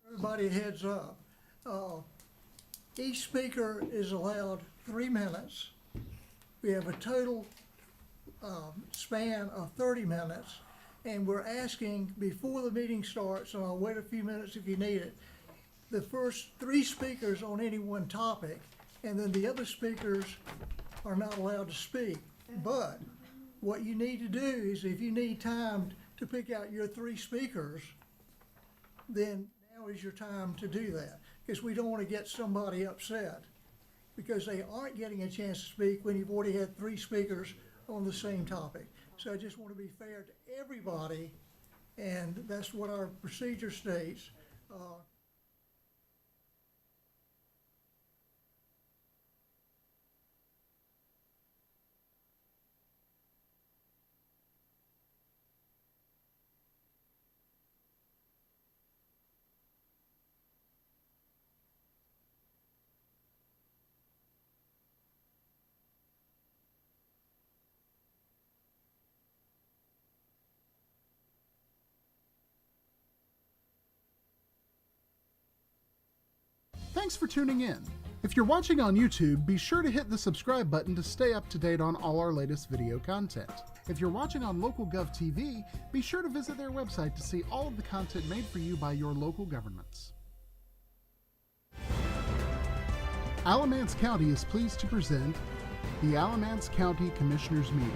Everybody heads up. Uh, Each speaker is allowed 3 minutes. We have a total span of 30 minutes. And we're asking before the meeting starts, and I'll wait a few minutes if you need it, the first 3 speakers on any one topic, and then the other speakers are not allowed to speak. But what you need to do is if you need time to pick out your 3 speakers, then now is your time to do that. Because we don't want to get somebody upset because they aren't getting a chance to speak when you've already had 3 speakers on the same topic. So I just want to be fair to everybody, and that's what our procedure states. Thanks for tuning in. If you're watching on YouTube, be sure to hit the subscribe button to stay up to date on all our latest video content. If you're watching on LocalGov TV, be sure to visit their website to see all of the content made for you by your local governments. Alamance County is pleased to present the Alamance County Commissioners Meeting.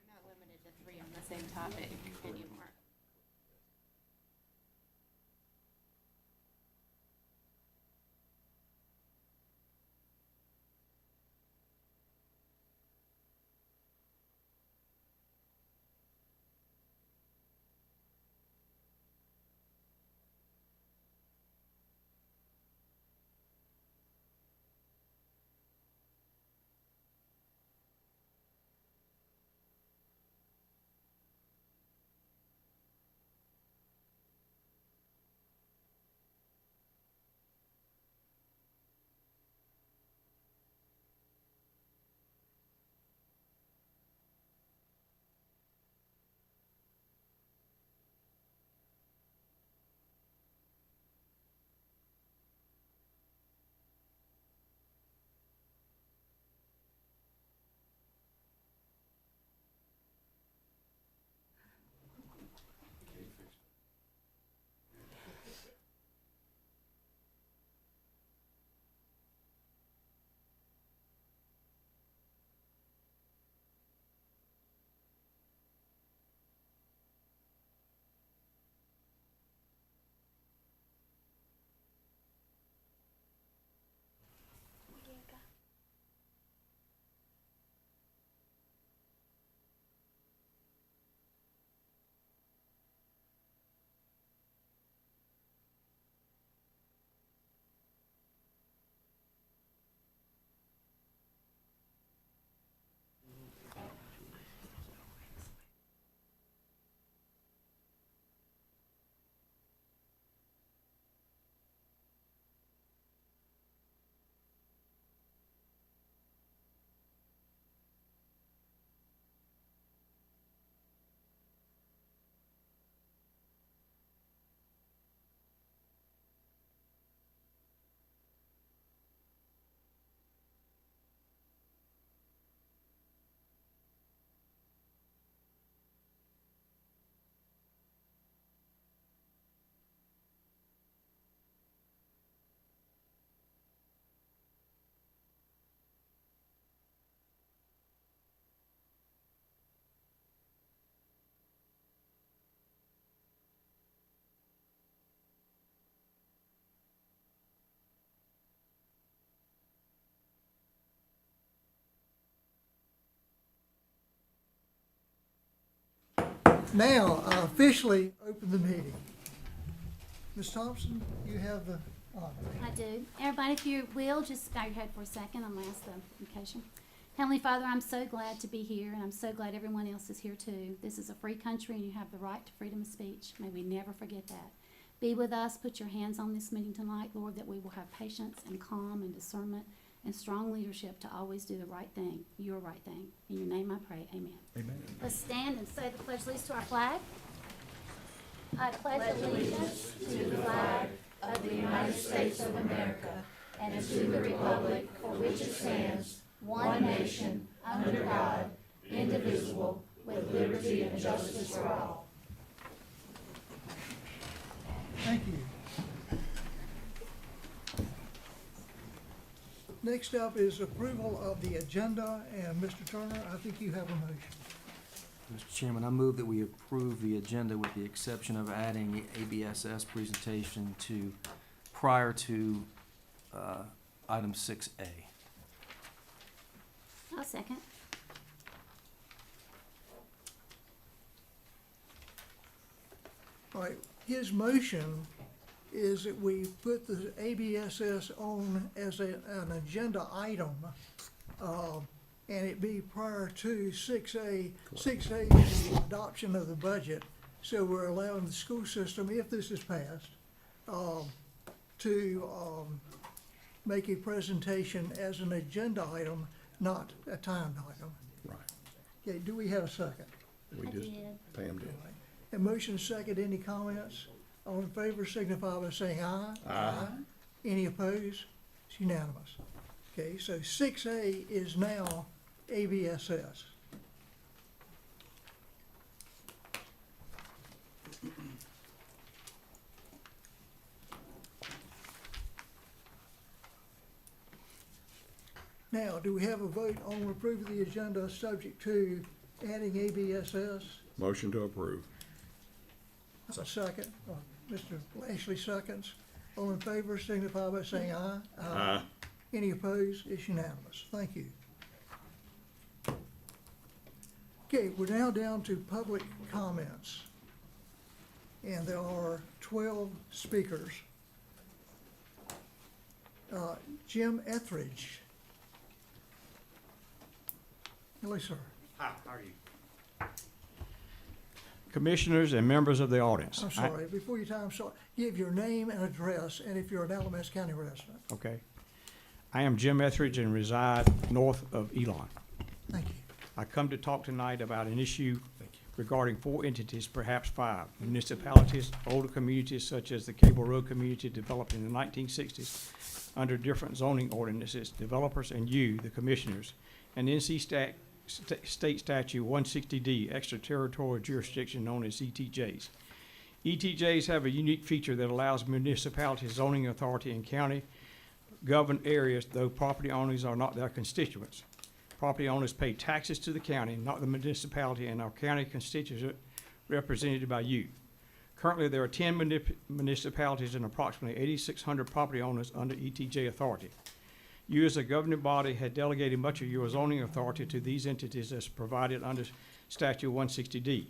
We're not limited to 3 on the same topic anymore. Now, I officially open the meeting. Ms. Thompson, you have the honor. I do. Everybody, if you will, just bow your head for a second. I'm going to ask the invocation. Heavenly Father, I'm so glad to be here, and I'm so glad everyone else is here too. This is a free country, and you have the right to freedom of speech. May we never forget that. Be with us. Put your hands on this meeting tonight, Lord, that we will have patience and calm and discernment and strong leadership to always do the right thing, your right thing. In your name I pray, amen. Amen. Let's stand and say the pledge allegiance to our flag. I pledge allegiance to the flag of the United States of America and to the republic for which it stands, one nation, under God, indivisible, with liberty and justice for all. Thank you. Next up is approval of the agenda, and Mr. Turner, I think you have a motion. Mr. Chairman, I move that we approve the agenda with the exception of adding the ABSS presentation to, prior to item 6A. I'll second. All right, his motion is that we put the ABSS on as an agenda item, and it be prior to 6A. 6A is the adoption of the budget, so we're allowing the school system, if this is passed, to make a presentation as an agenda item, not a timed item. Right, Okay, do we have a second? we I just, did. Pam did. A motion second, any comments? All in favor signify by saying aye. Aye. Any opposed? It's unanimous. Okay, so 6A is now ABSS. Now, do we have a vote on approval of the agenda subject to adding ABSS? Motion to approve. A second. Mr. Lashley seconds. All in favor signify by saying aye. Aye. Any opposed? It's unanimous. Thank you. Okay, we're now down to public comments. And there are 12 speakers. Jim Etheridge. Hello, sir. Hi, how are you? Commissioners and members of the audience. I'm sorry, before your time starts, give your name and address, and if you're an Alamance County resident. Okay. I am Jim Etheridge and reside north of Elon. Thank you. I come to talk tonight about an issue regarding 4 entities, perhaps 5, municipalities, older communities such as the Cable Road community developed in the 1960s under different zoning ordinances, developers and you, the commissioners, and NC State Statute 160D, extraterritorial jurisdiction known as ETJs. ETJs have a unique feature that allows municipalities, zoning authority, and county governed areas, though property owners are not their constituents. Property owners pay taxes to the county, not the municipality, and our county constituents are represented by you. Currently, there are 10 municipalities and approximately 8,600 property owners under ETJ authority. You as a governing body had delegated much of your zoning authority to these entities as provided under Statute 160D.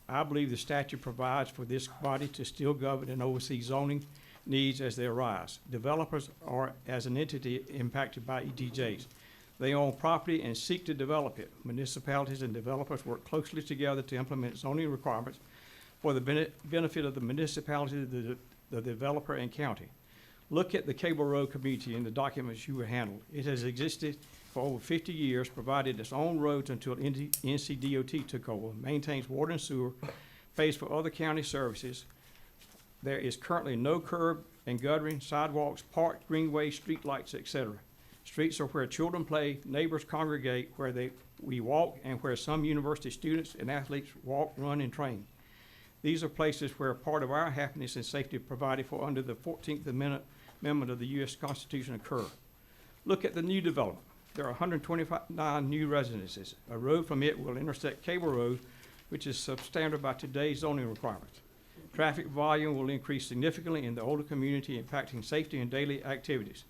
I believe the statute provides for this body to still govern and oversee zoning needs as they arise. Developers are, as an entity, impacted by ETJs. They own property and seek to develop it. Municipalities and developers work closely together to implement zoning requirements for the benefit of the municipality, the developer, and county. Look at the Cable Road community in the documents you were handled. It has existed for over 50 years, provided its own roads until NCDOT took over, maintains water and sewer, pays for other county services. There is currently no curb and guttering, sidewalks, parks, greenways, streetlights, etc. Streets are where children play, neighbors congregate, where we walk, and where some university students and athletes walk, run, and train. These are places where part of our happiness and safety provided for under the 14th Amendment of the U.S. Constitution occur. Look at the new development. There are 129 new residences. A road from it will intersect Cable Road, which is substandard by today's zoning requirements. Traffic volume will increase significantly in the older community, impacting safety and daily activities.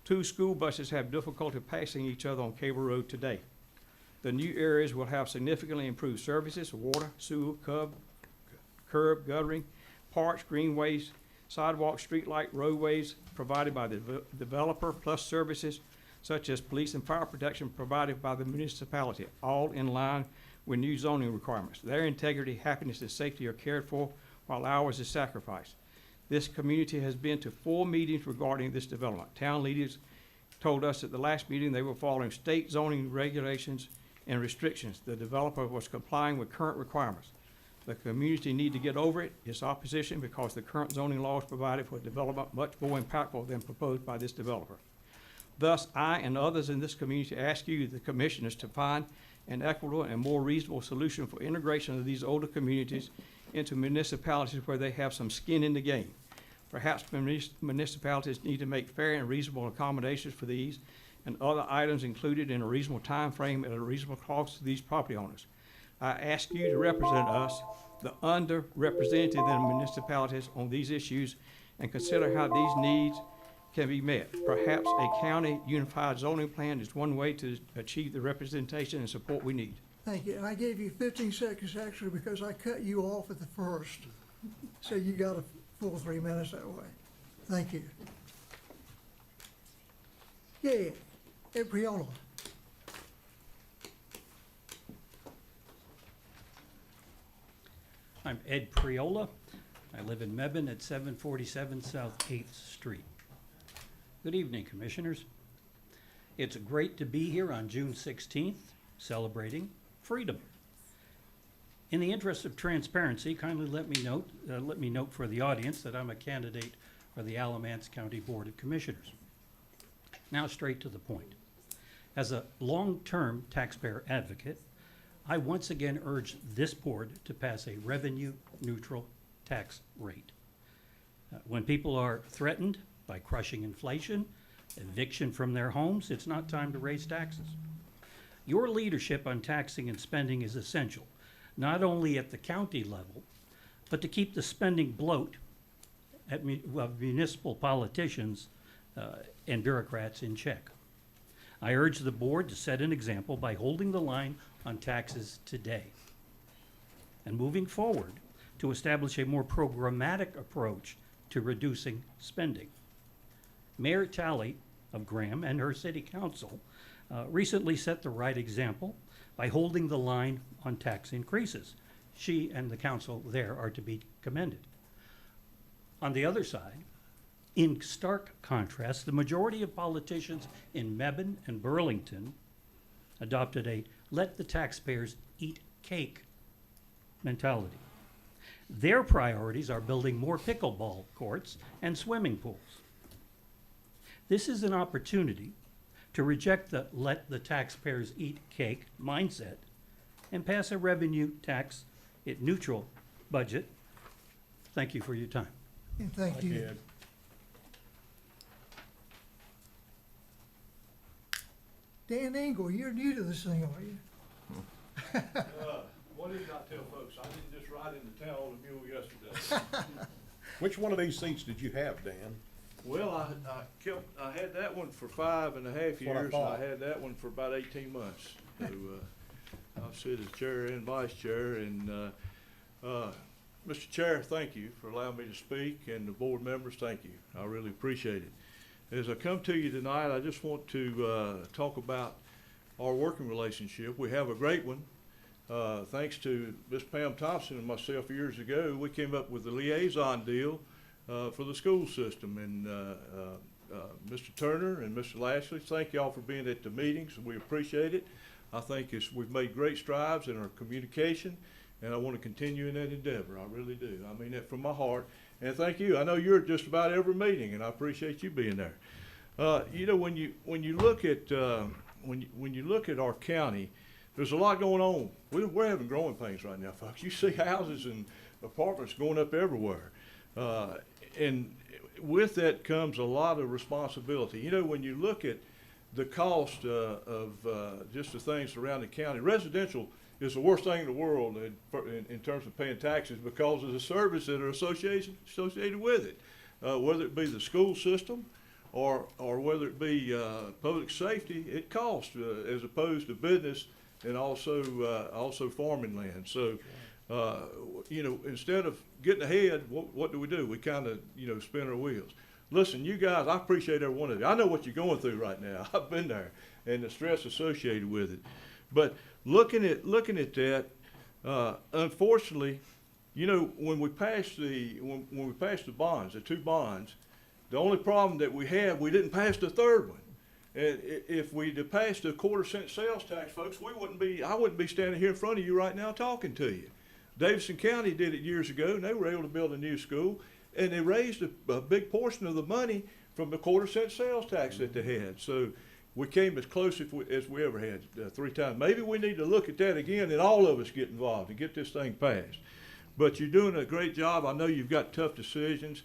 2 school buses have difficulty passing each other on Cable Road today. The new areas will have significantly improved services, water, sewer, curb, guttering, parks, greenways, sidewalks, streetlight, roadways provided by the developer, plus services such as police and fire protection provided by the municipality, all in line with new zoning requirements. Their integrity, happiness, and safety are cared for while ours is sacrificed. This community has been to 4 meetings regarding this development. Town leaders told us at the last meeting they were following state zoning regulations and restrictions. The developer was complying with current requirements. The community need to get over it, its opposition, because the current zoning laws provided for development much more impactful than proposed by this developer. Thus, I and others in this community ask you, the commissioners, to find an equitable and more reasonable solution for integration of these older communities into municipalities where they have some skin in the game. Perhaps municipalities need to make fair and reasonable accommodations for these and other items included in a reasonable time frame at a reasonable cost to these property owners. I ask you to represent us, the underrepresented in the municipalities, on these issues and consider how these needs can be met. Perhaps a county unified zoning plan is one way to achieve the representation and support we need. Thank you. And I gave you 15 seconds extra because I cut you off at the first. So you got a full 3 minutes that way. Thank you. Yeah, Ed Priola. I'm Ed Priola. I live in Mebane at 747 South 8th Street. Good evening, Commissioners. It's great to be here on June 16th, celebrating freedom. In the interest of transparency, kindly let me note for the audience that I'm a candidate for the Alamance County Board of Commissioners. Now straight to the point. As a long-term taxpayer advocate, I once again urge this board to pass a revenue-neutral tax rate. When people are threatened by crushing inflation, eviction from their homes, it's not time to raise taxes. Your leadership on taxing and spending is essential, not only at the county level, but to keep the spending bloat at municipal politicians and bureaucrats in check. I urge the board to set an example by holding the line on taxes today and moving forward to establish a more programmatic approach to reducing spending. Mayor Talley of Graham and her city council recently set the right example by holding the line on tax increases. She and the council there are to be commended. On the other side, in stark contrast, the majority of politicians in Mebane and Burlington adopted a let the taxpayers eat cake mentality. Their priorities are building more pickleball courts and swimming pools. This is an opportunity to reject the let the taxpayers eat cake mindset and pass a revenue tax neutral budget. Thank you for your time. And thank you. Dan Engel, you're new to this thing, are you? What did I tell folks? I didn't just ride into town on a mule yesterday. Which one of these seats did you have, Dan? Well, I had that one for 5.5 what I years, and I thought. had that one for about 18 months. So, I've sit as chair and vice chair, and, Mr. Chair, thank you for allowing me to speak, and the board members, thank you. I really appreciate it. As I come to you tonight, I just want to, talk about our working relationship. We have a great one. Thanks to Ms. Pam Thompson and myself years ago, we came up with the liaison deal for the school system. And Mr. Turner and Mr. Lashley, thank y'all for being at the meetings. We appreciate it. I think we've made great strides in our communication, and I want to continue in that endeavor. I really do. I mean that from my heart. And thank you. I know you're at just about every meeting, and I appreciate you being there. You know, when you look at when you look at our county, there's a lot going on. We're having growing pains right now, folks. You see houses and apartments going up everywhere. And with that comes a lot of responsibility. You know, when you look at the cost of just the things around the county, residential is the worst thing in the world in terms of paying taxes because of the service that are associated with it. Whether it be the school system or whether it be public safety, it costs as opposed to business and also farming land. So, you know, instead of getting ahead, what do? We kind of, you know, spin our wheels. Listen, you guys, I appreciate every one of you. I know what you're going through right now. I've been there, and the stress associated with it. But looking at that, unfortunately, you know, when we passed the bonds, the 2 bonds, the only problem that we had, we didn't pass the 3rd one. And if we'd have passed the 1/4 cent sales tax, folks, I wouldn't be standing here in front of you right now talking to you. Davidson County did it years ago, and they were able to build a new school, and they raised a big portion of the money from the quarter-cent sales tax that they had. So we came as close as we ever had 3 times. Maybe we need to look at that again, and all of us get involved and get this thing passed. But you're doing a great job. I know you've got tough decisions.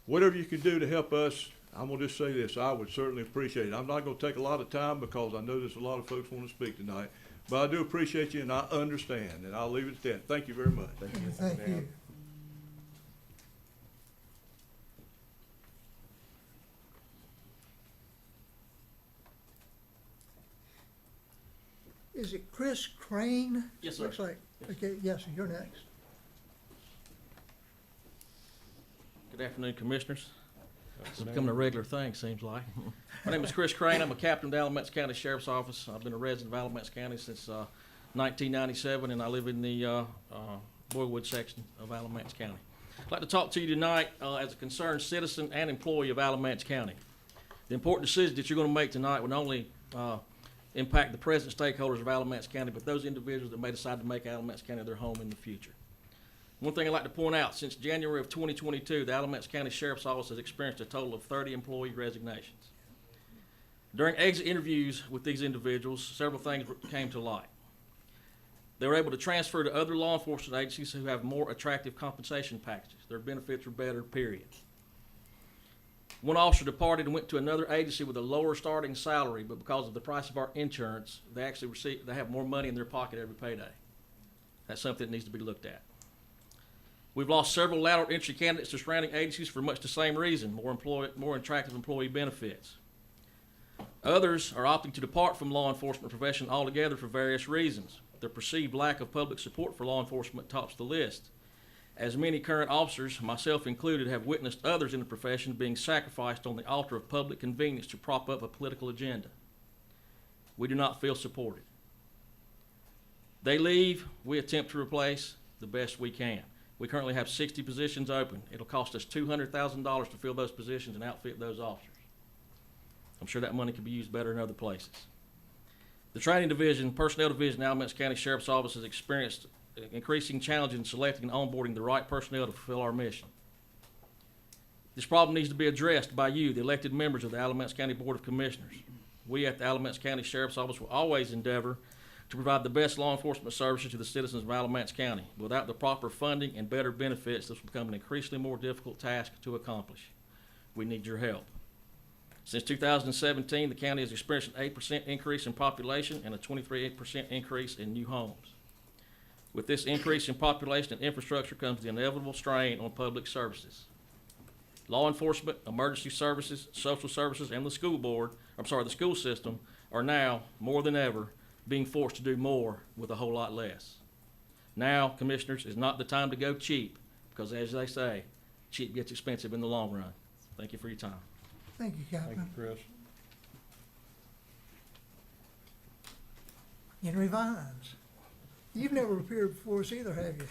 Whatever you can do to help us, I'm gonna just say this, I would certainly appreciate it. I'm not gonna take a lot of time because I know there's a lot of folks want to speak tonight. But I do appreciate you, and I understand, and I'll leave it at that. Thank you very much. Thank you. Is it Chris Crane? Yes, sir. Looks like, okay, yes, you're next. Good afternoon, Commissioners. This is becoming a regular thing, seems like. My name is Chris Crane. I'm a captain of the Alamance County Sheriff's Office. I've been a resident of Alamance County since 1997, and I live in the Boywood section of Alamance County. I'd like to talk to you tonight as a concerned citizen and employee of Alamance County. The important decision that you're going to make tonight will not only impact the present stakeholders of Alamance County, but those individuals that may decide to make Alamance County their home in the future. One thing I'd like to point out, since January of 2022, the Alamance County Sheriff's Office has experienced a total of 30 employee resignations. During exit interviews with these individuals, several things came to light. They were able to transfer to other law enforcement agencies who have more attractive compensation packages. Their benefits are better, period. One officer departed and went to another agency with a lower starting salary, but because of the price of our insurance, they have more money in their pocket every payday. That's something that needs to be looked at. We've lost several lateral entry candidates to surrounding agencies for much the same reason, more attractive employee benefits. Others are opting to depart from law enforcement profession altogether for various reasons. The perceived lack of public support for law enforcement tops the list, as many current officers, myself included, have witnessed others in the profession being sacrificed on the altar of public convenience to prop up a political agenda. We do not feel supported. They leave, we attempt to replace the best we can. We currently have 60 positions open. It'll cost us $200,000 to fill those positions and outfit those officers. I'm sure that money could be used better in other places. The training division, personnel division, Alamance County Sheriff's Office has experienced increasing challenge in selecting and onboarding the right personnel to fulfill our mission. This problem needs to be addressed by you, the elected members of the Alamance County Board of Commissioners. We at the Alamance County Sheriff's Office will always endeavor to provide the best law enforcement services to the citizens of Alamance County. Without the proper funding and better benefits, this will become an increasingly more difficult task to accomplish. We need your help. Since 2017, the county has experienced an 8% increase in population and a 23% increase in new homes. With this increase in population and infrastructure comes the inevitable strain on public services. Law enforcement, emergency services, social services, and the school system are now, more than ever, being forced to do more with a whole lot less. Now, Commissioners, is not the time to go cheap, because as they say, cheap gets expensive in the long run. Thank you for your time. Thank you, Thank you, Captain. Chris. Henry Vines. You've never appeared before us either, have you?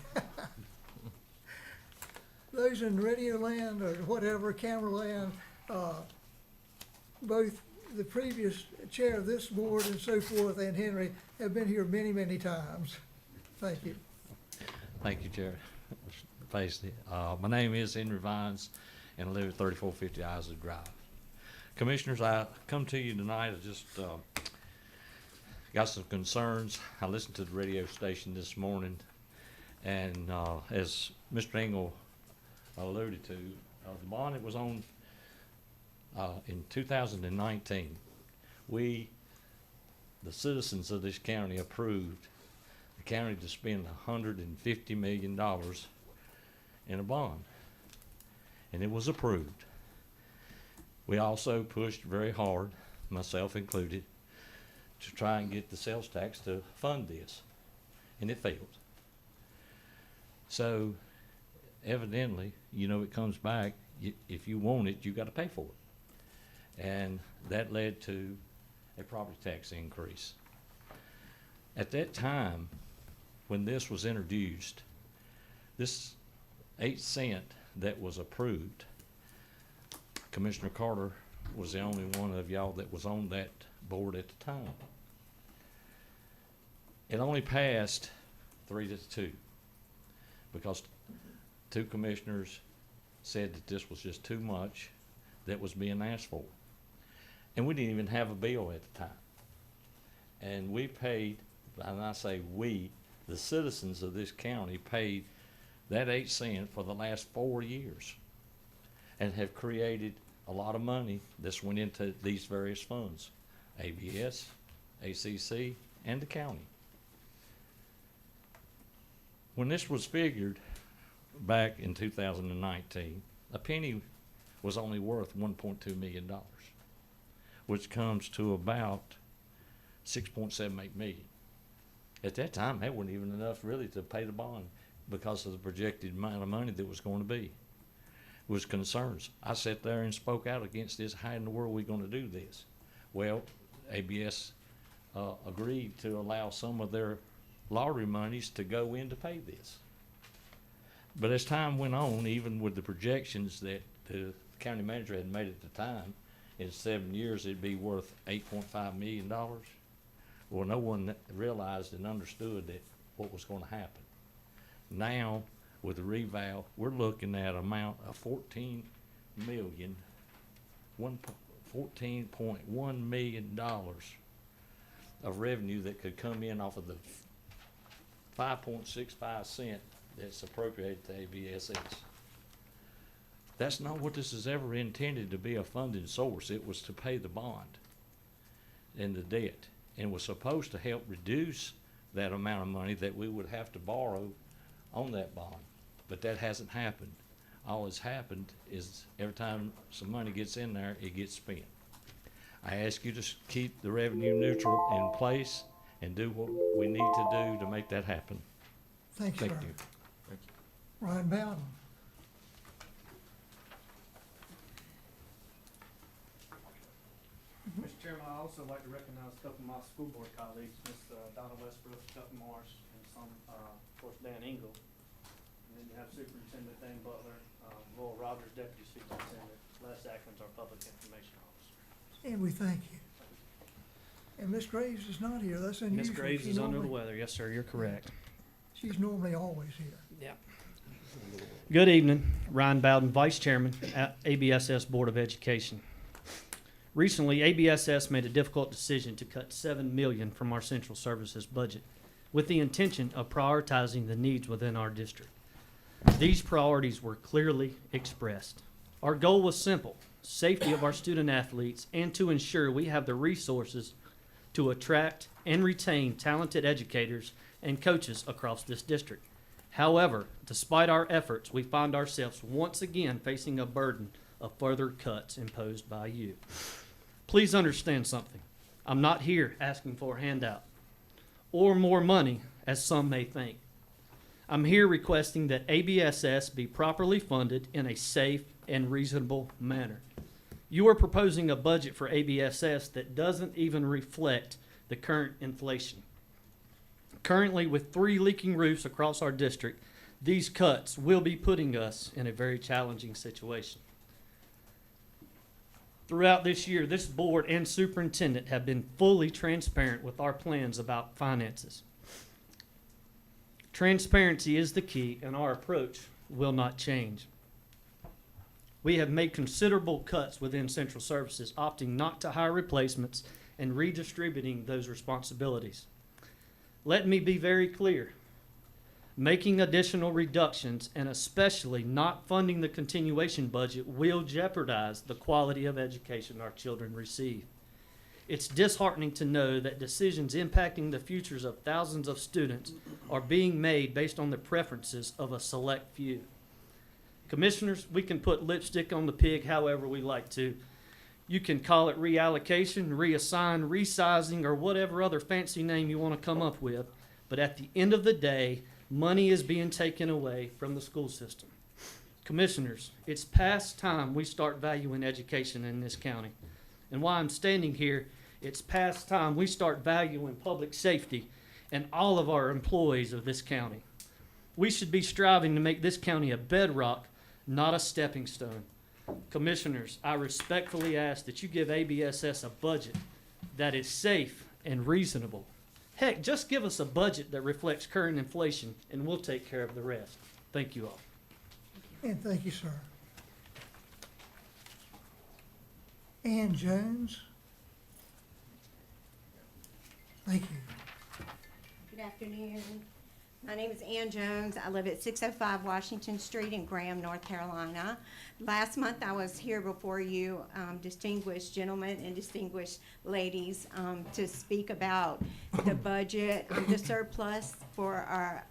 Those in radio land or whatever, camera land, both the previous chair of this board and so forth and Henry have been here many, many times. Thank you. Thank you, Chair. Paisley. My name is Henry Vines, and I live at 3450 Isaac Drive. Commissioners, I come to you tonight. I just got some concerns. I listened to the radio station this morning, and as Mr. Engel alluded to, the bond that was on in 2019, we, the citizens of this county, approved the county to spend $150 million in a bond, and it was approved. We also pushed very hard, myself included, to try and get the sales tax to fund this, and it failed. So evidently, it comes back, if you want it, you got to pay for it. And that led to a property tax increase. At that time, when this was introduced, this 8 cent that was approved, Commissioner Carter was the only one of y'all that was on that board at the time. It only passed 3-2. because two commissioners said that this was just too much that was being asked for. And we didn't even have a bill at the time. And we paid, and I say we, the citizens of this county paid that 8 cents for the last 4 years and have created a lot of money that's went into these various funds, ABS, ACC, and the county. When this was figured back in 2019, a penny was only worth $1.2 million, which comes to about 6.78 million. At that time, that wasn't even enough really to pay the bond because of the projected amount of money that was going to be. It was concerns. I sat there and spoke out against this. How in the world are we going to do this? Well, ABS agreed to allow some of their lottery monies to go in to pay this. But as time went on, even with the projections that the county manager had made at the time, in 7 years it'd be worth $8.5 million. Well, no one realized and understood that what was going to happen. Now, with the reval, we're looking at an amount of $14.1 million of revenue that could come in off of the 5.65 cent that's appropriated to ABSS. That's not what this is ever intended to be, a funding source. It was to pay the bond and the debt, and was supposed to help reduce that amount of money that we would have to borrow on that bond. But that hasn't happened. All that's happened is every time some money gets in there, it gets spent. I ask you to keep the revenue neutral in place and do what we need to do to make that happen. Thank you, sir. Thank you. Ryan Bowden. Mr. Chairman, I'd also like to recognize a couple of my school board colleagues, Ms. Donna Westbrook, Chuck Morris, and some, of course, Dan Engel. And then you have Superintendent Dan Butler, Roy Rogers, Deputy Superintendent, Les Atkins, our Public Information Officer. And we thank you. And Ms. Graves is not here. That's unusual. Ms. Graves She is under the normally- weather. Yes, sir, you're correct. She's normally always here. Yeah. Good evening, Ryan Bowden, Vice Chairman at ABSS Board of Education. Recently, ABSS made a difficult decision to cut $7 million from our central services budget with the intention of prioritizing the needs within our district. These priorities were clearly expressed. Our goal was simple: safety of our student athletes and to ensure we have the resources to attract and retain talented educators and coaches across this district. However, despite our efforts, we find ourselves once again facing a burden of further cuts imposed by you. Please understand something. I'm not here asking for a handout or more money, as some may think. I'm here requesting that ABSS be properly funded in a safe and reasonable manner. You are proposing a budget for ABSS that doesn't even reflect the current inflation. Currently, with 3 leaking roofs across our district, these cuts will be putting us in a very challenging situation. Throughout this year, this board and superintendent have been fully transparent with our plans about finances. Transparency is the key, and our approach will not change. We have made considerable cuts within central services, opting not to hire replacements and redistributing those responsibilities. Let me be very clear. Making additional reductions and especially not funding the continuation budget will jeopardize the quality of education our children receive. It's disheartening to know that decisions impacting the futures of thousands of students are being made based on the preferences of a select few. Commissioners, we can put lipstick on the pig however we like to. You can call it reallocation, reassign, resizing, or whatever other fancy name you want to come up with. But at the end of the day, money is being taken away from the school system. Commissioners, it's past time we start valuing education in this county. And while I'm standing here, it's past time we start valuing public safety and all of our employees of this county. We should be striving to make this county a bedrock, not a stepping stone. Commissioners, I respectfully ask that you give ABSS a budget that is safe and reasonable. Heck, just give us a budget that reflects current inflation and we'll take care of the rest. Thank you all. And thank you, sir. Ann Jones. Thank you. Good afternoon. My name is Ann Jones. I live at 605 Washington Street in Graham, North Carolina. Last month, I was here before you, distinguished gentlemen and distinguished ladies, to speak about the budget, the surplus for our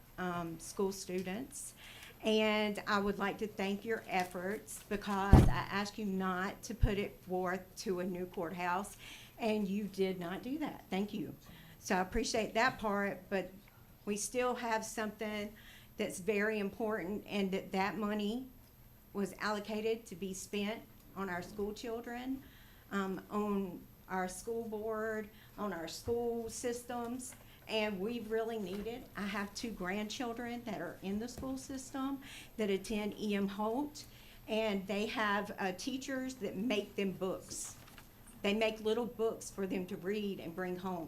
school students. And I would like to thank your efforts because I asked you not to put it forth to a new courthouse, and you did not do that. Thank you. So I appreciate that part, but we still have something that's very important, and that money was allocated to be spent on our school children, on our school board, on our school systems, and we really need it. I have 2 grandchildren that are in the school system that attend E.M. Holt, and they have teachers that make them books. They make little books for them to read and bring home.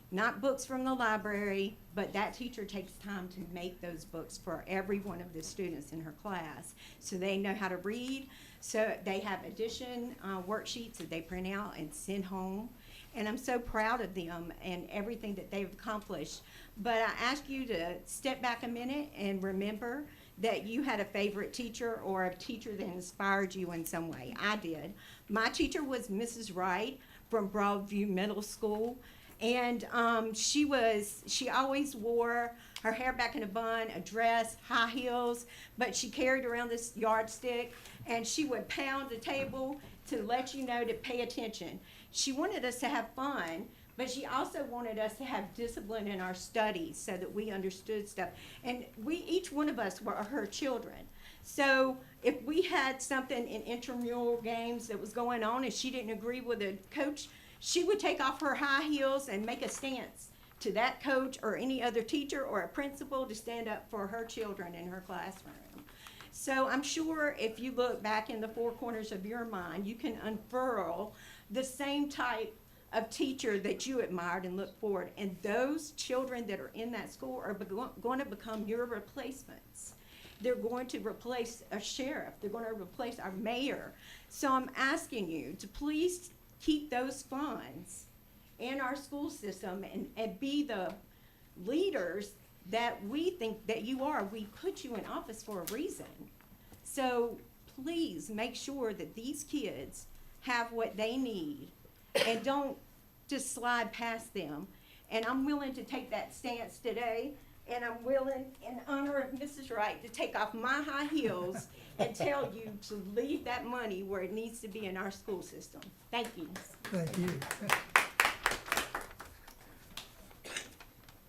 Not books from the library, but that teacher takes time to make those books for every one of the students in her class, so they know how to read. So they have addition worksheets that they print out and send home. And I'm so proud of them and everything that they've accomplished. But I ask you to step back a minute and remember that you had a favorite teacher or a teacher that inspired you in some way. I did. My teacher was Mrs. Wright from Broadview Middle School. And she always wore her hair back in a bun, a dress, high heels, but she carried around this yardstick, and she would pound the table to let you know to pay attention. She wanted us to have fun, but she also wanted us to have discipline in our studies so that we understood stuff. And each one of us were her children. So if we had something in intramural games that was going on and she didn't agree with the coach, she would take off her high heels and make a stance to that coach or any other teacher or a principal to stand up for her children in her classroom. So I'm sure if you look back in the 4 corners of your mind, you can unfurl the same type of teacher that you admired and looked forward. And those children that are in that school are going to become your replacements. They're going to replace a sheriff. They're going to replace our mayor. So I'm asking you to please keep those funds in our school system and be the leaders that we think that you are. We put you in office for a reason. So please make sure that these kids have what they need and don't just slide past them. And I'm willing to take that stance today, and I'm willing, in honor of Mrs. Wright, to take off my high heels and tell you to leave that money where it needs to be in our school system. Thank you. Thank you.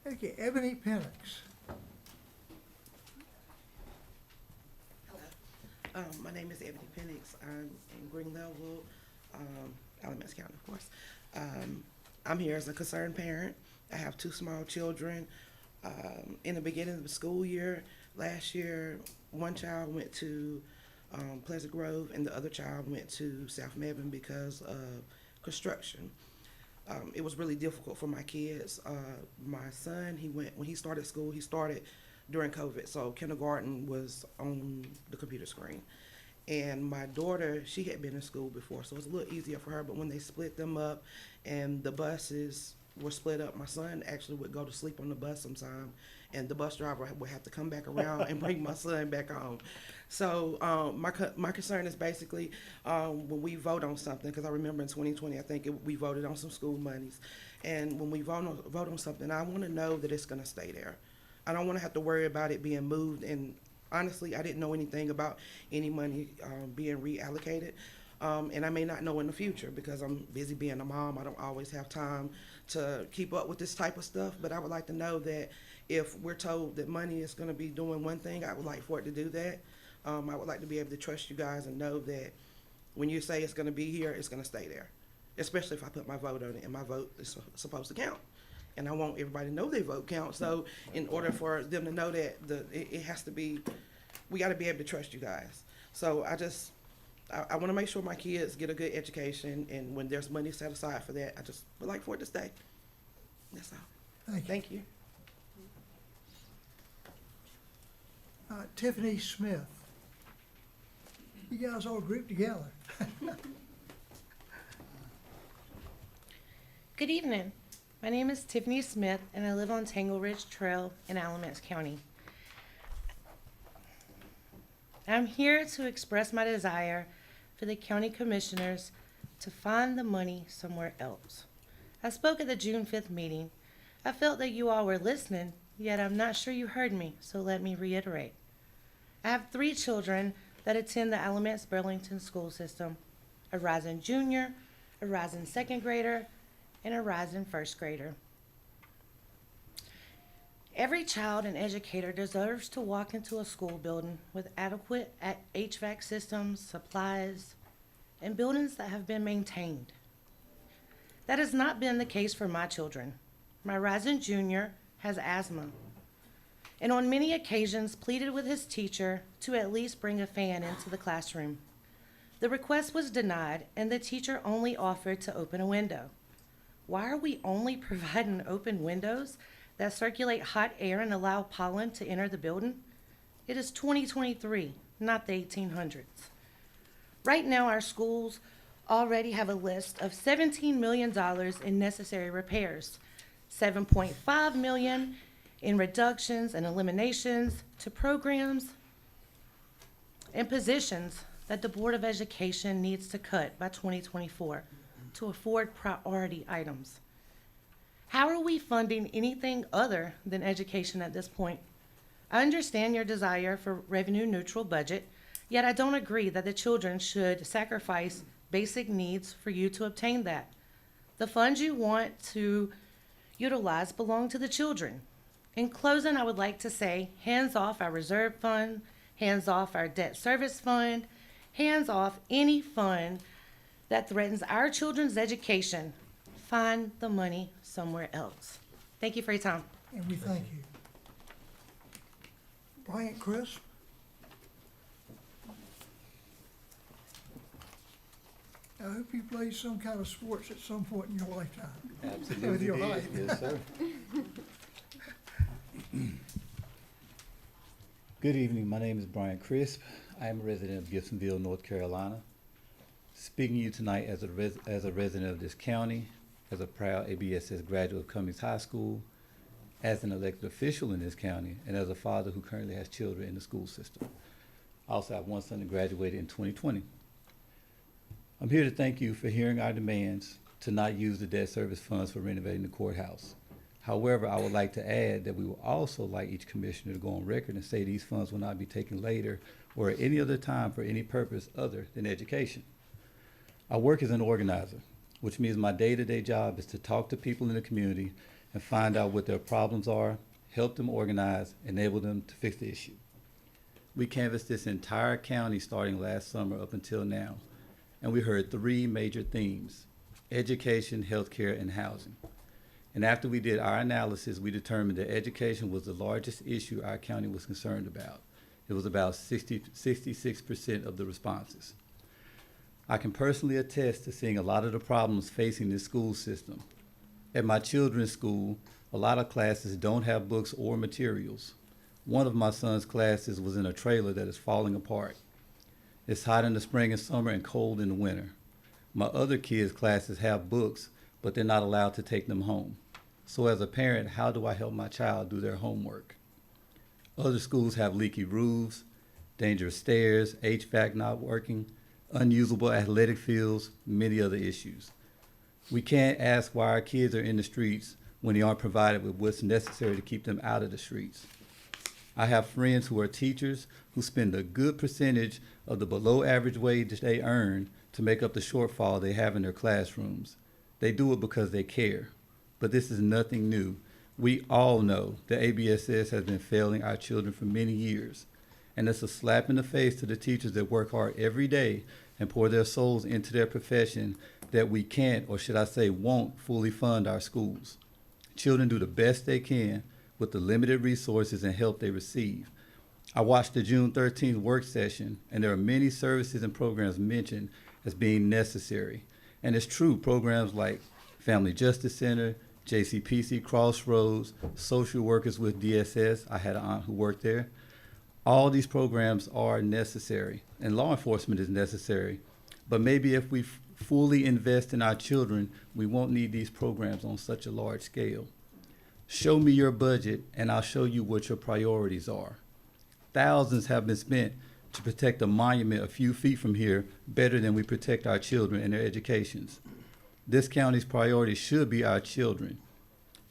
Okay, Ebony Penix. My name is Ebony Penix. I'm in Green Level, Alamance County, of course. I'm here as a concerned parent. I have 2 small children. In the beginning of the school year, last year, one child went to Pleasant Grove and the other child went to South Mebane because of construction. It was really difficult for my kids. My son, when he started school, he started during COVID, so kindergarten was on the computer screen. And my daughter, she had been in school before, so it was a little easier for her, but when they split them up and the buses were split up, my son actually would go to sleep on the bus sometime, and the bus driver would have to come back around and bring my son back home. So my concern is basically when we vote on something, because I remember in 2020, I think we voted on some school monies, and when we vote on something, I want to know that it's going to stay there. I don't want to have to worry about it being moved, and honestly, I didn't know anything about any money being reallocated. And I may not know in the future because I'm busy being a mom. I don't always have time to keep up with this type of stuff, but I would like to know that if we're told that money is going to be doing one thing, I would like for it to do that. I would like to be able to trust you guys and know that when you say it's going to be here, it's going to stay there, especially if I put my vote on it and my vote is supposed to count. And I want everybody to know their vote counts. So in order for them to know that it has to be, we got to be able to trust you guys. So I want to make sure my kids get a good education, and when there's money set aside for that, I just would like for it to stay. That's all. Thank you. Thank you. Tiffany Smith. You guys all grouped together. Good evening. My name is Tiffany Smith, and I live on Tangle Ridge Trail in Alamance County. I'm here to express my desire for the county commissioners to find the money somewhere else. I spoke at the June 5th meeting. I felt that you all were listening, yet I'm not sure you heard me, so let me reiterate. I have 3 children that attend the Alamance Burlington school system, a rising junior, a rising second grader, and a rising first grader. Every child and educator deserves to walk into a school building with adequate HVAC systems, supplies, and buildings that have been maintained. That has not been the case for my children. My rising junior has asthma, and on many occasions pleaded with his teacher to at least bring a fan into the classroom. The request was denied, and the teacher only offered to open a window. Why are we only providing open windows that circulate hot air and allow pollen to enter the building? It is 2023, not the 1800s. Right now, our schools already have a list of $17 million in necessary repairs, $7.5 million in reductions and eliminations to programs and positions that the Board of Education needs to cut by 2024 to afford priority items. How are we funding anything other than education at this point? I understand your desire for revenue neutral budget, yet I don't agree that the children should sacrifice basic needs for you to obtain that. The funds you want to utilize belong to the children. In closing, I would like to say, hands off our reserve fund, hands off our debt service fund, hands off any fund that threatens our children's education. Find the money somewhere else. Thank you for your time. And we thank you. Bryant Crisp? I hope you played some kind of sports at some point in your lifetime. Absolutely With your did. height. Yes, sir. Good evening. My name is Brian Crisp. I am a resident of Gibsonville, North Carolina. Speaking to you tonight as a resident of this county, as a proud ABSS graduate of Cummings High School, as an elected official in this county, and as a father who currently has children in the school system. I also have one son that graduated in 2020. I'm here to thank you for hearing our demands to not use the debt service funds for renovating the courthouse. However, I would like to add that we would also like each commissioner to go on record and say these funds will not be taken later or at any other time for any purpose other than education. I work as an organizer, which means my day-to-day job is to talk to people in the community and find out what their problems are, help them organize, enable them to fix the issue. We canvassed this entire county starting last summer up until now, and we heard 3 major themes: education, healthcare, and housing. And after we did our analysis, we determined that education was the largest issue our county was concerned about. It was about 66% of the responses. I can personally attest to seeing a lot of the problems facing this school system. At my children's school, a lot of classes don't have books or materials. One of my son's classes was in a trailer that is falling apart. It's hot in the spring and summer and cold in the winter. My other kids' classes have books, but they're not allowed to take them home. So as a parent, how do I help my child do their homework? Other schools have leaky roofs, dangerous stairs, HVAC not working, unusable athletic fields, many other issues. We can't ask why our kids are in the streets when they aren't provided with what's necessary to keep them out of the streets. I have friends who are teachers who spend a good percentage of the below average wage they earn to make up the shortfall they have in their classrooms. They do it because they care. But this is nothing new. We all know that ABSS has been failing our children for many years. And it's a slap in the face to the teachers that work hard every day and pour their souls into their profession that we can't, or should I say won't, fully fund our schools. Children do the best they can with the limited resources and help they receive. I watched the June 13th work session, and there are many services and programs mentioned as being necessary. And it's true, programs like Family Justice Center, JCPC Crossroads, social workers with DSS, I had an aunt who worked there, All these programs are necessary, and law enforcement is necessary. But maybe if we fully invest in our children, we won't need these programs on such a large scale. Show me your budget, and I'll show you what your priorities are. Thousands have been spent to protect a monument a few feet from here better than we protect our children and their educations. This county's priority should be our children.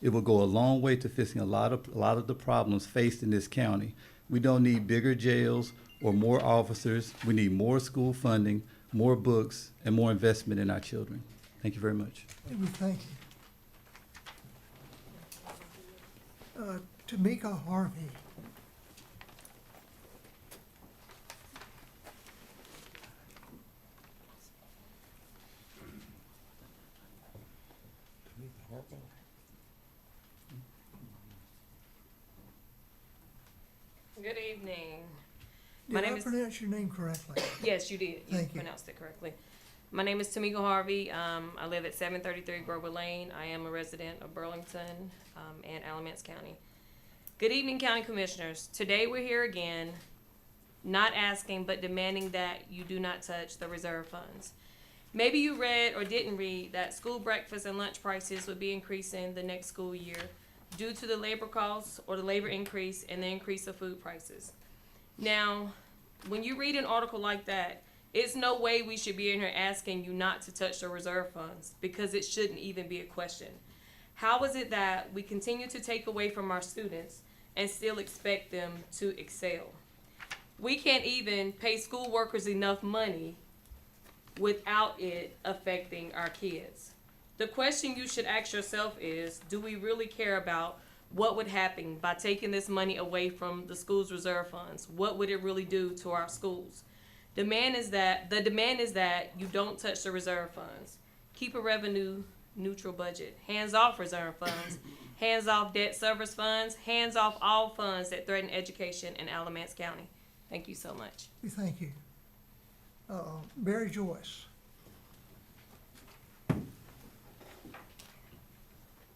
It will go a long way to fixing a lot of the problems faced in this county. We don't need bigger jails or more officers. We need more school funding, more books, and more investment in our children. Thank you very much. Thank you. Tamika Harvey. Good evening. Did I pronounce your name correctly? Yes, you did. Thank you. Pronounced it correctly. My name is Tamika Harvey. I live at 733 Grover Lane. I am a resident of Burlington and Alamance County. Good evening, County Commissioners. Today we're here again, not asking but demanding that you do not touch the reserve funds. Maybe you read or didn't read that school breakfast and lunch prices would be increasing the next school year due to the labor costs or the labor increase and the increase of food prices. Now, when you read an article like that, it's no way we should be in here asking you not to touch the reserve funds, because it shouldn't even be a question. How is it that we continue to take away from our students and still expect them to excel? We can't even pay school workers enough money without it affecting our kids. The question you should ask yourself is, do we really care about what would happen by taking this money away from the school's reserve funds? What would it really do to our schools? The demand is that you don't touch the reserve funds. Keep a revenue neutral budget. Hands off reserve funds. Hands off debt service funds. Hands off all funds that threaten education in Alamance County. Thank you so much. Thank you. Barry Joyce.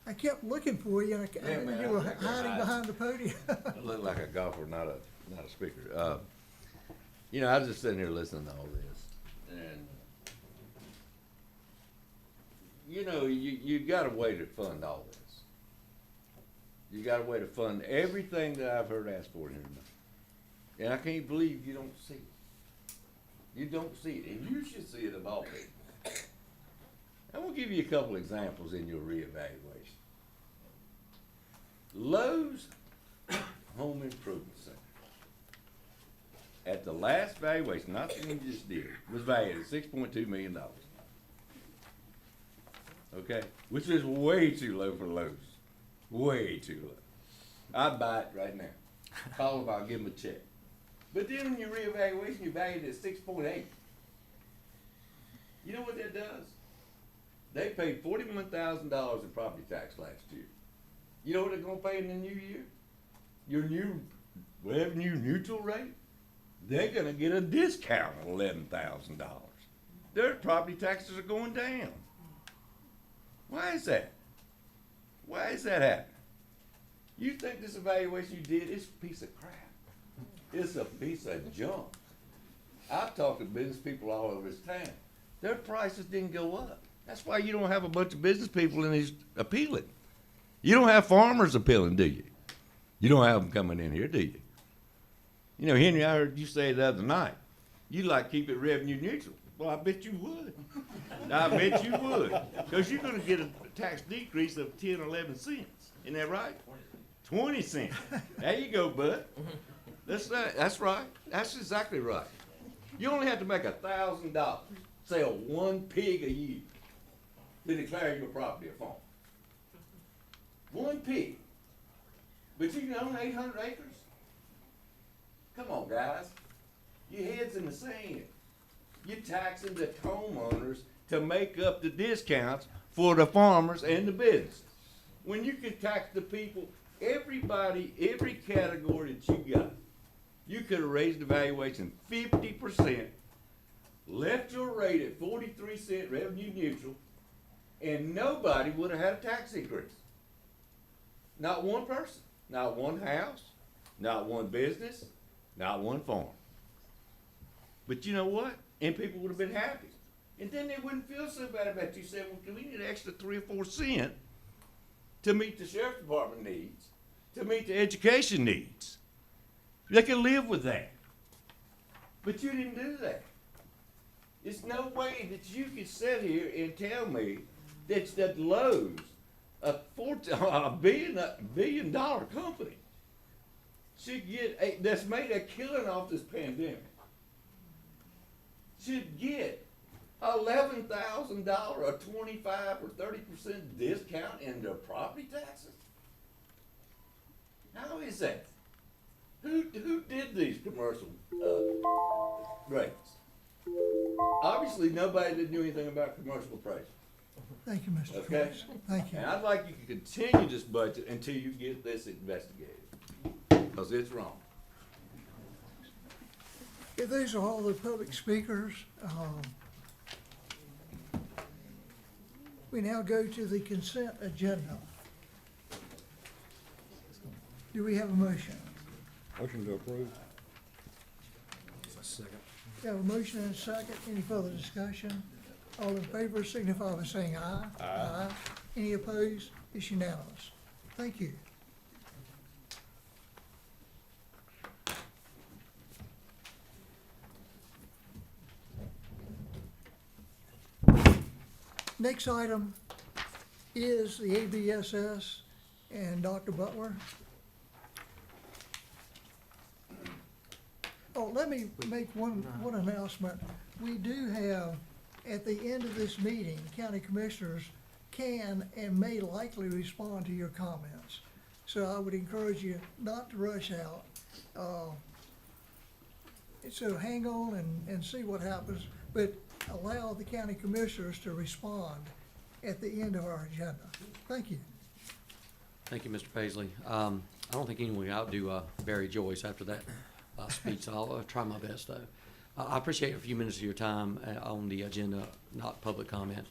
I kept looking for you, and you were hiding behind the podium. I look like a golfer, not a speaker. I was just sitting here listening to all this, and you got a way to fund all this. You got a way to fund everything that I've heard asked for here tonight, and I can't believe you don't see it. You don't see it, and you should see it of all people. I'm gonna give you a couple examples in your reevaluation. Lowe's Home Improvement Center. At the last valuation, not the one you just did, was valued at $6.2 million. Okay? Which is way too low for Lowe's. Way too low. I'd buy it right now. Call if I'll give them a check. But then in your reevaluation, you valued it at 6.8. You know what that does? They paid $41,000 in property tax last year. You know what they're gonna pay in the new year? Your new revenue neutral rate? They're gonna get a discount of $11,000. Their property taxes are going down. Why is that? Why is that happening? You think this evaluation you did is a piece of crap? It's a piece of junk. I've talked to business people all over this town. Their prices didn't go up. That's why you don't have a bunch of business people in these appealing. You don't have farmers appealing, do you? You don't have them coming in here, do you? You know, Henry, I heard you say the other night, you'd like to keep it revenue neutral. Well, I bet you would. I bet you would. Because you're going to get a tax decrease of 10 or 11 cents. Isn't that right? 20 cents. There you go, bud. That's right. That's exactly right. You only have to make $1,000, sell one pig a year to declare your property a farm. One pig. But you can own 800 acres? Come on, guys. Your head's in the sand. You're taxing the homeowners to make up the discounts for the farmers and the businesses. When you can tax the people, everybody, every category that you got, you could have raised the valuation 50%, left your rate at 43-cent revenue neutral, and nobody would have had a tax increase. Not one person, not one house, not one business, Not one farm. But you know what? And people would have been happy. And then they wouldn't feel so bad about you saying, well, we need an extra 3 or 4 cents to meet the sheriff's department needs, to meet the education needs. They could live with that. But you didn't do that. There's no way that you could sit here and tell me that Lowe's, a billion dollar company, should get that's made a killing off this pandemic, should get $11,000 or 25 or 30% discount in their property taxes? How is that? Who did these commercial rates? Obviously, nobody that knew anything about commercial appraisal. Thank you, Mr. Okay? Fritz. Thank you. And I'd like you to continue this budget until you get this investigated, because it's wrong. If these are all the public speakers, we now go to the consent agenda. Do we have a motion? Motion to approve. Second. We have a motion and a second. Any further discussion? All in favor signify by saying aye. Aye. Any opposed? It's unanimous. Thank you. Next item is the ABSS and Dr. Butler. Oh, let me make one announcement. We do have, at the end of this meeting, county commissioners can and may likely respond to your comments. So I would encourage you not to rush out. So hang on and see what happens, but allow the county commissioners to respond at the end of our agenda. Thank you. Thank you, Mr. Paisley. I don't think anyone can outdo Barry Joyce after that speech, so I'll try my best, though. I appreciate a few minutes of your time on the agenda, not public comment.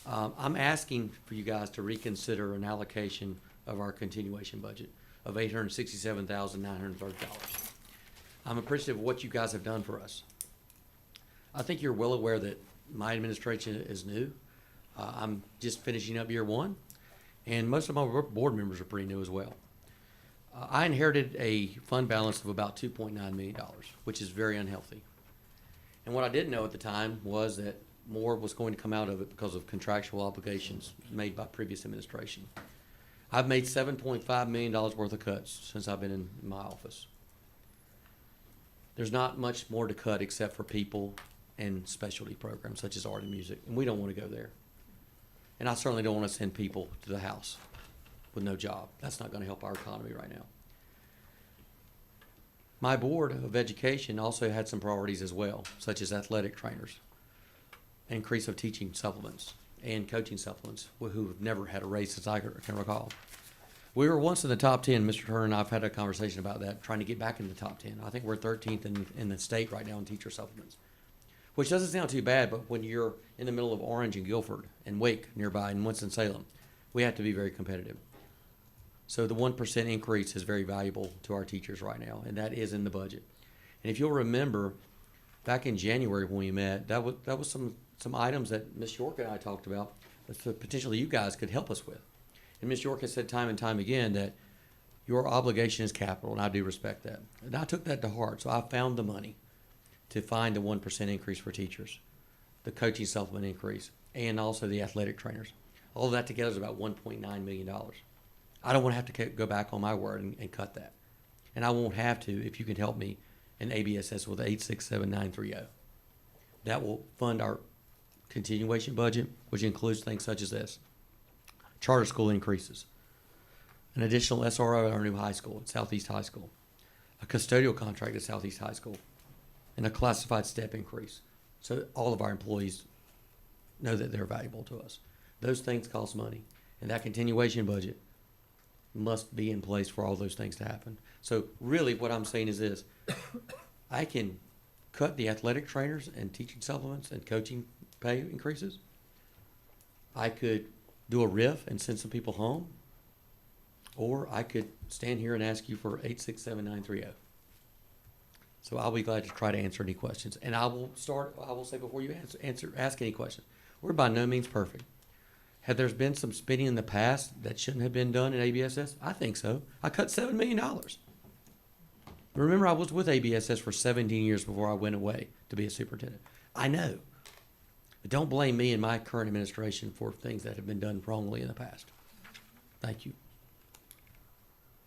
I'm asking for you guys to reconsider an allocation of our continuation budget of $867,930. I'm appreciative of what you guys have done for us. I think you're well aware that my administration is new. I'm just finishing up year one, and most of my board members are pretty new as well. I inherited a fund balance of about $2.9 million, which is very unhealthy. And what I didn't know at the time was that more was going to come out of it because of contractual obligations made by previous administration. I've made $7.5 million worth of cuts since I've been in my office. There's not much more to cut except for people and specialty programs such as art and music, and we don't want to go there. And I certainly don't want to send people to the house with no job. That's not going to help our economy right now. My Board of Education also had some priorities as well, such as athletic trainers, increase of teaching supplements, and coaching supplements, who have never had a raise as I can recall. We were once in the top 10. Mr. Turner and I have had a conversation about that, trying to get back in the top 10. I think we're 13th in the state right now in teacher supplements, which doesn't sound too bad, but when you're in the middle of Orange and Guilford and Wake nearby and Winston-Salem, we have to be very competitive. So the 1% increase is very valuable to our teachers right now, and that is in the budget. And if you'll remember, back in January when we met, that was some items that Ms. York and I talked about that potentially you guys could help us with. And Ms. York has said time and time again that your obligation is capital, and I do respect that. And I took that to heart, so I found the money to find the 1% increase for teachers, the coaching supplement increase, and also the athletic trainers. All of that together is about $1.9 million. I don't want to have to go back on my word and cut that. And I won't have to if you can help me in ABSS with 867-930. That will fund our continuation budget, which includes things such as this. Charter school increases, an additional SRO at our new high school, at Southeast High School, a custodial contract at Southeast High School, and a classified step increase. So all of our employees know that they're valuable to us. Those things cost money, and that continuation budget must be in place for all those things to happen. So really what I'm saying is this: I can cut the athletic trainers and teaching supplements and coaching pay increases. I could do a RIF and send some people home, or I could stand here and ask you for 867-930. So I'll be glad to try to answer any questions. And I will say before you ask any question, we're by no means perfect. Have there been some spending in the past that shouldn't have been done at ABSS? I think so. I cut $7 million. Remember, I was with ABSS for 17 years before I went away to be a superintendent. I know. But don't blame me and my current administration for things that have been done wrongly in the past. Thank you.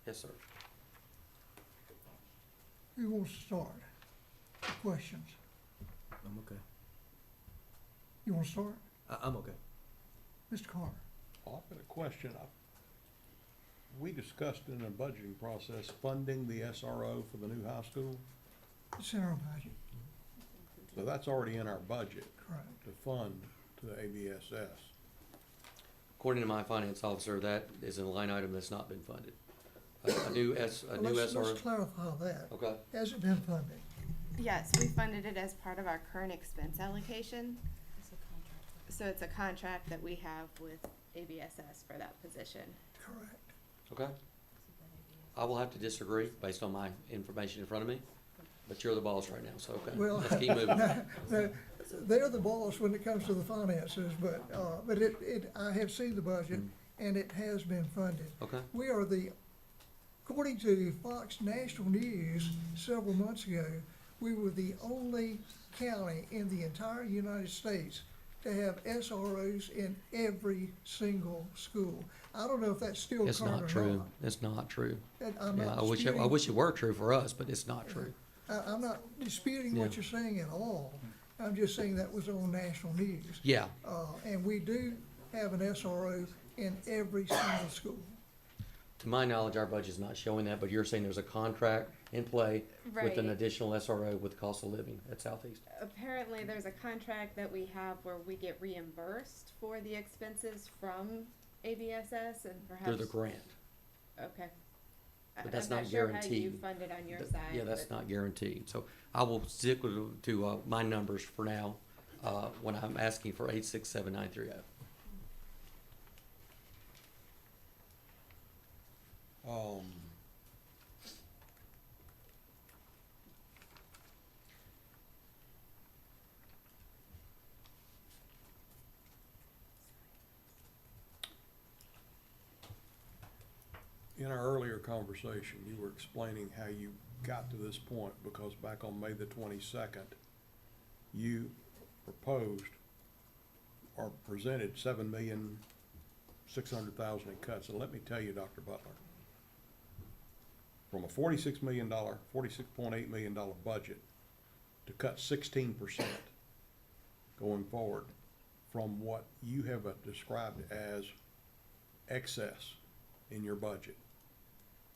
Yes, sir. Who wants to start? Questions? I'm okay. You want to start? I'm okay. Mr. Carter? I've got a question. We discussed in the budgeting process funding the SRO for the new high school. It's in our budget. So that's already in our budget Correct. to fund to the ABSS. According to my finance officer, that is a line item that's not been funded. A new Let's SRO. clarify that. Okay. Has it been funded? Yes, we funded it as part of our current expense allocation. So it's a contract that we have with ABSS for that position. Correct. Okay. I will have to disagree based on my information in front of me, but you're the boss right now, so okay. Well, Let's keep moving. they're the boss when it comes to the finances, but I have seen the budget and it has been funded. Okay. We are according to Fox National News several months ago, we were the only county in the entire United States to have SROs in every single school. I don't know if that's still It's current or not true. It's not true. And I'm Yeah, not I wish disputing- it were true for us, but it's not true. I'm not disputing what Yeah. you're saying at all. I'm just saying that was on national news. Yeah. And we do have an SRO in every single school. To my knowledge, our budget's not showing that, but you're saying there's a contract in play with an Right. additional SRO with cost of living at Southeast. Apparently, there's a contract that we have where we get reimbursed for the expenses from ABSS and perhaps. Through the grant. Okay. But that's I'm not not sure how you guaranteed. fund it on your side. Yeah, that's but- not guaranteed. So I will stick to my numbers for now, when I'm asking for 867,930. In our earlier conversation, you were explaining how you got to this point because back on May the 22nd, you proposed or presented $7,600,000 in cuts. And let me tell you, Dr. Butler, from a $46.8 million budget to cut 16% going forward from what you have described as excess in your budget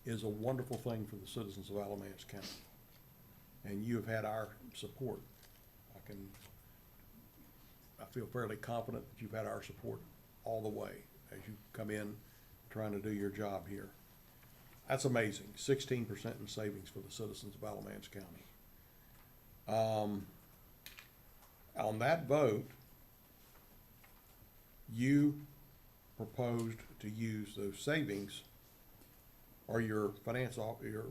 is a wonderful thing for the citizens of Alamance County. And you have had our support. I feel fairly confident that you've had our support all the way as you come in trying to do your job here. That's amazing, 16% in savings for the citizens of Alamance County. On that vote, you proposed to use those savings, or your finance officer,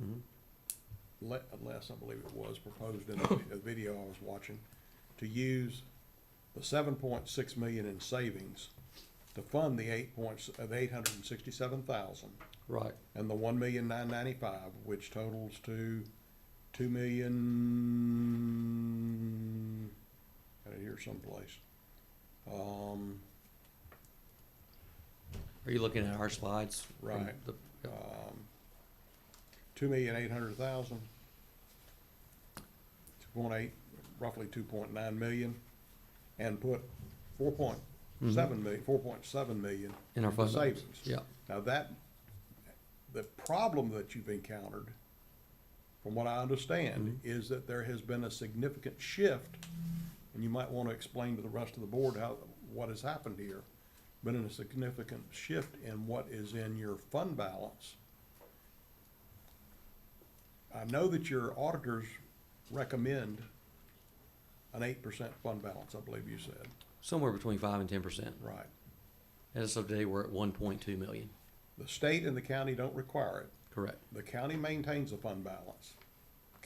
Les, I believe it was, proposed in a video I was watching, to use the $7.6 million in savings to fund the $867,000. Right. And the $1,995,000, which totals to $2 million. Got it here someplace. Are you looking at our slides? from Right. the- $2,800,000. 2.8, roughly 2.9 million, and put 4.7 million In our into fund balance. savings. Yeah. Now the problem that you've encountered, from what I understand, is that there has been a significant shift, and you might want to explain to the rest of the board what has happened here. Been a significant shift in what is in your fund balance. I know that your auditors recommend an 8% fund balance, I believe you said. Somewhere between 5 and 10%. Right. As of today, we're at 1.2 million. The state and the county don't require it. Correct. The county maintains a fund balance.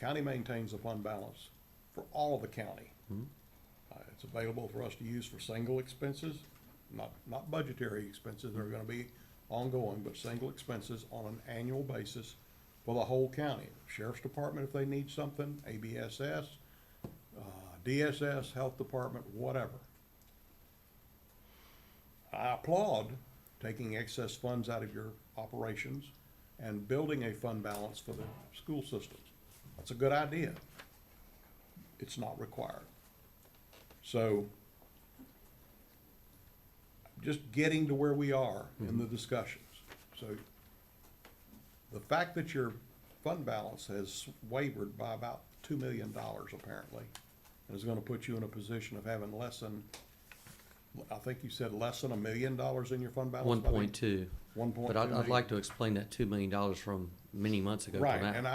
county maintains a fund balance for all of the county. Mhm. It's available for us to use for single expenses, not budgetary expenses, they're gonna be ongoing, but single expenses on an annual basis for the whole county. Sheriff's Department, if they need something, ABSS, DSS, Health Department, whatever. I applaud taking excess funds out of your operations and building a fund balance for the school systems. That's a good idea. It's not required. So, just getting to where we are in the discussions. So, the fact that your fund balance has wavered by about $2 million apparently, is gonna put you in a position of having less than, I think you said less than $1 million in your fund balance? 1.2. 1.2 But I'd million. like to explain that $2 million from many months ago to Right, now. and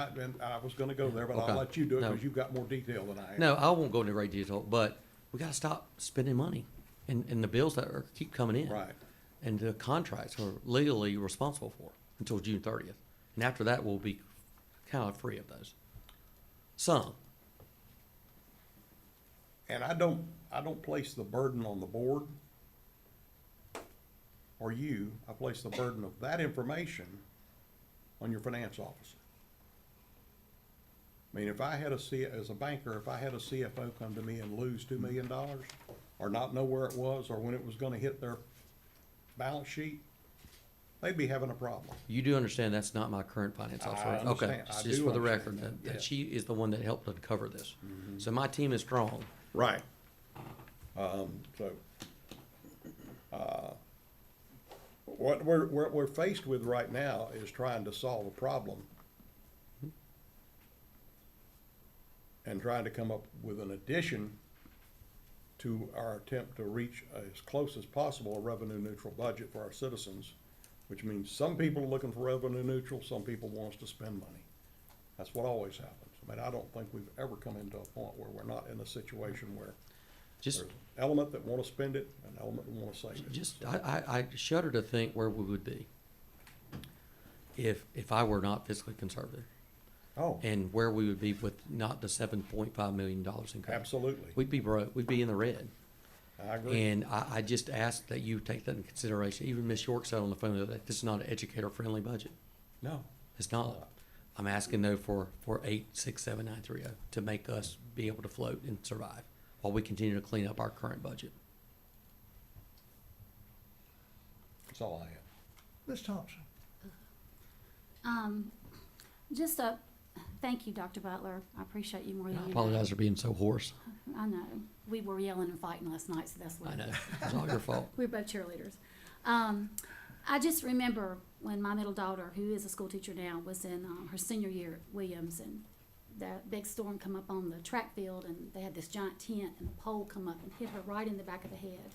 I was gonna go there, but Okay. I'll let you do it, No. because you've got more detail than I have. No, I won't go into great detail, but we gotta stop spending money and the bills that keep coming in. Right. And the contracts are legally responsible for until June 30th. And after that, we'll be kind of free of those. Some. And I don't place the burden on the board or you. I place the burden of that information on your finance officer. I mean, if I had as a banker, if I had a CFO come to me and lose $2 million or not know where it was or when it was gonna hit their balance sheet, they'd be having a problem. You do understand that's not my current finance I officer? understand. Okay, I just do for the understand record, that, that yes. she is the one that helped uncover this. Mhm. So my team is strong. Right. What we're faced with right now is trying to solve a problem and trying to come up with an addition to our attempt to reach as close as possible a revenue neutral budget for our citizens, which means some people are looking for revenue neutral, some people want us to spend money. That's what always happens. I mean, I don't think we've ever come into a point where we're not in a situation where Just, there's an element that want to spend it, an element that want to save it. just, I shudder to think where we would be if I were not fiscally conservative. Oh. And where we would be with not the $7.5 million in coverage. Absolutely. We'd be broke, we'd be in the red. I agree. And I just ask that you take that into consideration. Even Ms. York said on the phone that this is not an educator-friendly budget. No. It's not. I'm asking though for 867,930 to make us be able to float and survive while we continue to clean up our current budget. That's all I have. Ms. Thompson? Just thank you, Dr. Butler. I appreciate you more than I you know. apologize for being so hoarse. I know. We were yelling and fighting last night, so that's what I it know. is. It's all your fault. We're both cheerleaders. I just remember when my middle daughter, who is a school teacher now, was in her senior year at Williams, and that big storm come up on the track field, and they had this giant tent, and the pole come up and hit her right in the back of the head.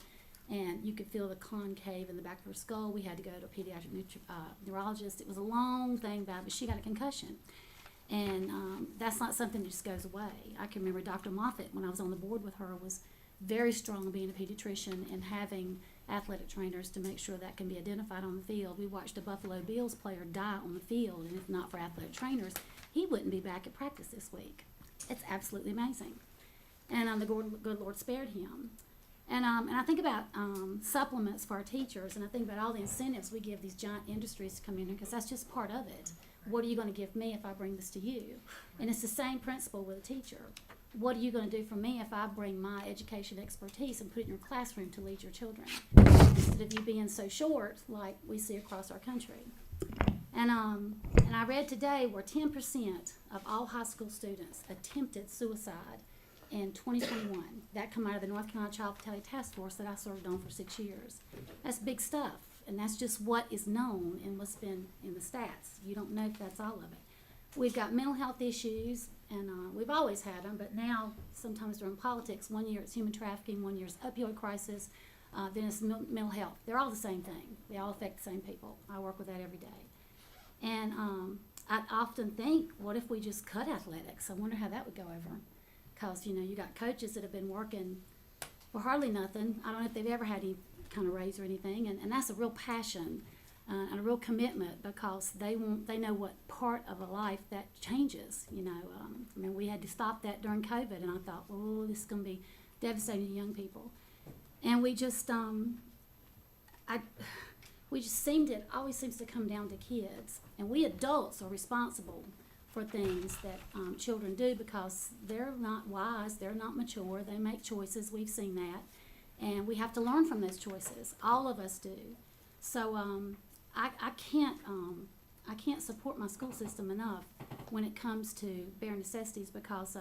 And you could feel the concave in the back of her skull. We had to go to a pediatric neurologist. It was a long thing, but she got a concussion. And that's not something that just goes away. I can remember Dr. Moffitt, when I was on the board with her, was very strong being a pediatrician and having athletic trainers to make sure that can be identified on the field. We watched a Buffalo Bills player die on the field, and if not for athletic trainers, he wouldn't be back at practice this week. It's absolutely amazing. And the good Lord spared him. And I think about supplements for our teachers, and I think about all the incentives we give these giant industries to come in here, because that's just part of it. What are you going to give me if I bring this to you? And it's the same principle with a teacher. What are you going to do for me if I bring my education expertise and put it in your classroom to lead your children? Instead of you being so short like we see across our country. And I read today where 10% of all high school students attempted suicide in 2021. That come out of the North Carolina Child Fatality Task Force that I served on for 6 years. That's big stuff, and that's just what is known and what's been in the stats. You don't know if that's all of it. We've got mental health issues, and we've always had them, but now sometimes during politics, 1 year it's human trafficking, 1 year it's opioid crisis, then it's mental health. They're all the same thing. They all affect the same people. I work with that every day. And I often think, what if we just cut athletics? I wonder how that would go over. Because, you know, you got coaches that have been working for hardly nothing. I don't know if they've ever had any kind of raise or anything, and that's a real passion. and a real commitment, because they know what part of a life that changes, you know. I mean, we had to stop that during COVID, and I thought, oh, this is going to be devastating to young people. And we just, it always seems to come down to kids. And we adults are responsible for things that children do, because they're not wise, they're not mature, they make choices, we've seen that. And we have to learn from those choices, all of us do. So I can't support my school system enough when it comes to bare necessities, because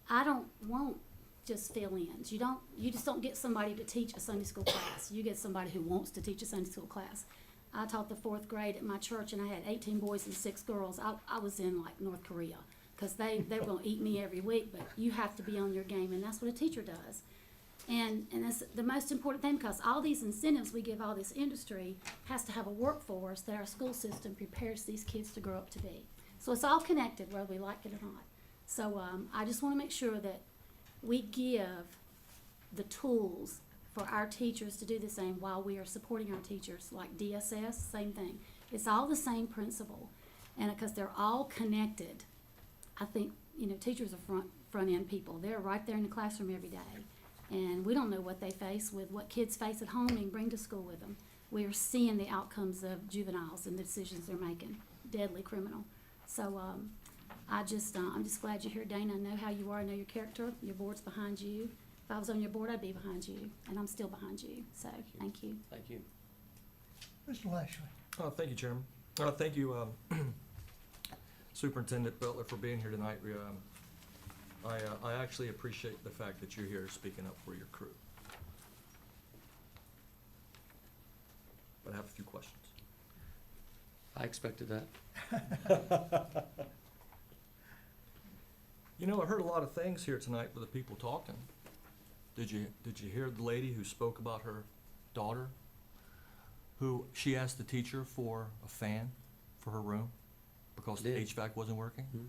I don't want just fill-ins. You just don't get somebody to teach a Sunday school class. You get somebody who wants to teach a Sunday school class. I taught the 4th grade at my church, and I had 18 boys and 6 girls. I was in like North Korea, because they were going to eat me every week, but you have to be on your game, and that's what a teacher does. And that's the most important thing, because all these incentives we give all this industry has to have a workforce that our school system prepares these kids to grow up to be. So it's all connected, whether we like it or not. So I just want to make sure that we give the tools for our teachers to do the same while we are supporting our teachers, like DSS, same thing. It's all the same principle, and because they're all connected. I think, you know, teachers are front end people. They're right there in the classroom every day, and we don't know what they face with what kids face at home and bring to school with them. We are seeing the outcomes of juveniles and the decisions they're making, deadly criminal. So I'm just glad you're here, Dana. I know how you are. I know your character. Your board's behind you. If I was on your board, I'd be behind you, and I'm still behind you. So thank you. Thank you. Mr. Lashley. Thank you, Chairman. Thank you, Superintendent Butler, for being here tonight. I actually appreciate the fact that you're here speaking up for your crew. But I have a few questions. I expected that. You know, I heard a lot of things here tonight with the people talking. Did you hear the lady who spoke about her daughter, who she asked the teacher for a fan for her room because the HVAC wasn't working? Mm-hmm.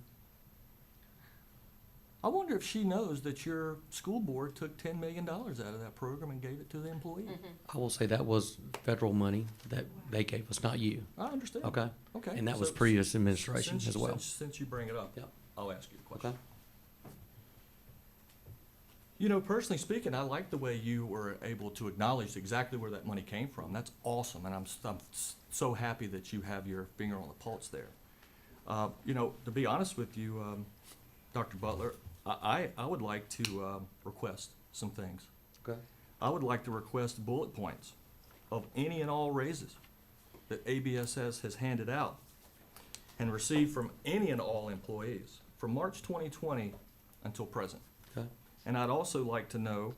I wonder if she knows that your school board took $10 million out of that program and gave it to the employee. I will say that was federal money that they gave us, not you. I understand. Okay. Okay. And that was So, previous administration since- as well. Since you bring it up, Yep. I'll ask you a question. Okay. You know, personally speaking, I like the way you were able to acknowledge exactly where that money came from. That's awesome, and I'm so happy that you have your finger on the pulse there. You know, to be honest with you, Dr. Butler, I would like to request some things. Okay. I would like to request bullet points of any and all raises that ABSS has handed out and received from any and all employees from March 2020 until present. Okay. And I'd also like to know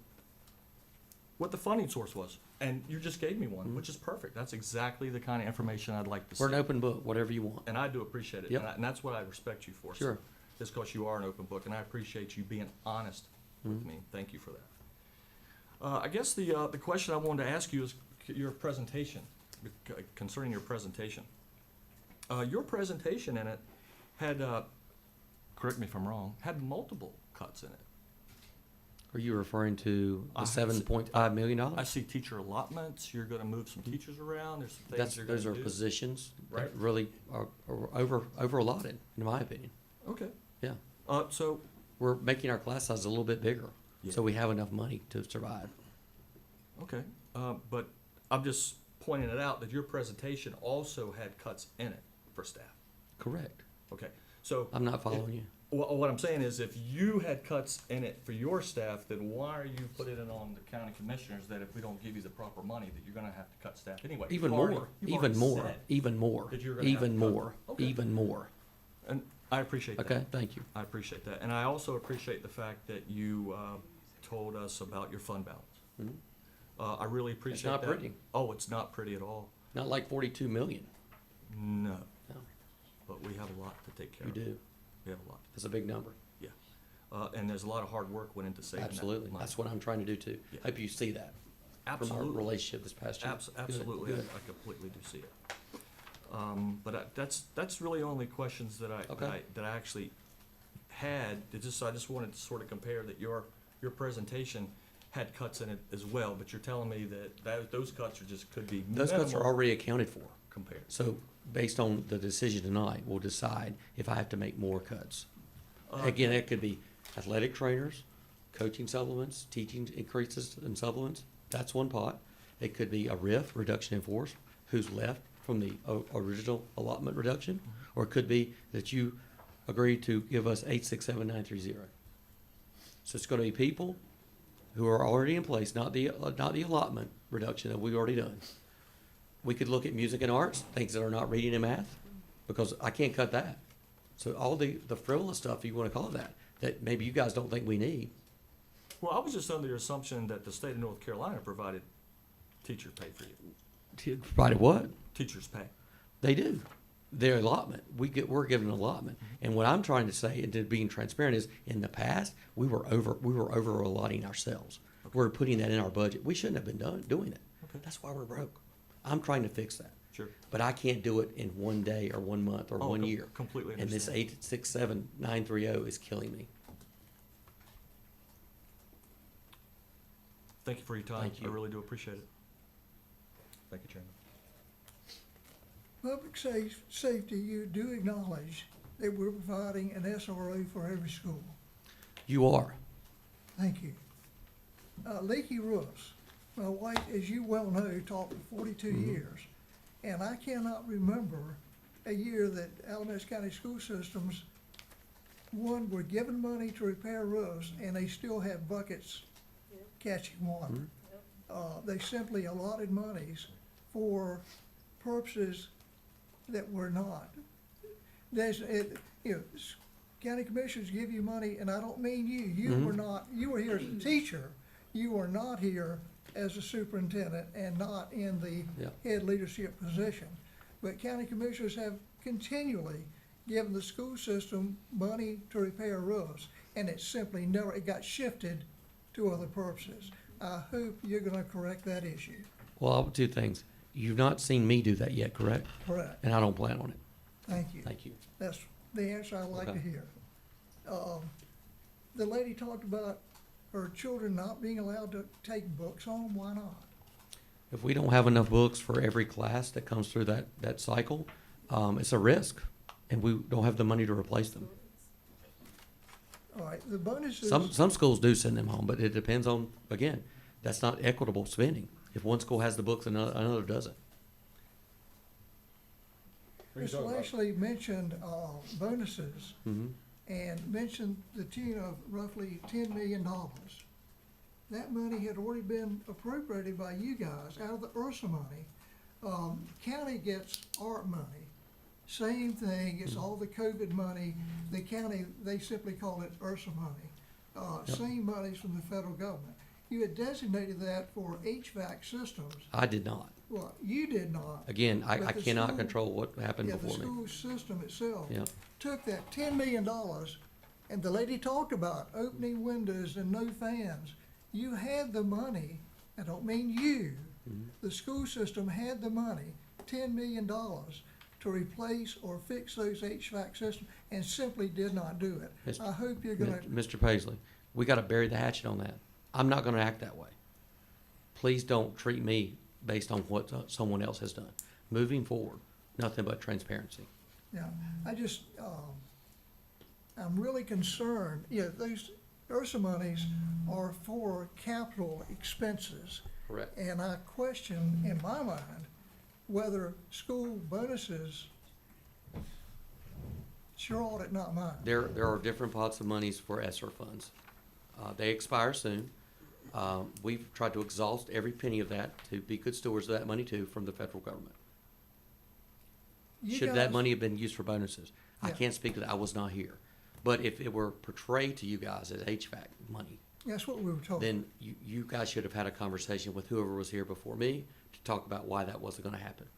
what the funding source was. And you just gave me one, which is perfect. That's exactly the kind of information I'd like to see. We're an open book, whatever you want. And I do appreciate it. Yep. And that's what I respect you for. Sure. It's because you are an open book, and I appreciate you being honest with me. Thank you for that. I guess the question I wanted to ask you is your presentation, concerning your presentation. Your presentation in it had, correct me if I'm wrong, had multiple cuts in it. Are you referring to the $7.5 million? I see teacher allotments. You're going to move some teachers around. There's some things you're going to do. Those are positions Right. that really are over allotted, in my opinion. Okay. Yeah. So we're making our class size a little bit bigger, so we have enough money to survive. Okay, but I'm just pointing it out that your presentation also had cuts in it for staff. Correct. Okay, so. I'm not following you. What I'm saying is if you had cuts in it for your staff, then why are you putting it on the county commissioners that if we don't give you the proper money, that you're gonna have to cut staff anyway? Even You've more, already even more, said even more, that you're gonna have even to cut. more, Okay. even more. And I appreciate that. Okay, thank you. I appreciate that. And I also appreciate the fact that you told us about your fund balance. Mhm. I really appreciate that. not pretty. Oh, it's not pretty at all. Not like 42 million. No. No. But we have a lot to take care You of. do. We have a lot. That's a big number. Yeah. And there's a lot of hard work went into saving that Absolutely. money. That's what I'm trying to do too. Yeah. Hope you see that from Absolutely. our relationship this past year. Good, Absolutely. good. I completely do see it. But that's really the only questions that I actually had. I just wanted to sort of compare that your presentation had cuts in it as well, but you're telling me that those cuts are just could be Those cuts are minimal. already accounted for. compared? So based on the decision tonight, we'll decide if I have to make more cuts. Again, it could be athletic trainers, coaching supplements, teaching increases in supplements. That's one pot. It could be a RIF, reduction in force, who's left from the original allotment reduction. Or it could be that you agree to give us 867930. So it's gonna be people who are already in place, not the allotment reduction that we've already done. We could look at music and arts, things that are not reading and math, because I can't cut that. So all the frivolous stuff, if you wanna call it that maybe you guys don't think we need. Well, I was just under the assumption that the state of North Carolina provided teacher pay for you. Provided what? Teachers' pay. They do. Their allotment, we're given an allotment. And what I'm trying to say, and to being transparent, is in the past, we were over allotting ourselves. We're putting that in our budget. We shouldn't have been doing it. Okay. That's why we're broke. I'm trying to fix that. Sure. But I can't do it in one day or 1 month or 1 year. Completely And this understand. 867930 is killing me. Thank you for your time. Thank you. I really do appreciate it. Thank you, Chairman. Public safety, you do acknowledge that we're providing an SRO for every school. You are. Thank you. Leaky roofs. My wife, as you well know, taught for 42 years. And I cannot remember a year that Alamance County School Systems, one, were given money to repair roofs and they still have buckets catching water. They simply allotted monies for purposes that were not. County commissioners give you money, and I don't mean you. You were not. You were here as a teacher. You were not here as a superintendent and not in the head leadership position. But county commissioners have continually given the school system money to repair roofs, and it simply never. It got shifted to other purposes. I hope you're going to correct that issue. Well, two things. You've not seen me do that yet, correct? Correct. And I don't plan on it. Thank you. Thank you. That's the answer I like to Okay. hear. The lady talked about her children not being allowed to take books home. Why not? If we don't have enough books for every class that comes through that cycle, it's a risk, and we don't have the money to replace them. All right, the bonuses. Some schools do send them home, but it depends on, again, that's not equitable spending. If one school has the books and another doesn't. Mr. Lashley mentioned bonuses Mhm. and mentioned the tune of roughly $10 million. That money had already been appropriated by you guys out of the URSA money. County gets ARP money. Same thing, it's all the COVID money. The county, they simply call it URSA money. Same monies from the federal government. You had designated that for HVAC systems. I did not. Well, you did not. Again, I But the cannot school- control what happened Yeah, before the me. school system itself Yeah. took that $10 million, and the lady talked about opening windows and no fans. You had the money, I don't mean you, the school system had the money, $10 million, to replace or fix those HVAC systems, and simply did not do it. Mr. I hope you're gonna, Mr. Paisley, we gotta bury the hatchet on that. I'm not gonna act that way. Please don't treat me based on what someone else has done. Moving forward, nothing but transparency. yeah, I just, I'm really concerned, those URSA monies are for capital expenses. Correct. And I question, in my mind, whether school bonuses, it's your audit, not mine. There are different pots of monies for ESSER funds. They expire soon. We've tried to exhaust every penny of that to be good stewards of that money too from the federal government. You Should that guys- money have been used for bonuses? I Yeah. can't speak to that, I was not here. But if it were portrayed to you guys as HVAC money, That's what we were told. then you guys should have had a conversation with whoever was here before me to talk about why that wasn't gonna happen,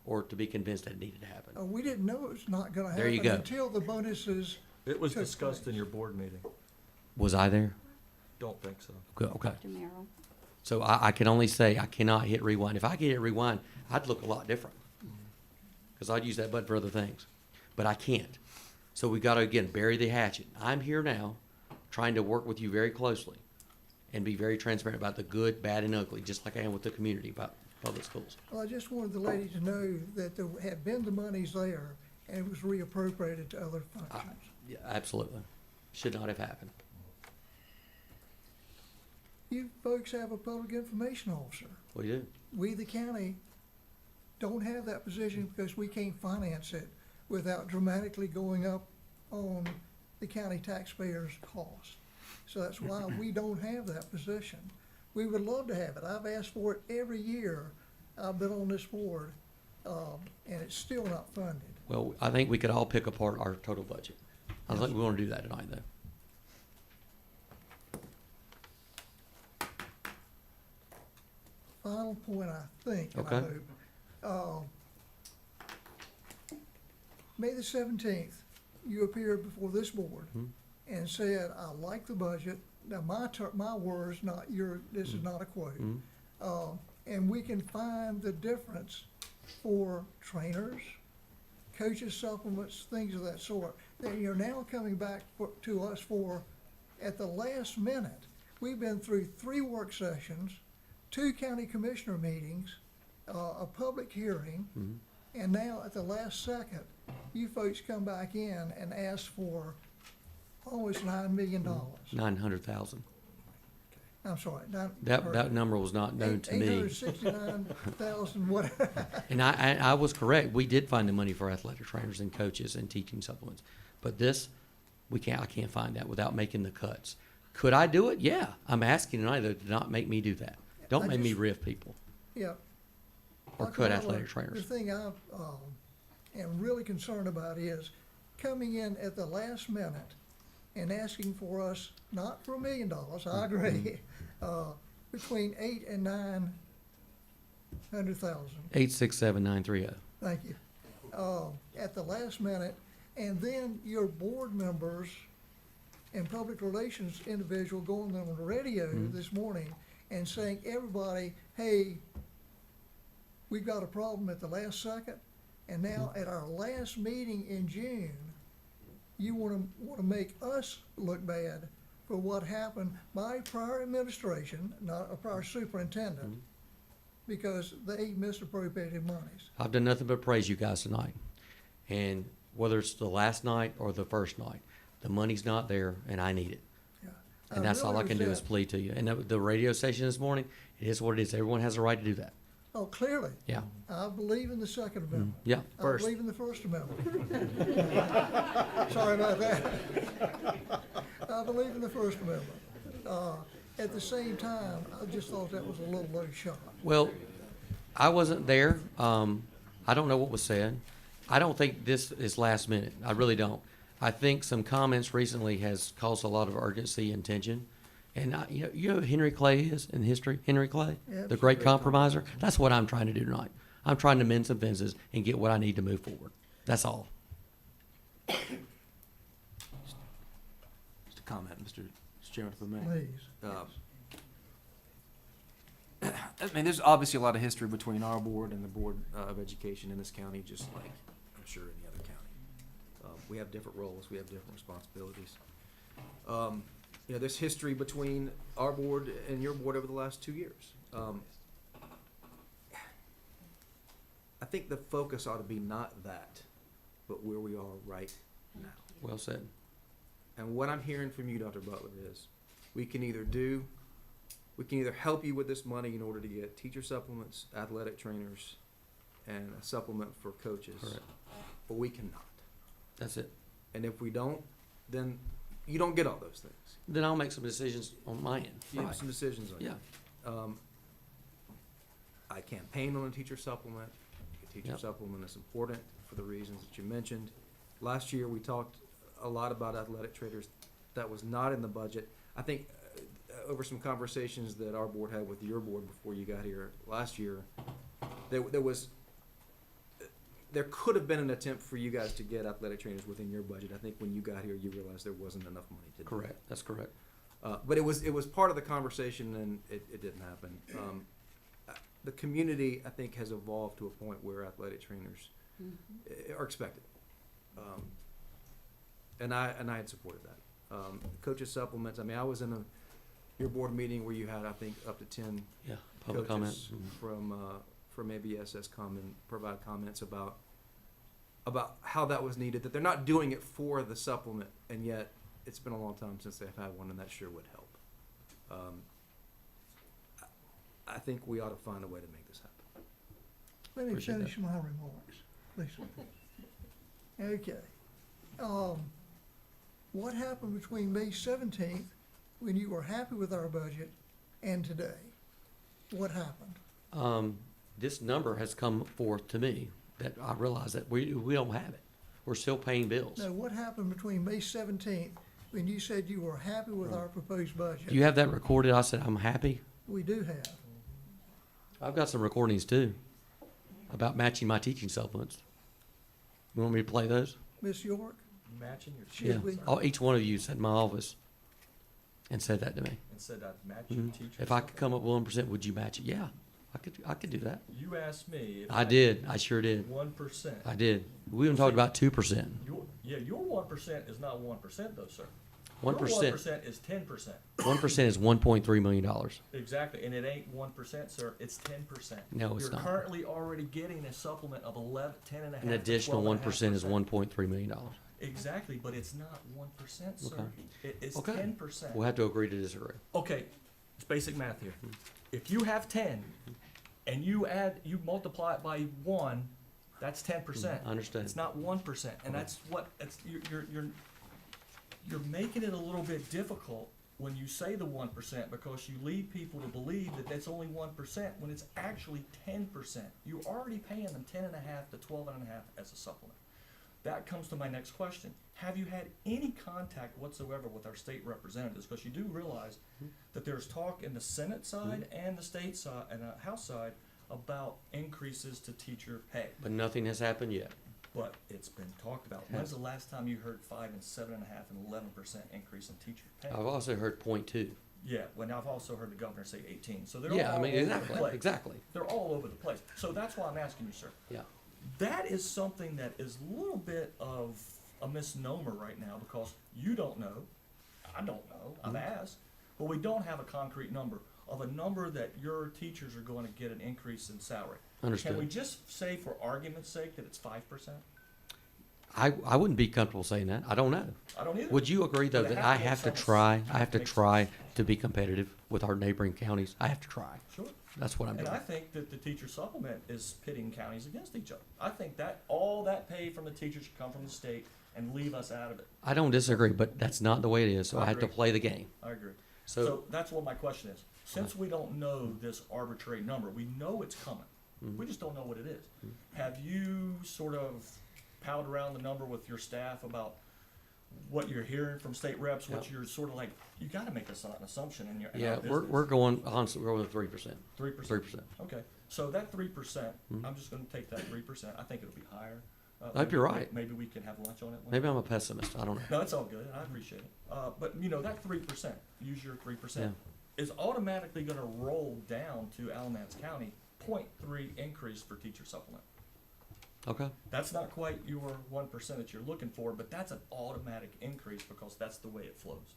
or to be convinced that it needed to happen. We didn't know it was not gonna There you happen go. until the bonuses. It was took discussed place. in your board meeting. Was I there? Don't think so. Okay. Dr. Merrill. So I can only say I cannot hit rewind. If I could hit rewind, I'd look a lot different. Because I'd use that button for other things. But I can't. So we gotta, again, bury the hatchet. I'm here now, trying to work with you very closely and be very transparent about the good, bad, and ugly, just like I am with the community, about public schools. Well, I just wanted the lady to know that there had been the monies there and it was reappropriated to other functions. Yeah, absolutely. Should not have happened. You folks have a public information officer. We do. We, the county, don't have that position because we can't finance it without dramatically going up on the county taxpayers' cost. So that's why we don't have that position. We would love to have it. I've asked for it every year I've been on this board, and it's still not funded. Well, I think we could all pick apart our total budget. I think we want to do that tonight, though. Final point, I think, and I Okay. hope. May the 17th, you appeared before this board and said, I like the budget. Now, my words, not your, this is not a quote. And we can find the difference for trainers, coaches supplements, things of that sort, that you're now coming back to us for at the last minute. We've been through 3 work sessions, 2 county commissioner meetings, a public hearing, and now at the last second, you folks come back in and ask for almost $9 million. 900,000. I'm sorry, That number was not known to me. 869,000, whatever. And I was correct. We did find the money for athletic trainers and coaches and teaching supplements. But this, I can't find that without making the cuts. Could I do it? Yeah. I'm asking tonight though to not make me do that. Don't make me riff people Yeah. or Dr. cut Butler, athletic trainers. The thing I am really concerned about is coming in at the last minute and asking for us, not for $1 million, I agree, between 8 and 900,000. 867-930. Thank you. At the last minute, and then your board members and public relations individual going on the radio this morning and saying, everybody, hey, we've got a problem at the last second, and now at our last meeting in June, you want to make us look bad for what happened by prior administration, not a prior superintendent, because they misappropriated monies. I've done nothing but praise you guys tonight. And whether it's the last night or the first night, the money's not there and I need it. And that's all I can do is plead to you. And the radio station this morning, it is what it is. Everyone has a right to do that. Oh, clearly. Yeah. I believe in the Second Amendment. Yeah. I believe in the First Amendment. Sorry about that. I believe in the First Amendment. At the same time, I just thought that was a little low shot. Well, I wasn't there. I don't know what was said. I don't think this is last minute. I really don't. I think some comments recently has caused a lot of urgency and tension. And you know who Henry Clay is in history? Henry Clay, the great compromiser. That's what I'm trying to do tonight. I'm trying to mend some fences and get what I need to move forward. That's all. Just a comment, Mr. Chairman, if I may. Please. I mean, there's obviously a lot of history between our board and the Board of Education in this county, just like I'm sure any other county. We have different roles, we have different responsibilities. You know, there's history between our board and your board over the last 2 years. I think the focus ought to be not that, but where we are right now. Well said. And what I'm hearing from you, Dr. Butler, is we can either help you with this money in order to get teacher supplements, athletic trainers, and a supplement for coaches. Correct. But we cannot. That's it. And if we don't, then you don't get all those things. Then I'll make some decisions on my end. You Right. have some decisions on Yeah. it. I campaigned on a teacher supplement. A teacher Yep. supplement is important for the reasons that you mentioned. Last year, we talked a lot about athletic trainers. That was not in the budget. I think over some conversations that our board had with your board before you got here last year, there could have been an attempt for you guys to get athletic trainers within your budget. I think when you got here, you realized there wasn't enough money to do that. Correct. That's correct. But it was part of the conversation, and it didn't happen. The community, I think, has evolved to a point where athletic trainers are expected, and I had supported that. Coaches supplements. I mean, I was in your board meeting where you had, I think, up to 10 Yeah. Public comment. coaches from from ABSS provide comments about how that was needed, that they're not doing it for the supplement, and yet it's been a long time since they've had one, and that sure would help. I think we ought to find a way to make this happen. Let me Appreciate finish that. my remarks, please. Okay. What happened between May 17th, when you were happy with our budget, and today? What happened? This number has come forth to me, that I realize that we don't have it. We're still paying bills. No, what happened between May 17th, when you said you were happy with our proposed budget? Do you have that recorded? I said I'm happy. We do have. I've got some recordings too, about matching my teaching supplements. You want me to play those? Ms. York? Matching your Should Yeah. we? Each one of you sat in my office and said that to me. And said I'd match your Mhm. teacher. If I could come up with 1%, would you match it? Yeah, I could do that. You asked me if. I did. I sure did. 1%. I did. We even talked about 2%. Your 1% is not 1% though, sir. 1%. Your 1% is 10%. 1% is $1.3 million. Exactly, and it ain't 1%, sir, it's 10%. No, it's not. You're currently already getting a supplement of 10 and a half. An additional 1% is $1.3 million. Exactly, but it's not 1%, sir. Okay. It's Okay. 10%. We'll have to agree to disagree. Okay, it's basic math here. If you have 10 and you multiply it by 1, that's 10%. I understand. It's not 1%, and that's what, you're making it a little bit difficult when you say the 1%, because you lead people to believe that that's only 1% when it's actually 10%. You're already paying them 10.5 to 12.5 as a supplement. That comes to my next question. Have you had any contact whatsoever with our state representatives? Because you do realize that there's talk in the Senate side and the state side and the House side about increases to teacher pay. But nothing has happened yet. But it's been talked about. When's the last time you heard 5 and 7.5 and 11% increase in teacher pay? I've also heard 0.2. Yeah, well, now I've also heard the governor say 18. So they're Yeah, all I mean, over exactly, the place. exactly. They're all over the place. So that's why I'm asking you, sir. Yeah. That is something that is a little bit of a misnomer right now, because you don't know, I don't know, I've asked, but we don't have a concrete number of a number that your teachers are going to get an increase in salary. Understood. Can we just say, for argument's sake, that it's 5%? I wouldn't be comfortable saying that. I don't know. I don't either. Would you agree, though, But it that has I to make have to sense. try, It I have to makes try to be competitive with our neighboring counties? I have to try. Sure. That's what I'm And doing. I think that the teacher supplement is pitting counties against each other. I think that all that pay from the teachers should come from the state and leave us out of it. I don't disagree, but that's not the way it is, so I have to agree. play the game. I agree. So- So that's what my question is. Since we don't know this arbitrary number, we know it's coming. We just don't know what it is. Have you sort of palled around the number with your staff about what you're hearing from state reps, what Yeah. you're sort of like, you gotta make an assumption in your in our Yeah, business. we're going, honestly, we're going with 3%. 3%? 3%. Okay, so that 3%, Mhm. I'm just gonna take that 3%, I think it'll be higher. I hope you're right. Maybe we can have lunch on it. one Maybe day. I'm a pessimist. I don't know. No, it's all good, I appreciate it. But you know, that 3%, use your 3%, is automatically gonna roll down to Alamance County, 0.3 increase for teacher supplement. Okay. That's not quite your 1% that you're looking for, but that's an automatic increase because that's the way it flows.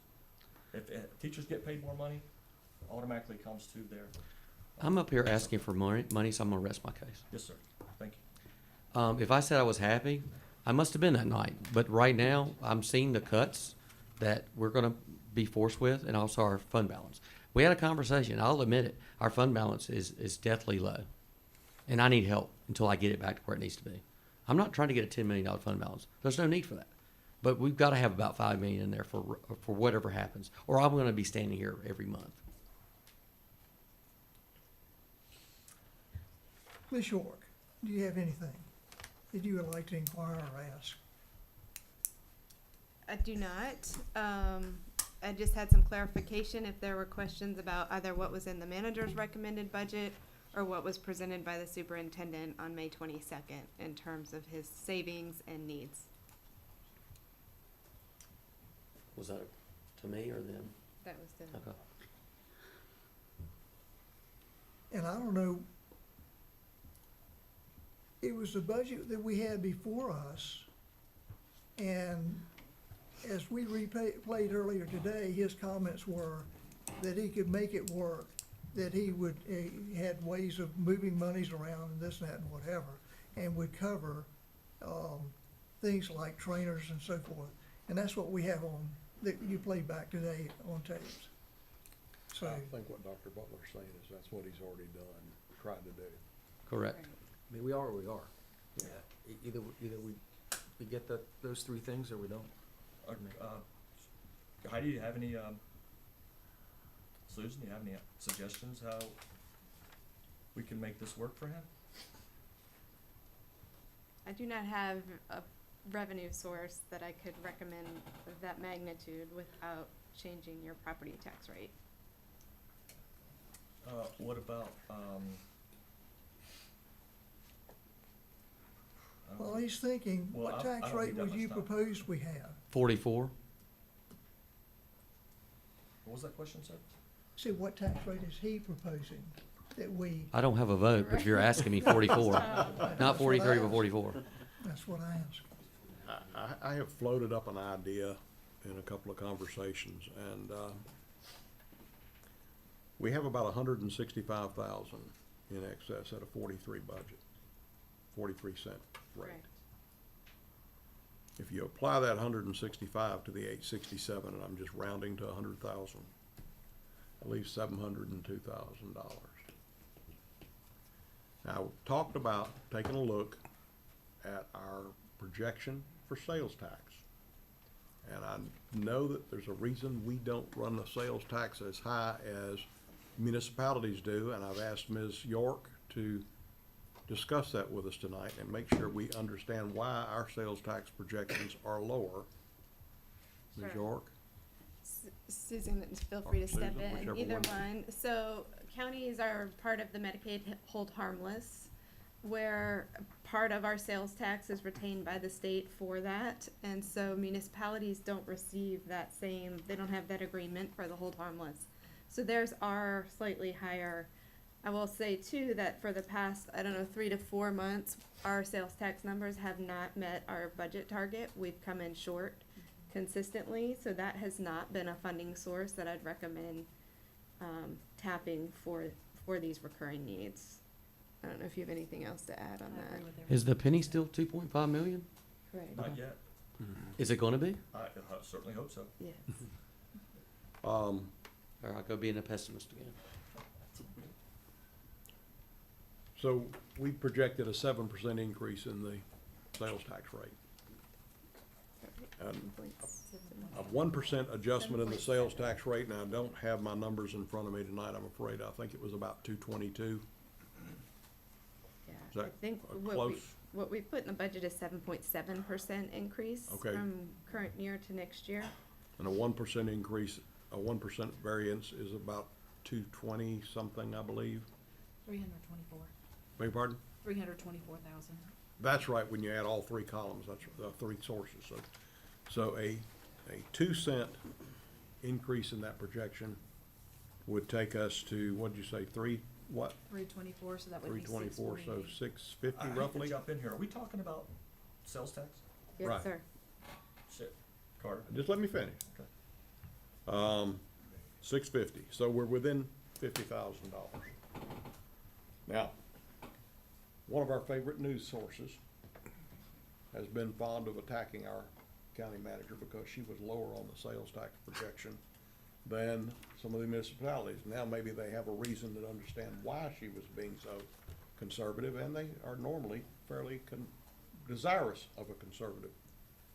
If teachers get paid more money, automatically comes to their. I'm up here asking for money, so I'm going to rest my case. Yes, sir. Thank you. If I said I was happy, I must have been that night. But right now, I'm seeing the cuts that we're going to be forced with, and also our fund balance. We had a conversation. I'll admit it. Our fund balance is deathly low, and I need help until I get it back to where it needs to be. I'm not trying to get a $10 million fund balance. There's no need for that. But we've got to have about $5 million in there for whatever happens, or I'm going to be standing here every month. Ms. York, do you have anything that you would like to inquire or ask? I do not. I just had some clarification if there were questions about either what was in the manager's recommended budget or what was presented by the superintendent on May 22nd in terms of his savings and needs. Was that to me or them? That was the. Okay. And I don't know, it was the budget that we had before us, and as we replayed earlier today, his comments were that he could make it work that he would, he had ways of moving monies around and this and that and whatever, and would cover, things like trainers and so forth. And that's what we have on, that you played back today on tapes. So, I think what Dr. Butler's saying is that's what he's already done, tried to do. Correct. I mean, we are what we are. Yeah. Either we get those three things or we don't. Heidi, do you have any, Susan, do you have any suggestions how we can make this work for him? I do not have a revenue source that I could recommend of that magnitude without changing your property tax rate. What about, well, he's thinking, Well, what I tax don't rate need that would much you time. propose we have? 44. what was that question, sir? See, what tax rate is he proposing that we, I don't have a vote, but you're asking me 44. Not 43, but 44. that's what I asked. I have floated up an idea in a couple of conversations, and we have about 165,000 in excess at a 43 budget, 43-cent rate. Correct. If you apply that 165 to the 867, and I'm just rounding to 100,000, at least $702,000. Now, we talked about taking a look at our projection for sales tax. And I know that there's a reason we don't run the sales tax as high as municipalities do, and I've asked Ms. York to discuss that with us tonight and make sure we understand why our sales tax projections are lower. Ms. Sure. York? Susan, feel free to step Susan, in, whichever either one. one. So counties are part of the Medicaid hold harmless, where part of our sales tax is retained by the state for that. And so municipalities don't receive that same, they don't have that agreement for the hold harmless. So theirs are slightly higher. I will say too, that for the past, 3 to 4 months, our sales tax numbers have not met our budget target. We've come in short consistently, so that has not been a funding source that I'd recommend tapping for these recurring needs. I don't know if you have anything else to add on that. Is the penny still 2.5 million? Correct. Not yet. Is it going to be? I certainly hope so. Yes. Or I'll go being a pessimist again. So we projected a 7% increase in the sales tax rate. And a 1% adjustment in the sales tax rate, now I don't have my numbers in front of me tonight, I'm afraid. I think it was about 222. Yeah, Is that I think close? what we put in the budget is 7.7% increase Okay. from current year to next year. And a 1% increase, a 1% variance is about 220 something, I believe. 324. Beg your pardon? 324,000. That's right, when you add all three columns, that's three sources. So a 2-cent increase in that projection would take us to, what'd you say, 324, so that would be 324, so 648. 650 I hate to roughly? jump in here. Are we talking about sales tax? Yes, Right. sir. Shit. Carter? Just let me finish. Okay. 650, so we're within $50,000. Now, one of our favorite news sources has been fond of attacking our county manager because she was lower on the sales tax projection than some of the municipalities. Now, maybe they have a reason to understand why she was being so conservative, and they are normally fairly desirous of a conservative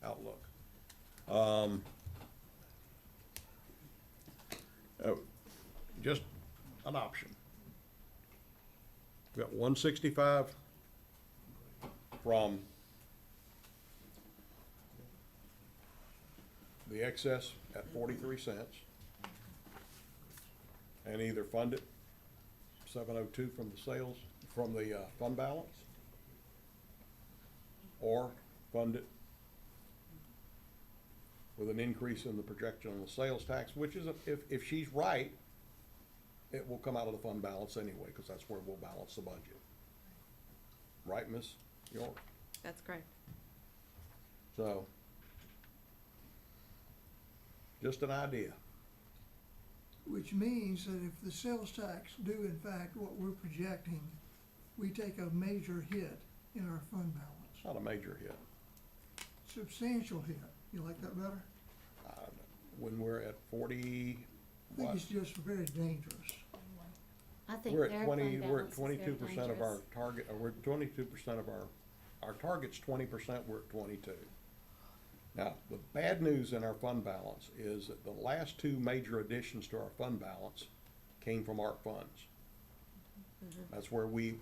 outlook. Just an option. We got 165 from the excess at 43 cents, and either fund it 702 from the sales, from the fund balance, or fund it with an increase in the projection on the sales tax, which is, if she's right, it will come out of the fund balance anyway, because that's where we'll balance the budget. Right, Ms. York? That's correct. So, just an idea. which means that if the sales tax do in fact what we're projecting, we take a major hit in our fund balance. Not a major hit. Substantial hit. You like that better? When we're at 40, I think what? it's just very dangerous. I think We're their at fund 20, we're at balance is very 22% of our dangerous. target, or we're 22% of our target's 20%, we're at 22. Now, the bad news in our fund balance is that the last two major additions to our fund balance came from ARP funds. That's where we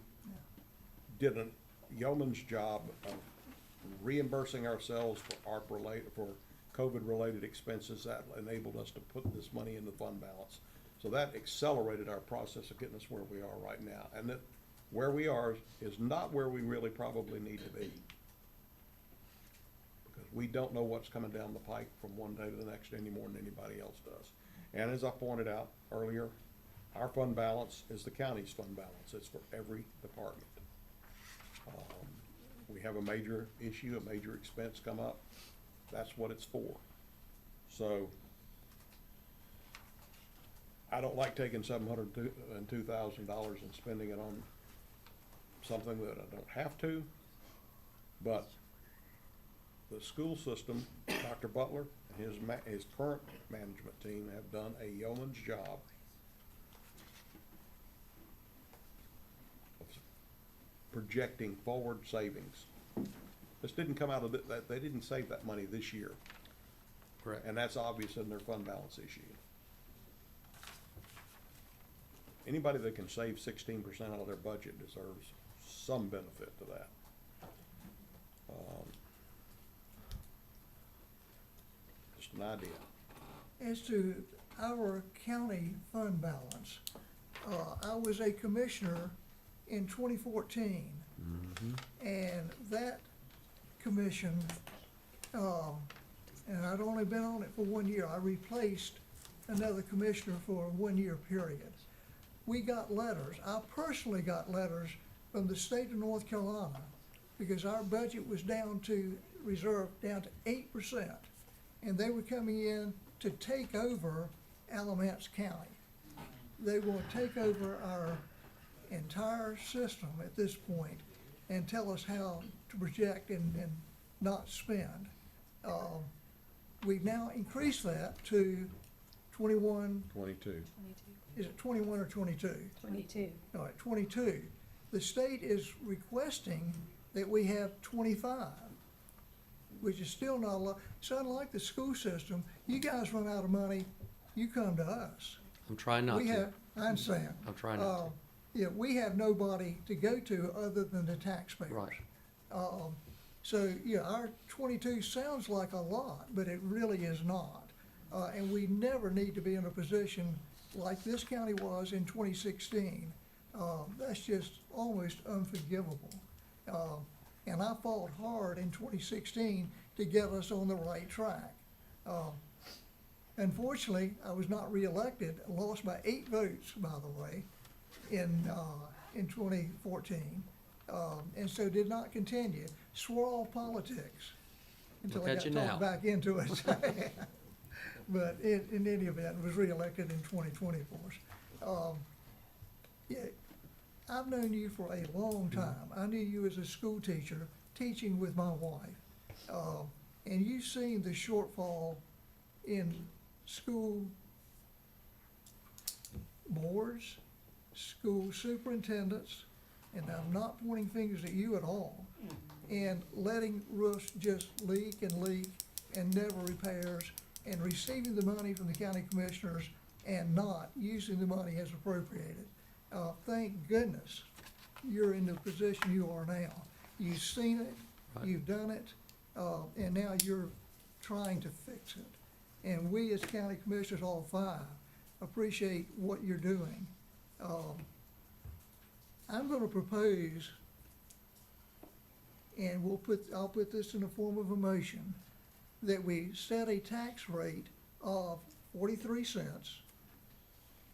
did a yeoman's job of reimbursing ourselves for for COVID-related expenses that enabled us to put this money in the fund balance. So that accelerated our process of getting us where we are right now. And that where we are is not where we really probably need to be. Because we don't know what's coming down the pike from one day to the next any more than anybody else does. And as I pointed out earlier, our fund balance is the county's fund balance. It's for every department. We have a major issue, a major expense come up, that's what it's for. So, I don't like taking $702,000 and spending it on something that I don't have to, but the school system, Dr. Butler and his current management team have done a yeoman's job of projecting forward savings. This didn't come out of that, they didn't save that money this year. Correct. And that's obvious in their fund balance issue. Anybody that can save 16% out of their budget deserves some benefit to that. Just an idea. As to our county fund balance, I was a commissioner in 2014. And that commission, and I'd only been on it for 1 year, I replaced another commissioner for a 1 year period. We got letters, I personally got letters from the state of North Carolina because our budget was down to, reserve down to 8%. And they were coming in to take over Alamance County. They will take over our entire system at this point and tell us how to project and not spend. We've now increased that to 21. 22. Is it 21 or 22? 22. All right, 22. The state is requesting that we have 25, which is still not a lot. So unlike the school system, you guys run out of money, you come to us. I'm trying not We to. have, I understand. I'm trying not to. Yeah, we have nobody to go to other than the taxpayers. Right. So, yeah, our 22 sounds like a lot, but it really is not. And we never need to be in a position like this county was in 2016. That's just almost unforgivable. And I fought hard in 2016 to get us on the right track. Unfortunately, I was not reelected, lost by 8 votes, by the way, in 2014, and so did not continue. Swore off politics until Look I at got you talked now. back into it. But in any event, was reelected in 2020, of course. Yeah, I've known you for a long time. I knew you as a school teacher, teaching with my wife. And you've seen the shortfall in school boards, school superintendents, and I'm not pointing fingers at you at all, and letting roofs just leak and never repairs, and receiving the money from the county commissioners and not using the money as appropriated. Thank goodness you're in the position you are now. You've seen it, Right. you've done it, and now you're trying to fix it. And we as county commissioners, all 5, appreciate what you're doing. I'm gonna propose, and I'll put this in the form of a motion, that we set a tax rate of 43 cents.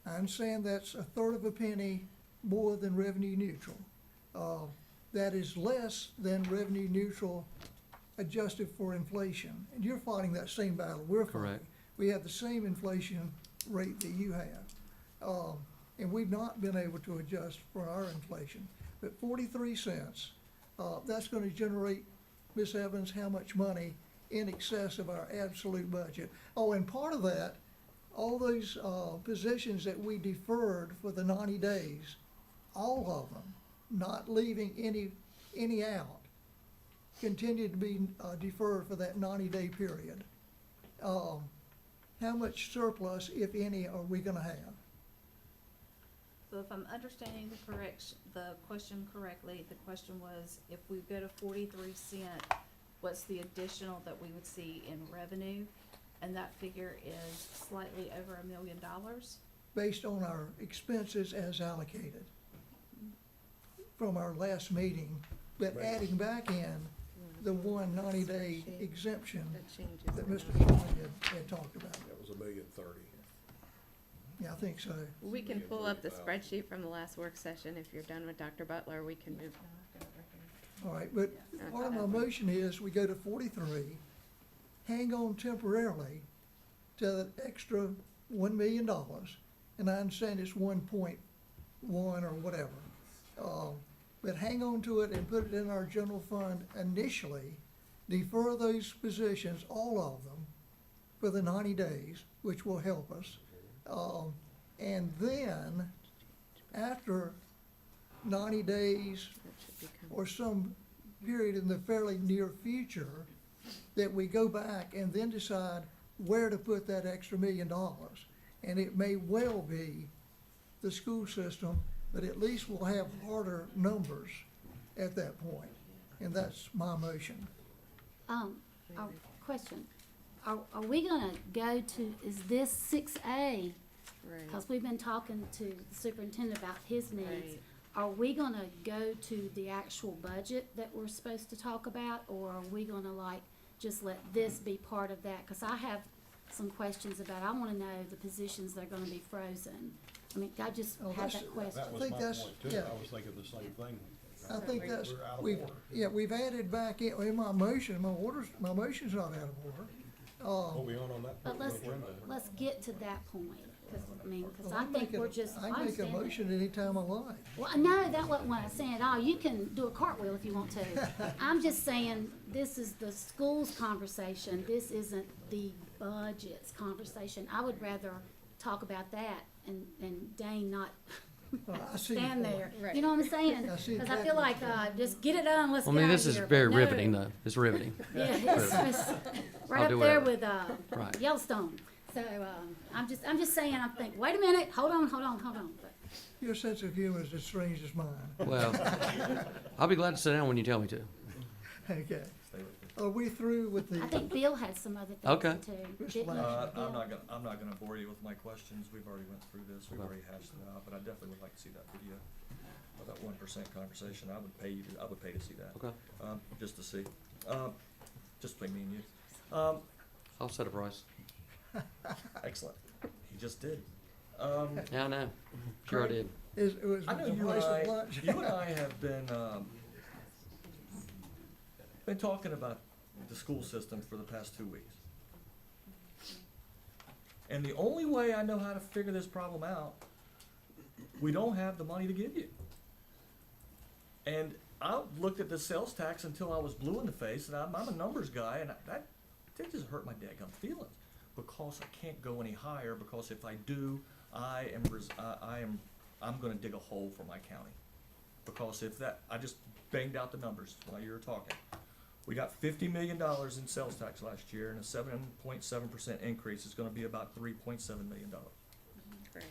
I'm saying that's 1/3 of a penny more than revenue neutral. That is less than revenue neutral adjusted for inflation. And you're fighting that same battle we're fighting. Correct. We have the same inflation rate that you have. And we've not been able to adjust for our inflation. But 43 cents, that's gonna generate, Ms. Evans, how much money in excess of our absolute budget? Oh, and part of that, all those, positions that we deferred for the 90 days, all of them, not leaving any out, continue to be, deferred for that 90-day period. How much surplus, if any, are we gonna have? So if I'm understanding the question correctly, the question was, if we go to 43 cent, what's the additional that we would see in revenue? And that figure is slightly over $1 million. Based on our expenses as allocated from our last meeting, but adding back in the one 90-day exemption that Mr. Shaw had talked about. That was $1.03 million. Yeah, I think so. We can pull up the spreadsheet from the last work session. If you're done with Dr. Butler, we can move. All right, but part of my motion is we go to 43, hang on temporarily to that extra $1 million, and I understand it's 1.1 or whatever. But hang on to it and put it in our general fund initially, defer those positions, all of them, for the 90 days, which will help us. And then, after 90 days or some period in the fairly near future, that we go back and then decide where to put that extra $1 million. And it may well be the school system, but at least we'll have harder numbers at that point. And that's my motion. Our question, are we gonna go to, is this 6A? Because we've been talking to the superintendent about his needs. Right. Are we gonna go to the actual budget that we're supposed to talk about, or are we gonna just let this be part of that? Because I have some questions about, I wanna know the positions that are gonna be frozen. I mean, I just have that question. That was think my that's- point too. yeah. I was thinking the same thing. I think that's, We're out of we've, order. yeah, we've added back in my motion, my motion's not out of order. What we on that? But let's get to that point, because Well, I think we're just, I can make a understand that. motion anytime I like. Well, no, that wasn't what I was saying at all. You can do a cartwheel if you want to. I'm just saying, this is the school's conversation. This isn't the budget's conversation. I would rather talk about that and Dane not I see your stand point. there. Right. You know what I'm saying? I see Because I exactly feel what like, you're saying. just get it done, let's I get mean, out this of is here. very No. riveting though. It's riveting. Yeah, it's right I'll up do there whatever. with, Right. Yellowstone. So, I'm just saying, I'm thinking, wait a minute, hold on. But Your sense of humor is as strange as mine. Well, I'll be glad to sit down when you tell me to. Okay. Are we through with the? I think Bill had some other Okay. things too. Mr. Didn't Blanchard. Bill? I'm not gonna bore you with my questions. We've already went through this. We've already hashed it out, but I definitely would like to see that video of that 1% conversation. I would pay to see that. Okay. Just to see. Just between me and you. I'll set a price. Excellent. You just did. Yeah, I know. Sure I did. It was I know a you place and of lunch. you and I have been talking about the school system for the past 2 weeks. And the only way I know how to figure this problem out, we don't have the money to give you. And I looked at the sales tax until I was blue in the face, and I'm a numbers guy, and that just hurt my daggum feelings. Because I can't go any higher, because if I do, I'm gonna dig a hole for my county. Because I just banged out the numbers while you were talking. We got $50 million in sales tax last year, and a 7.7% increase is gonna be about $3.7 million. Correct.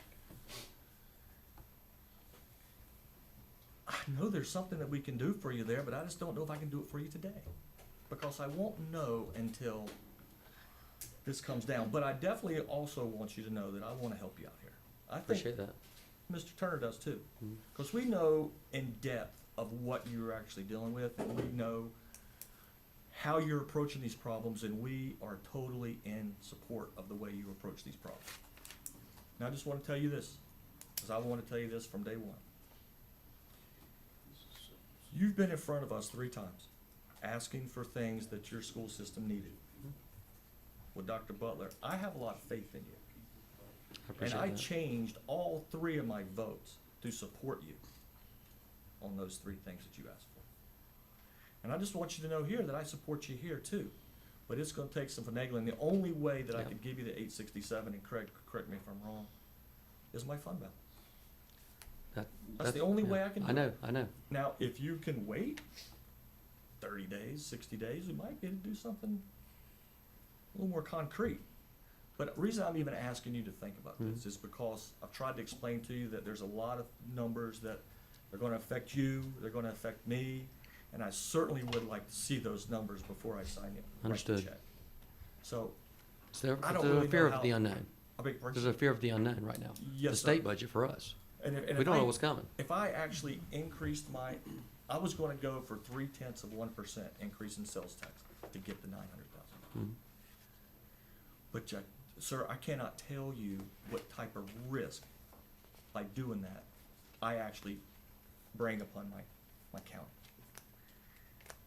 I know there's something that we can do for you there, but I just don't know if I can do it for you today. Because I won't know until this comes down. But I definitely also want you to know that I wanna help you out here. I think Appreciate that. Mr. Turner does too. Mhm. Because we know in depth of what you're actually dealing with, and we know how you're approaching these problems, and we are totally in support of the way you approach these problems. Now, I just want to tell you this, because I want to tell you this from day one. You've been in front of us 3 times, asking for things that your school system needed. With Dr. Butler, I have a lot of faith in you. And appreciate I that. changed all 3 of my votes to support you on those 3 things that you asked for. And I just want you to know here that I support you here too. But it's gonna take some finagling. The only way that I Yeah. could give you the 867, and correct me if I'm wrong, is my fund balance. That's the only way I can do it. I know. Now, if you can wait 30 days, 60 days, we might be able to do something a little more concrete. But the reason I'm even asking you to think about this is because I've tried to explain to you that there's a lot of numbers that are gonna affect you, they're gonna affect me, and I certainly would like to see those numbers before I sign it. Understood. So, There's I don't a really fear know of the how- unknown. I beg your pardon? There's a fear of the unknown right now. Yes, The sir. state budget for us. And We if don't I- know what's coming. If I actually increased I was gonna go for 0.3% increase in sales tax to get the 900,000. But sir, I cannot tell you what type of risk by doing that I actually bring upon my county.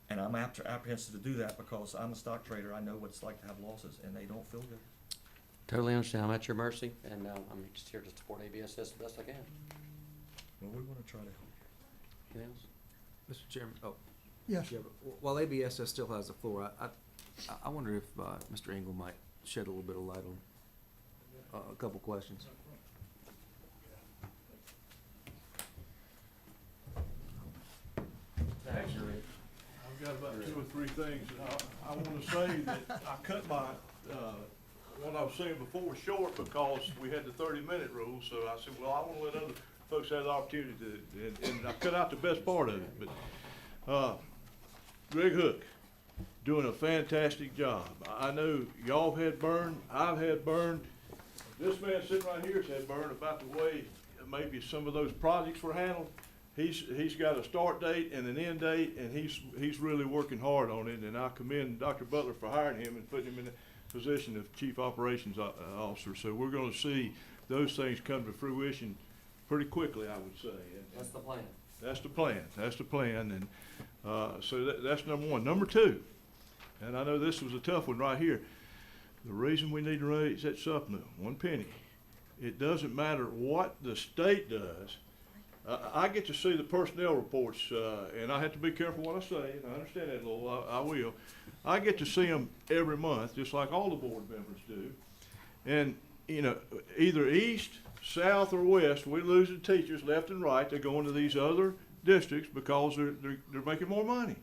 And I'm apprehensive to do that because I'm a stock trader. I know what it's like to have losses, and they don't feel good. Totally understand. I'm at your mercy, and I'm just here to support ABSS the best I can. Well, we wanna try to help. Anything else? Mr. Chairman, Yes. yeah, but while ABSS still has the floor, I wonder if Mr. Engel might shed a little bit of light on a couple questions. I've got about 2 or 3 things that I want to say that I cut my, what I was saying before short because we had the 30-minute rule, so I said, well, I want to let other folks have the opportunity to, and I cut out the best part of it, but, Greg Hook, doing a fantastic job. I know y'all have had burn, I've had burn. This man sitting right here has had burn about the way maybe some of those projects were handled. He's got a start date and an end date, and he's really working hard on it, and I commend Dr. Butler for hiring him and putting him in the position of Chief Operations Officer. So we're gonna see those things come to fruition pretty quickly, I would say. And That's the plan. that's the plan, that's the plan, and, so that's number 1. Number 2, and I know this was a tough one right here. The reason we need to raise that supplement, 1 penny, it doesn't matter what the state does. I get to see the personnel reports, and I have to be careful what I say, and I understand that, Lowell, I will. I get to see them every month, just like all the board members do. And, you know, either east, south, or west, we're losing teachers left and right. They're going to these other districts because they're making more money.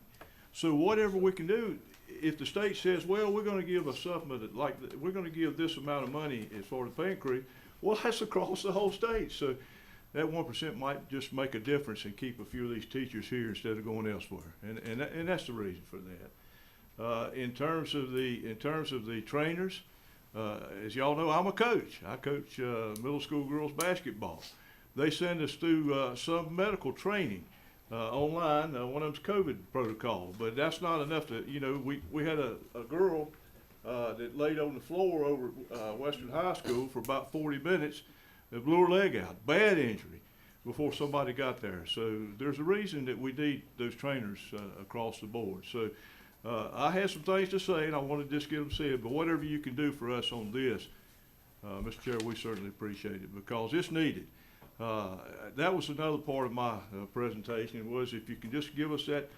So whatever we can do, if the state says, well, we're gonna give a supplement, like, we're gonna give this amount of money as far as pay increase, well, that's across the whole state. So that 1% might just make a difference and keep a few of these teachers here instead of going elsewhere. And that's the reason for that. In terms of the trainers, as y'all know, I'm a coach. I coach middle school girls basketball. They send us through some medical training online. One of them's COVID protocol, but that's not enough to, you know, we had a girl that laid on the floor over Western High School for about 40 minutes. It blew her leg out, bad injury, before somebody got there. So there's a reason that we need those trainers across the board. So I had some things to say, and I want to just get them said, but whatever you can do for us on this, Mr. Chair, we certainly appreciate it, because it's needed. That was another part of my presentation, was if you can just give us that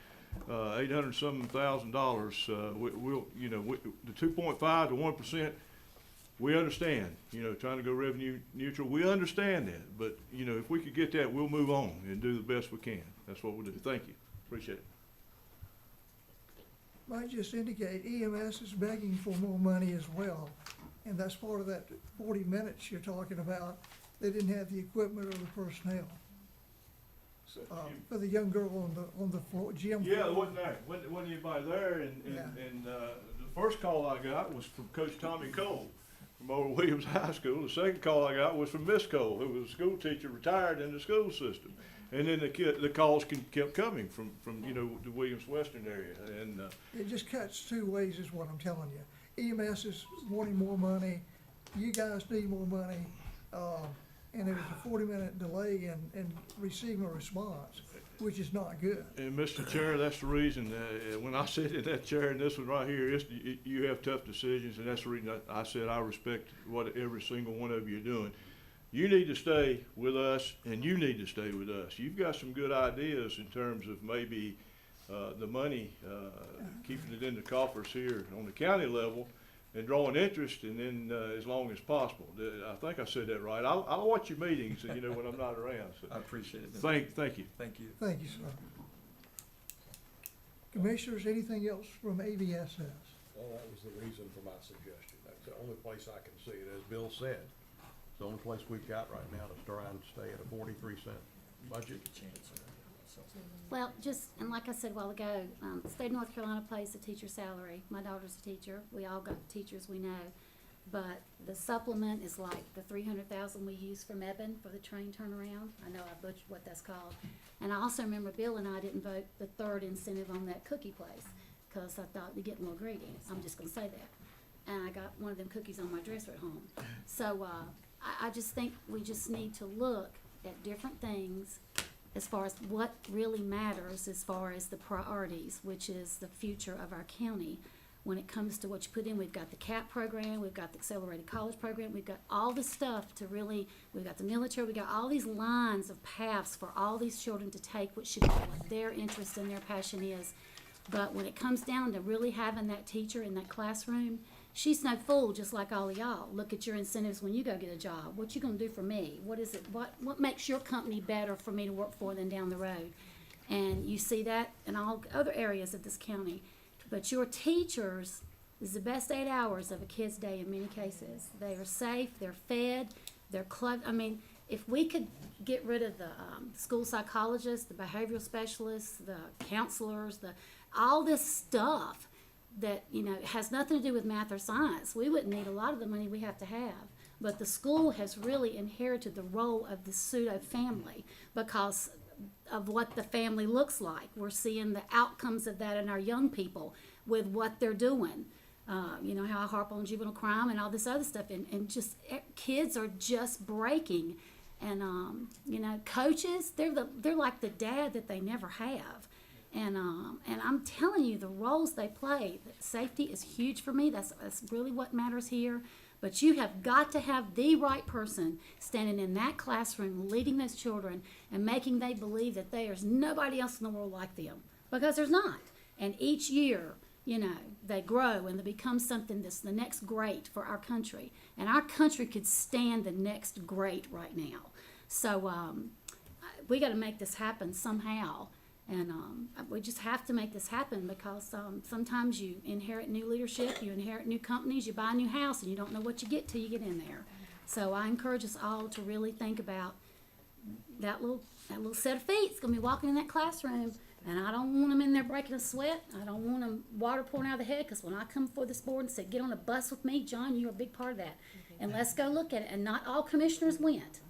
$800,000, we'll, you know, the 2.5 to 1%, we understand, you know, trying to go revenue neutral, we understand that, but, you know, if we could get that, we'll move on and do the best we can. That's what we'll do. Thank you. Appreciate it. Might just indicate EMS is begging for more money as well, and that's part of that 40 minutes you're talking about. They didn't have the equipment or the personnel. For the young girl on the floor, gym floor. Yeah, there wasn't there. Wasn't anybody there, and the first call I got was from Coach Tommy Cole from over Williams High School. The second call I got was from Miss Cole, who was a school teacher retired in the school system. And then the calls kept coming from you know, the Williams Western area, and It just cuts 2 ways is what I'm telling you. EMS is wanting more money, you guys need more money, and there was a 40-minute delay in receiving a response. which is not good. And Mr. Chair, that's the reason, when I sit in that chair and this one right here, you have tough decisions, and that's the reason I said I respect what every single one of you are doing. You need to stay with us, and you need to stay with us. You've got some good ideas in terms of maybe the money, keeping it in the coffers here on the county level, and drawing interest, and then as long as possible. I think I said that right. I'll watch your meetings, when I'm not around. So. I appreciate it. Thank you. Thank you. Thank you, sir. Commissioners, anything else from ABSS? Well, that was the reason for my suggestion. That's the only place I can see it. As Bill said, it's the only place we've got right now to try and stay at a 43-cent budget. Well, and like I said a while ago, the state of North Carolina pays the teacher salary. My daughter's a teacher. We all got teachers we know. But the supplement is like the $300,000 we use from Eben for the train turnaround. I know I butchered what that's called. And I also remember Bill and I didn't vote the third incentive on that cookie place because I thought we'd get a little greedy. I'm just gonna say that. And I got one of them cookies on my dresser at home. So, I just think we just need to look at different things as far as what really matters as far as the priorities, which is the future of our county. When it comes to what you put in, we've got the CAP program, we've got the accelerated college program, we've got all the stuff to really, we've got the military, we've got all these lines of paths for all these children to take, which should be what their interest and their passion is. But when it comes down to really having that teacher in that classroom, she's no fool, just like all of y'all. Look at your incentives when you go get a job. What you gonna do for me? What is it? What makes your company better for me to work for than down the road? And you see that in all other areas of this county. But your teachers is the best 8 hours of a kid's day in many cases. They are safe, they're fed, they're clothed. I mean, if we could get rid of the school psychologists, the behavioral specialists, the counselors, all this stuff that, has nothing to do with math or science, we wouldn't need a lot of the money we have to have. But the school has really inherited the role of the pseudo family because of what the family looks like. We're seeing the outcomes of that in our young people with what they're doing. How I harp on juvenile crime and all this other stuff, and just kids are just breaking. And coaches, they're like the dad that they never have. And I'm telling you, the roles they play, safety is huge for me. That's really what matters here. But you have got to have the right person standing in that classroom, leading those children and making they believe that there's nobody else in the world like them, because there's not. And each year, they grow and they become something that's the next great for our country. And our country could stand the next great right now. So we got to make this happen somehow. And we just have to make this happen because sometimes you inherit new leadership, you inherit new companies, you buy a new house, and you don't know what you get till you get in there. So I encourage us all to really think about that little set of feet. It's going to be walking in that classroom, and I don't want them in there breaking a sweat. I don't want them water pouring out of the head, because when I come before this board and said, get on a bus with me, John, you're a big part of that. And let's go look at it. And not all commissioners went.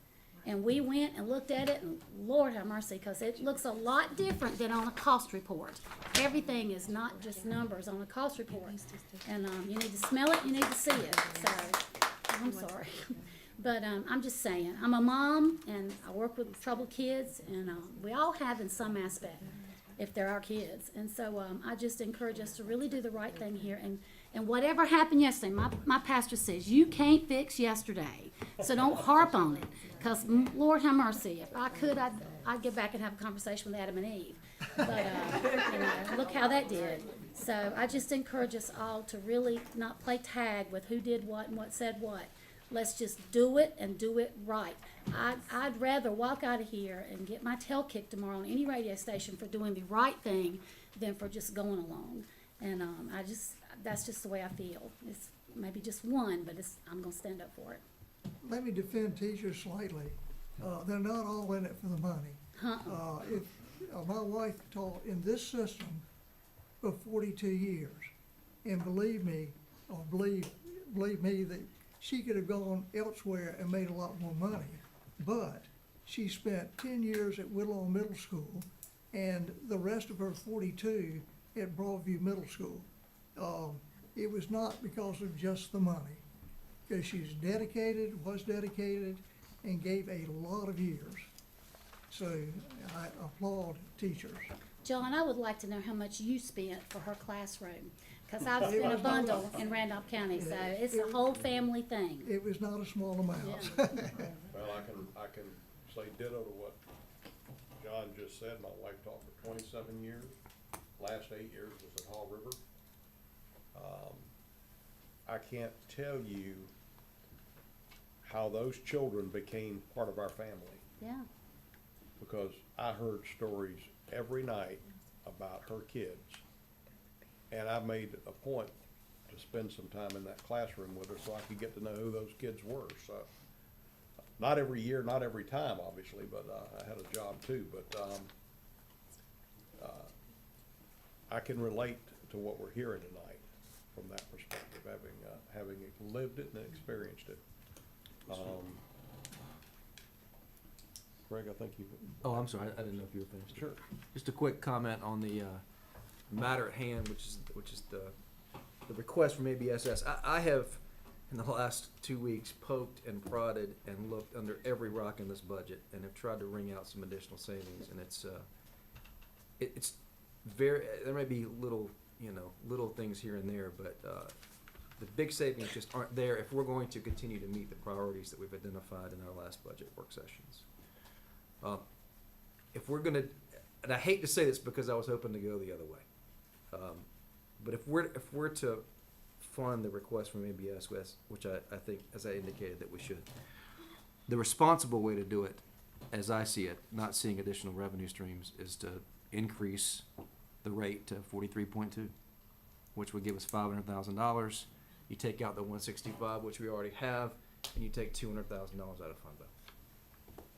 And we went and looked at it, and Lord have mercy, because it looks a lot different than on a cost report. Everything is not just numbers on a cost report. And you need to smell it, you need to see it. So, I'm sorry. But I'm just saying, I'm a mom, and I work with troubled kids, and we all have in some aspect, if they're our kids. And so I just encourage us to really do the right thing here. And whatever happened yesterday, my pastor says, you can't fix yesterday. So don't harp on it. Because, Lord have mercy, if I could, I'd get back and have a conversation with Adam and Eve. But, look how that did. So I just encourage us all to really not play tag with who did what and what said what. Let's just do it and do it right. I'd rather walk out of here and get my tail kicked tomorrow on any radio station for doing the right thing than for just going along. And that's just the way I feel. It's maybe just one, but I'm going to stand up for it. Let me defend teachers slightly. They're not all in it for the money. My wife taught in this system for 42 years, and believe me that she could have gone elsewhere and made a lot more money. But she spent 10 years at Whittle Middle School, and the rest of her 42 at Broadview Middle School. It was not because of just the money. Because she's was dedicated, and gave a lot of years. So I applaud teachers. John, I would like to know how much you spent for her classroom, because I've spent a bundle in Randolph County, so it's a whole family thing. It was not a small amount. Yeah. Well, I can say ditto to what John just said. My wife taught for 27 years. Last 8 years was at Hall River. I can't tell you how those children became part of our family, Yeah. because I heard stories every night about her kids. And I made a point to spend some time in that classroom with her so I could get to know who those kids were. So, not every year, not every time, obviously, but I had a job too. But I can relate to what we're hearing tonight from that perspective, having lived it and experienced it. Greg, I think you. Oh, I'm sorry, I didn't know if you were finished. Sure. Just a quick comment on the matter at hand, which is the request from ABSS. I have, in the last 2 weeks, poked and prodded and looked under every rock in this budget and have tried to wring out some additional savings, and it's very, there may be little things here and there, but the big savings just aren't there if we're going to continue to meet the priorities that we've identified in our last budget work sessions. If we're gonna, and I hate to say this because I was hoping to go the other way, but if we're to fund the request from ABS, which I think, as I indicated, that we should, the responsible way to do it, as I see it, not seeing additional revenue streams, is to increase the rate to 43.2, which would give us $500,000. You take out the 165, which we already have, and you take $200,000 out of fund balance.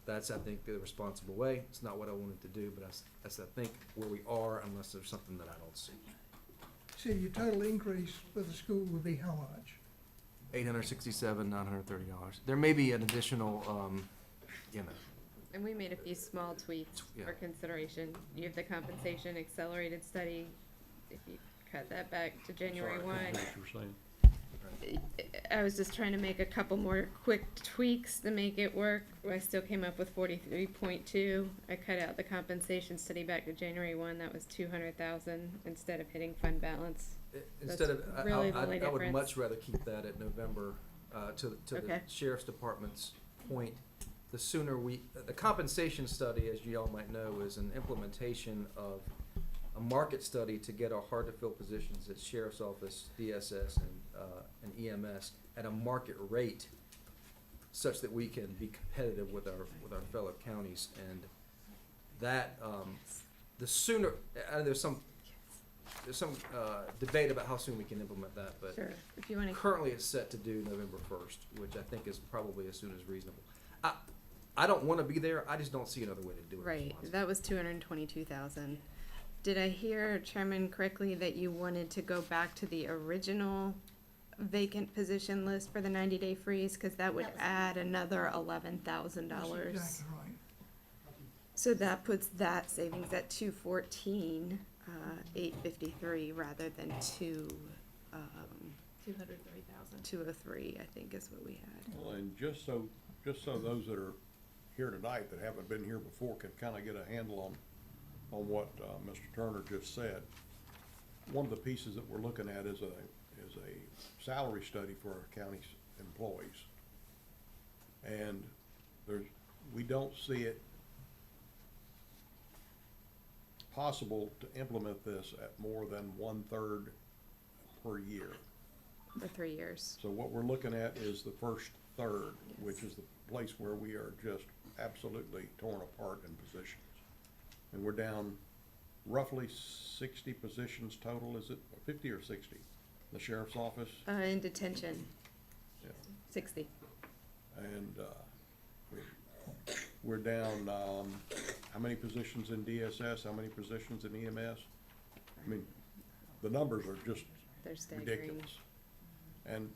That's, I think, the responsible way. It's not what I wanted to do, but that's I think, where we are, unless there's something that I don't see. So your total increase for the school would be how much? $867,930. There may be an additional, And we made a few small tweaks Yeah. for consideration. You have the compensation accelerated study. If you cut that back to January Sorry, I one. couldn't hear what you were saying. I was just trying to make a couple more quick tweaks to make it work. I still came up with 43.2. I cut out the compensation study back to January 1. That was 200,000 instead of hitting fund balance. Instead of, That's really the only I would difference. much rather keep that at November, to the Okay. sheriff's department's point. The sooner the compensation study, as you all might know, is an implementation of a market study to get our hard-to-fill positions at sheriff's office, DSS, and EMS at a market rate, such that we can be competitive with our fellow counties. And that, the sooner, there's some debate about how soon we can implement that, but Sure. If you want to. currently it's set to do November 1st, which I think is probably as soon as reasonable. I don't want to be there, I just don't see another way to do it. Right, that was 222,000. Did I hear, Chairman, correctly that you wanted to go back to the original vacant position list for the 90-day freeze? Because that would That was- add another $11,000. That's exactly right. So that puts that savings at 214, 853, rather than 203,000. 203, I think is what we had. Well, and just so those that are here tonight that haven't been here before can kind of get a handle on what Mr. Turner just said. One of the pieces that we're looking at is a salary study for our county's employees. And we don't see it possible to implement this at more than 1/3 per year. For 3 years. So what we're looking at is the first third, which is the place where we are just absolutely torn apart in positions. And we're down roughly 60 positions total, is it 50 or 60? The sheriff's office? In detention, Yeah. 60. And we're down, how many positions in DSS, how many positions in EMS? I mean, the numbers are just They're staggering. ridiculous. And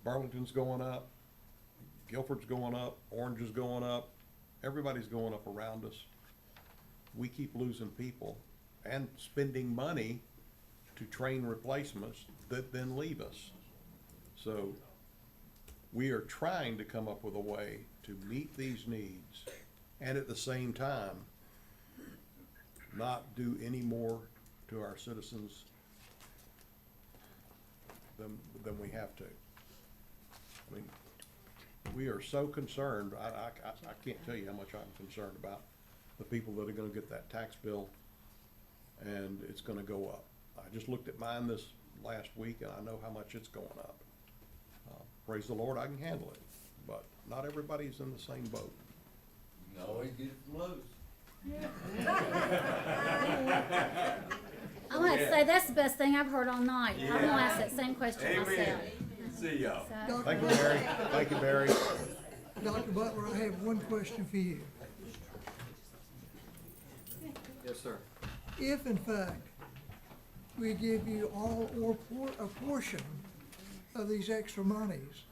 Burlington's going up, Guilford's going up, Orange is going up, everybody's going up around us. We keep losing people and spending money to train replacements that then leave us. So we are trying to come up with a way to meet these needs and at the same time not do any more to our citizens than we have to. I mean, we are so concerned, I can't tell you how much I'm concerned about the people that are gonna get that tax bill, and it's gonna go up. I just looked at mine this last week, and I know how much it's going up. Praise the Lord, I can handle it, but not everybody's in the same boat. You can always get it from Lowe's. I want to say, that's the best thing I've heard all night. I'm gonna ask that same question myself. Amen. See y'all. So- Thank you, Barry. Thank you, Barry. Dr. Butler, I have one question for you. Yes, sir. If in fact we give you all or a portion of these extra monies,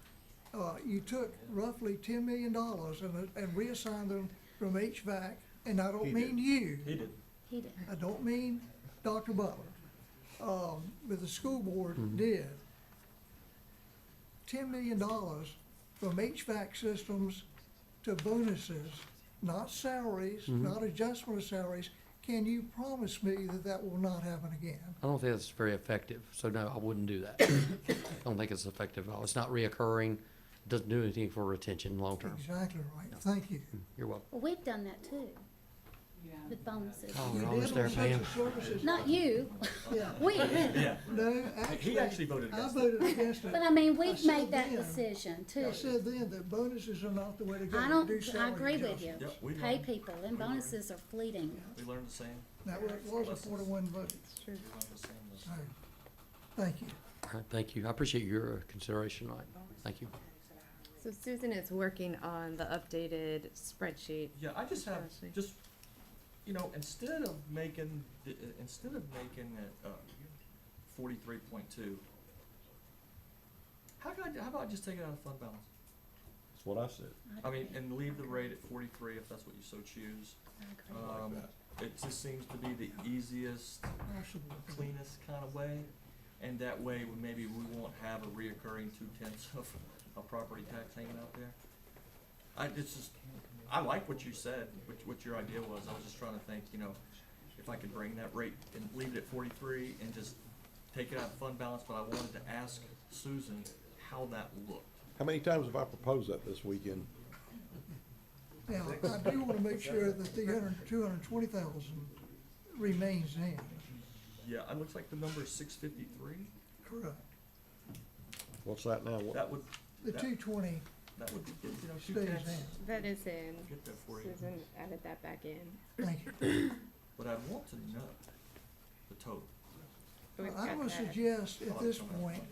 you took roughly $10 million and reassigned them from HVAC, and I don't He mean did. you. He did. He did. I don't mean Dr. Butler, but the school board did. $10 million from HVAC systems to bonuses, not salaries, not adjustment of salaries. Can you promise me that that will not happen again? I don't think that's very effective, so no, I wouldn't do that. I don't think it's effective at all. It's not reoccurring, doesn't do anything for retention long-term. Exactly right. Thank you. You're welcome. Well, we've done that too, with bonuses. Oh, You we're did almost on there, Pam. social services. Not you, Yeah. we. Yeah. No, actually. He actually voted I against it. voted against it. But I mean, I we've said made that then- decision too. I said then that bonuses are not the way to go. I don't, Do I salary agree with you. adjustments. Yep, we Pay learned. people and bonuses are fleeting. We learned the same. That was a 4-1 vote. We learned the same. All right. Thank you. All right, thank you. I appreciate your consideration tonight. Thank you. So Susan is working on the updated spreadsheet. Yeah, I just have, just, you know, instead of making it, 43.2, how about I just take it out of fund balance? That's what I said. I mean, and leave the rate at 43 if that's what you so choose. It just seems to be the easiest, Possible. cleanest kind of way. And that way, maybe we won't have a reoccurring 2/10 of property tax hanging out there. I like what you said, what your idea was. I was just trying to think, you know, if I could bring that rate and leave it at 43 and just take it out of fund balance, but I wanted to ask Susan how that looked. How many times have I proposed that this weekend? Now, I do want to make sure that the 220,000 remains in. Yeah, it looks like the number is 653. Correct. What's that now? What- The That- 220 That would be, you know, stays 2/10. in. That is in. Get that for you. Susan added that back in. Thank you. But I want to know the total. We've I'm got gonna that. suggest at this point,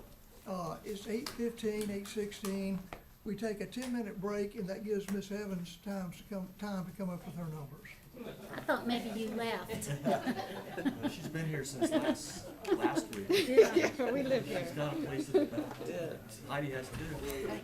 it's 8:15, 8:16. We take a 10-minute break, and that gives Miss Evans time to come up with her numbers. I thought maybe you left. She's been here since last week. Yeah, we live here. She's got a place in the back. Heidi has too.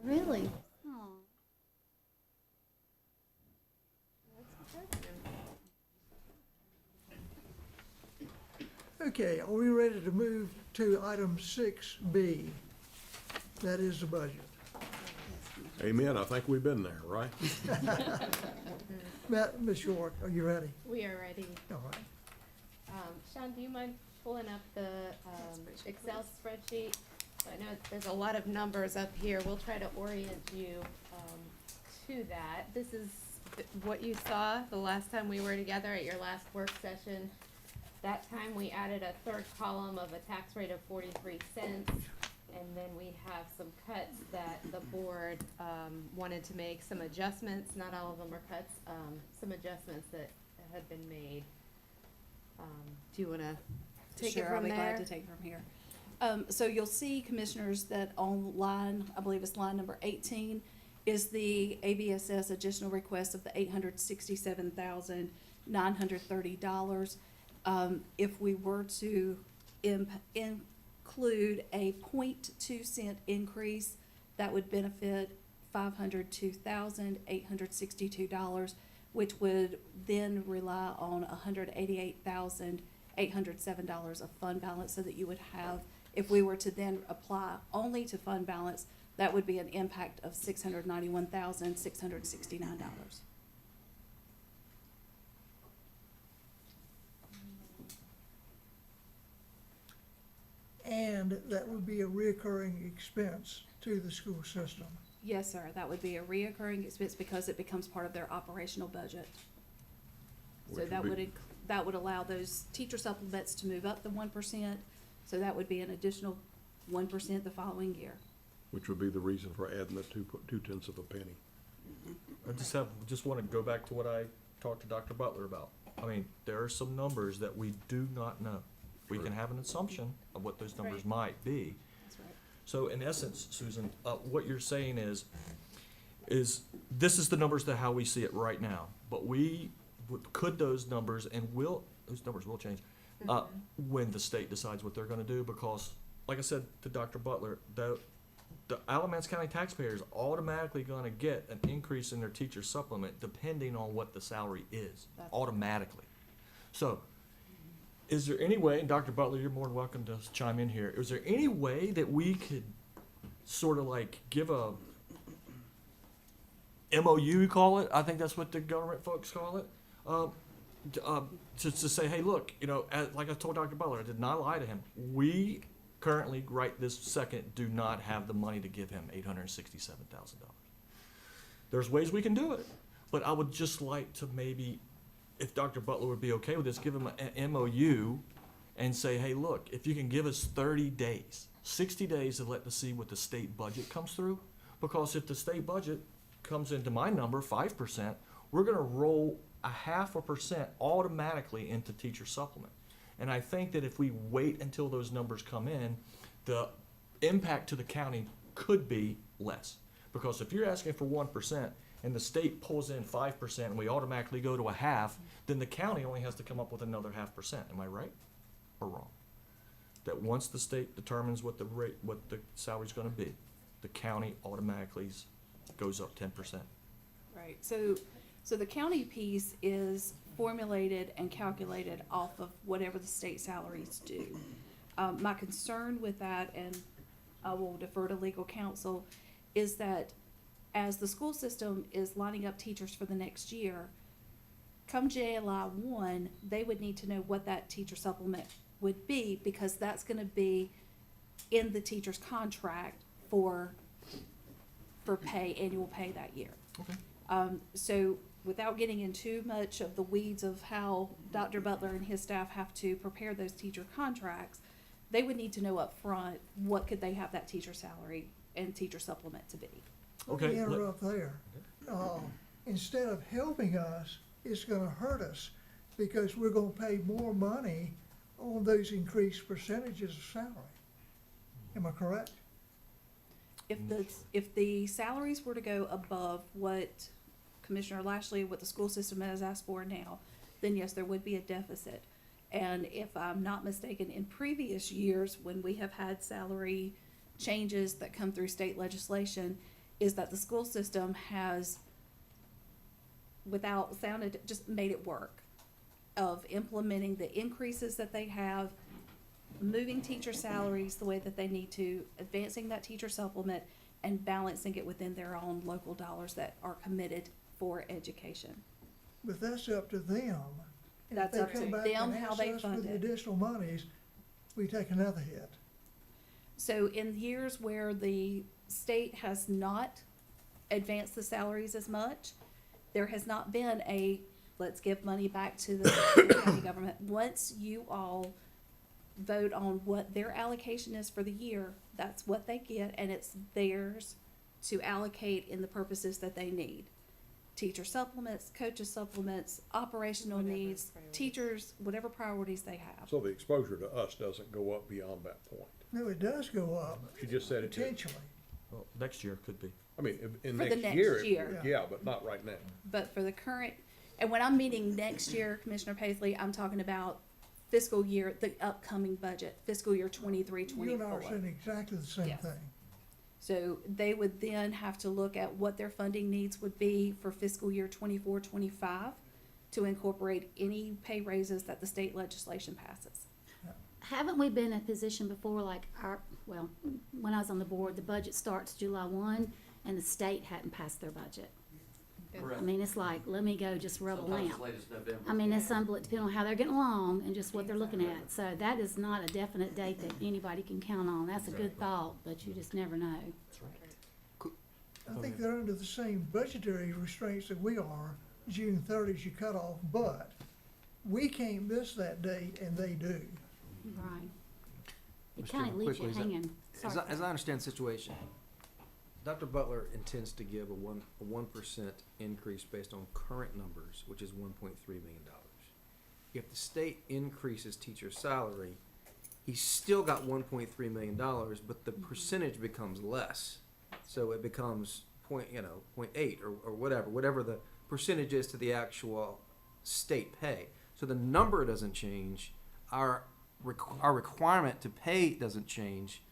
Really? Aw. Okay, are we ready to move to item 6B? That is the budget. Amen, I think we've been there, right? Ms. York, are you ready? We are ready. All right. Sean, do you mind pulling up the Excel spreadsheet? I know there's a lot of numbers up here. We'll try to orient you to that. This is what you saw the last time we were together at your last work session. That time we added a third column of a tax rate of 43 cents. And then we have some cuts that the board wanted to make, some adjustments, not all of them are cuts, some adjustments that have been made. Do you wanna take it Sure, I'll from be glad there? to take it from here. So you'll see, commissioners, that on line, I believe it's line number 18, is the ABSS additional request of the $867,930. If we were to include a 0.2 cent increase, that would benefit $502,862, which would then rely on $188,807 of fund balance, so that you would have, if we were to then apply only to fund balance, that would be an impact of $691,669. And that would be a reoccurring expense to the school system. Yes, sir, that would be a reoccurring expense because it becomes part of their operational budget. So Which that would be- that would allow those teacher supplements to move up to 1%, so that would be an additional 1% the following year. Which would be the reason for adding the 2/2 of a penny. I just want to go back to what I talked to Dr. Butler about. I mean, there are some numbers that we do not know. We can have an assumption of what those numbers might be. That's right. So in essence, Susan, what you're saying is this is the numbers to how we see it right now. But could those numbers those numbers will change when the state decides what they're going to do, because like I said to Dr. Butler, the Alamance County taxpayers automatically going to get an increase in their teacher supplement depending on what the salary is, automatically. So is there any way, and Dr. Butler, you're more than welcome to chime in here, is there any way that we could sort of like give a MOU, call it, I think that's what the government folks call it, to say, hey, look, like I told Dr. Butler, I did not lie to him. We currently, right this second, do not have the money to give him $867,000. There's ways we can do it, but I would just like to maybe, if Dr. Butler would be okay with this, give him an MOU and say, hey, look, if you can give us 30 days, 60 days to let us see what the state budget comes through, because if the state budget comes into my number, 5%, we're gonna roll 0.5% automatically into teacher supplement. And I think that if we wait until those numbers come in, the impact to the county could be less. Because if you're asking for 1% and the state pulls in 5% and we automatically go to 0.5%, then the county only has to come up with another 0.5%. Am I right or wrong? That once the state determines what the rate, what the salary's gonna be, the county automatically goes up 10%. Right, so the county piece is formulated and calculated off of whatever the state salaries do. My concern with that, and I will defer to legal counsel, is that as the school system is lining up teachers for the next year, come July 1, they would need to know what that teacher supplement would be, because that's gonna be in the teacher's contract for pay, annual pay that year. Okay. So without getting into much of the weeds of how Dr. Butler and his staff have to prepare those teacher contracts, they would need to know up front what could they have that teacher salary and teacher supplement to be. Let me interrupt there. Instead of helping us, it's gonna hurt us, because we're gonna pay more money on those increased percentages of salary. Am I correct? If the salaries were to go above what Commissioner Lashley, what the school system has asked for now, then yes, there would be a deficit. And if I'm not mistaken, in previous years, when we have had salary changes that come through state legislation, is that the school system has, without sounded, just made it work, of implementing the increases that they have, moving teacher salaries the way that they need to, advancing that teacher supplement, and balancing it within their own local dollars that are committed for education. But that's up to them. If That's they up to come back them and how ask they us for fund the it. additional monies, we take another hit. So in years where the state has not advanced the salaries as much, there has not been a, let's give money back to the county government. Once you all vote on what their allocation is for the year, that's what they get, and it's theirs to allocate in the purposes that they need. Teacher supplements, coaches supplements, operational needs, teachers, whatever priorities they have. So the exposure to us doesn't go up beyond that point. No, it does go up, She just said it did. potentially. Well, next year could be. I mean, in For the next next year, it year. would, yeah, but not right now. But for the current, and when I'm meeting next year, Commissioner Paisley, I'm talking about fiscal year, the upcoming budget, fiscal year 23, You and I are 24. saying exactly the same Yes. thing. So they would then have to look at what their funding needs would be for fiscal year 24, 25 to incorporate any pay raises that the state legislation passes. Haven't we been in a position before, like well, when I was on the board, the budget starts July 1 and the state hadn't passed their budget. I mean, it's like, let me go just rub a Sometimes lamp. as late as November. I mean, it's unbelievable, depending on how they're getting along and just what they're looking at. So that is not a definite date that anybody can count on. That's a good thought, but you just never know. I think they're under the same budgetary restraints that we are. June 30 is your cutoff, but we can't miss that date and they do. Right. It Mr. kind of Chairman, leaves you quickly, hanging. As Sorry. I understand the situation, Dr. Butler intends to give a 1% increase based on current numbers, which is $1.3 million. If the state increases teacher salary, he's still got $1.3 million, but the percentage becomes less. So it becomes 0.8 or whatever the percentage is to the actual state pay. So the number doesn't change. Our requirement to pay doesn't change.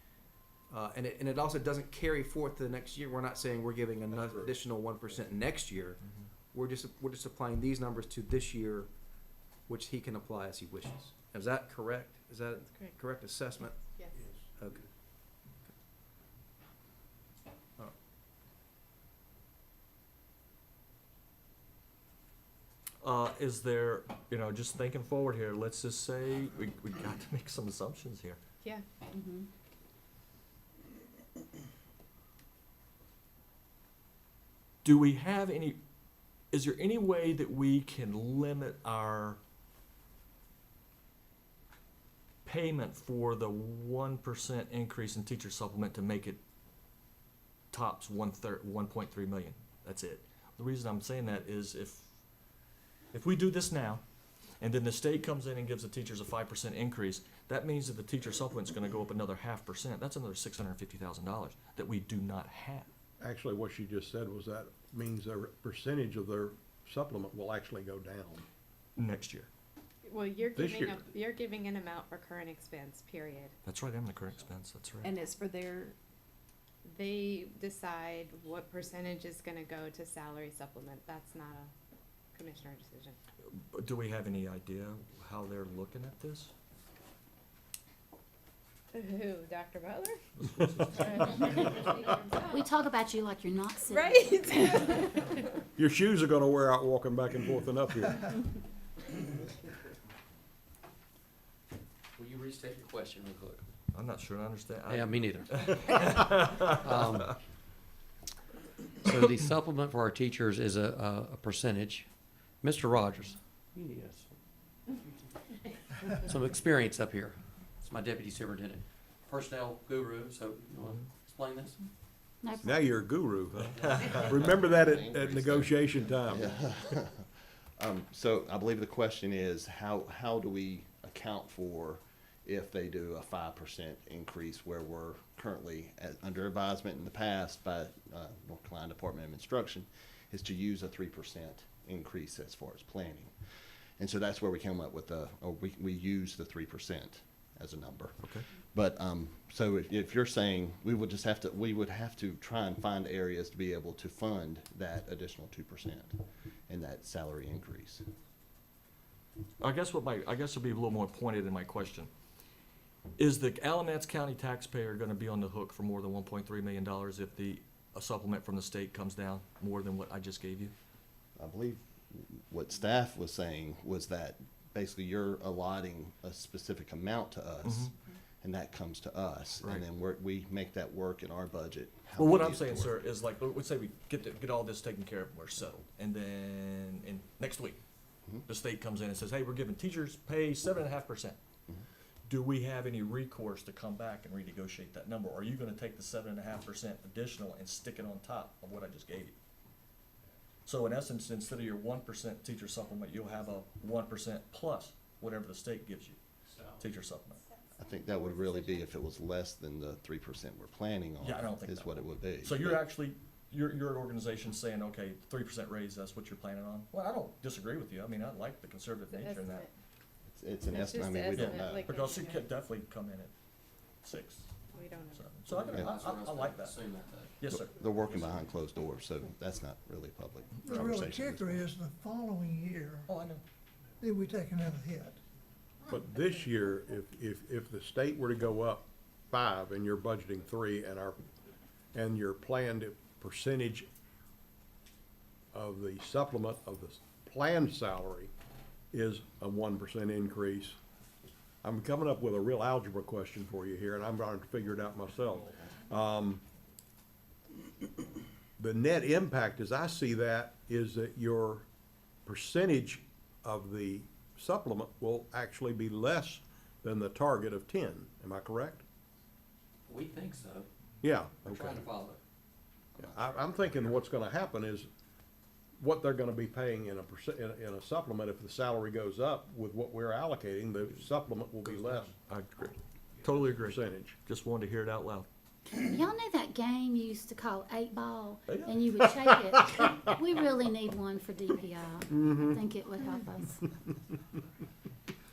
And it also doesn't carry forth to the next year. We're not saying we're giving another additional 1% next year. We're just applying these numbers to this year, which he can apply as he wishes. Is that correct? Is that a correct assessment? Yes. Okay. Is there, just thinking forward here, let's just say we got to make some assumptions here. Yeah. Mm-hmm. Do we have is there any way that we can limit our payment for the 1% increase in teacher supplement to make it tops 1.3 million? That's it. The reason I'm saying that is if we do this now, and then the state comes in and gives the teachers a 5% increase, that means that the teacher supplement's gonna go up another 0.5%. That's another $650,000 that we do not have. Actually, what she just said was that means their percentage of their supplement will actually go down. Next year. Well, you're This giving year. you're giving an amount for current expense, period. That's right, I'm the current expense, that's right. And it's for their, They decide what percentage is gonna go to salary supplement. That's not a commissioner decision. But do we have any idea how they're looking at this? Who, Dr. Butler? We talk about you like you're not sitting. Right? Your shoes are gonna wear out walking back and forth and up here. Will you restate your question real quick? I'm not sure I understand. Yeah, me neither. So the supplement for our teachers is a percentage. Mr. Rogers. Yes. Some experience up here. It's my deputy superintendent. Personnel guru, so you want to explain this? No Now you're a guru, huh? Remember that at negotiation time. So I believe the question is, how do we account for if they do a 5% increase where we're currently under advisement in the past by North Carolina Department of Instruction is to use a 3% increase as far as planning. And so that's where we came up with we use the 3% as a number. Okay. But, so if you're saying, we would have to try and find areas to be able to fund that additional 2% and that salary increase. I guess it'll be a little more pointed in my question. Is the Alamance County taxpayer gonna be on the hook for more than $1.3 million if a supplement from the state comes down more than what I just gave you? I believe what staff was saying was that basically you're allotting a specific amount to us, and that comes to us, Right. and then we make that work in our budget. how Well, we what need I'm it saying, to work. sir, is like, let's say we get all this taken care of, we're settled, and then next week, the state comes in and says, hey, we're giving teachers pay 7.5%. Do we have any recourse to come back and renegotiate that number? Or are you gonna take the 7.5% additional and stick it on top of what I just gave you? So in essence, instead of your 1% teacher supplement, you'll have a 1% plus whatever the state gives you, teacher supplement. I think that would really be if it was less than the 3% we're planning on. Yeah, I don't think is that what it would be. So you're But actually, your organization's saying, okay, 3% raise, that's what you're planning on? Well, I don't disagree with you. I mean, I like the conservative nature in that. It's an It's estimate. I just mean, we an don't estimate, know. like- Because it could definitely come in at 6. We don't know. So I like that. Yes, sir. They're working behind closed doors, so that's not really public The real conversation. kicker is the following year, Oh, I know. then we take another hit. But this year, if the state were to go up 5 and you're budgeting 3 and your planned percentage of the supplement of the planned salary is a 1% increase, I'm coming up with a real algebra question for you here, and I'm trying to figure it out myself. The net impact, as I see that, is that your percentage of the supplement will actually be less than the target of 10. Am I correct? We think so. Yeah. We're Okay. trying to follow. I'm thinking what's gonna happen is what they're gonna be paying in a supplement, if the salary goes up with what we're allocating, the supplement will be less. I agree. Totally agree. Percentage. Just wanted to hear it out loud. Y'all know that game you used to call 8-ball, Yeah. and you would shake it? We really need one for DPI. I think it would help us.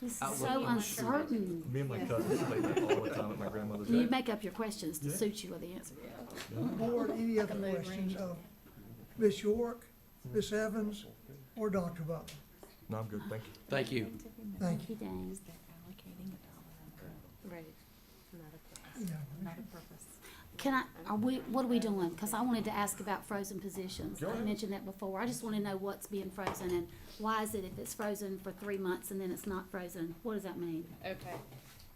This is so uncertain. Me and my cousins play that all the time at my grandmother's You house. make up your questions to suit you with the answer. Board, any other questions of Ms. York, Ms. Evans, or Dr. Butler? No, I'm good, thank you. Thank you. Thank you, Dan. Right. Yeah. Not a purpose. What are we doing? Because I wanted to ask about frozen positions. Go I ahead. mentioned that before. I just want to know what's being frozen and why is it if it's frozen for 3 months and then it's not frozen? What does that mean? Okay.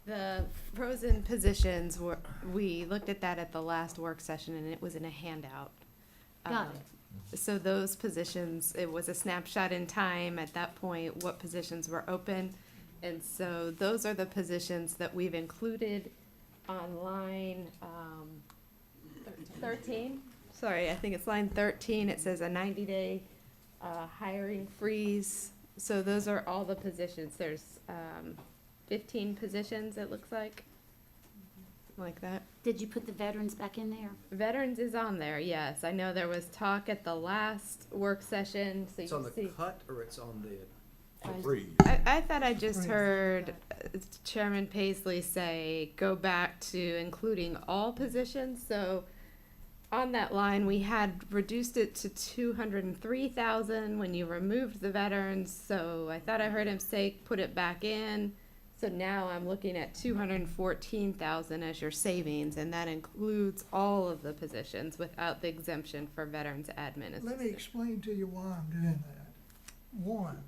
The frozen positions we looked at that at the last work session and it was in a handout. Got So those positions, it was a snapshot in time at that point, what positions were open. And so those are the positions that we've included on line, 13. Sorry, I think it's line 13. It says a 90-day hiring freeze. So those are all the positions. There's 15 positions, it looks like that. Did you put the veterans back in there? Veterans is on there, yes. I know there was talk at the last work session, so you It's on can the see. cut or it's on the? I thought I just heard Chairman Paisley say, go back to including all positions, so on that line, we had reduced it to 203,000 when you removed the veterans, so I thought I heard him say, put it back in. So now I'm looking at 214,000 as your savings, and that includes all of the positions without the exemption for veterans admin assistant. Let me explain to you why I'm doing that. One,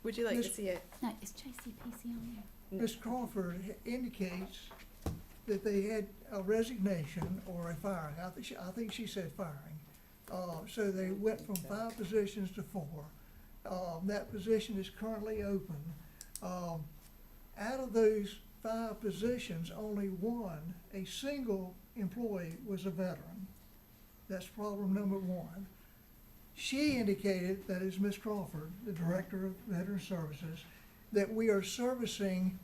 Would you like to Miss- see it? No, is JCPC on there? Ms. Crawford indicates that they had a resignation or a firing. I think she said firing. So they went from 5 positions to 4. That position is currently open. Out of those 5 positions, only one, a single employee, was a veteran. That's problem number 1. She indicated, that is Ms. Crawford, the Director of Veteran Services, that we are servicing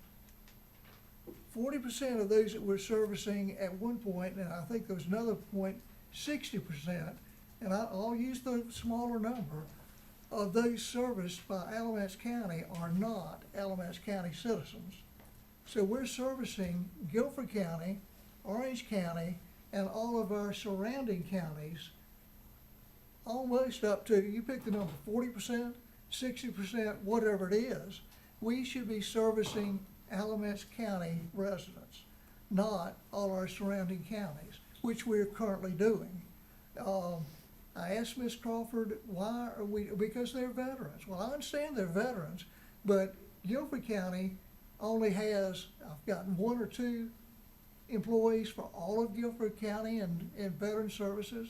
40% of those that we're servicing at one point, and I think there was another point, 60%, and I'll use the smaller number, of those serviced by Alamance County are not Alamance County citizens. So we're servicing Guilford County, Orange County, and all of our surrounding counties, almost up to, you pick the number, 40%, 60%, whatever it is. We should be servicing Alamance County residents, not all our surrounding counties, which we're currently doing. I asked Ms. Crawford, why are we, because they're veterans. Well, I understand they're veterans, but Guilford County only has, I've gotten 1 or 2 employees for all of Guilford County and veteran services.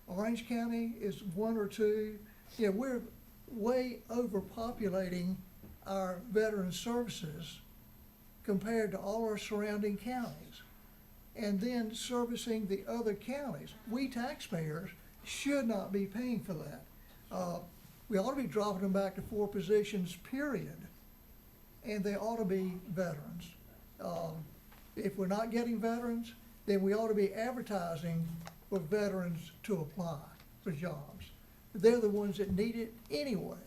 Orange County is 1 or 2. Yeah, we're way overpopulating our veteran services compared to all our surrounding counties. And then servicing the other counties. We taxpayers should not be paying for that. We ought to be dropping them back to 4 positions, period. And they ought to be veterans. If we're not getting veterans, then we ought to be advertising for veterans to apply for jobs. They're the ones that need it anyway.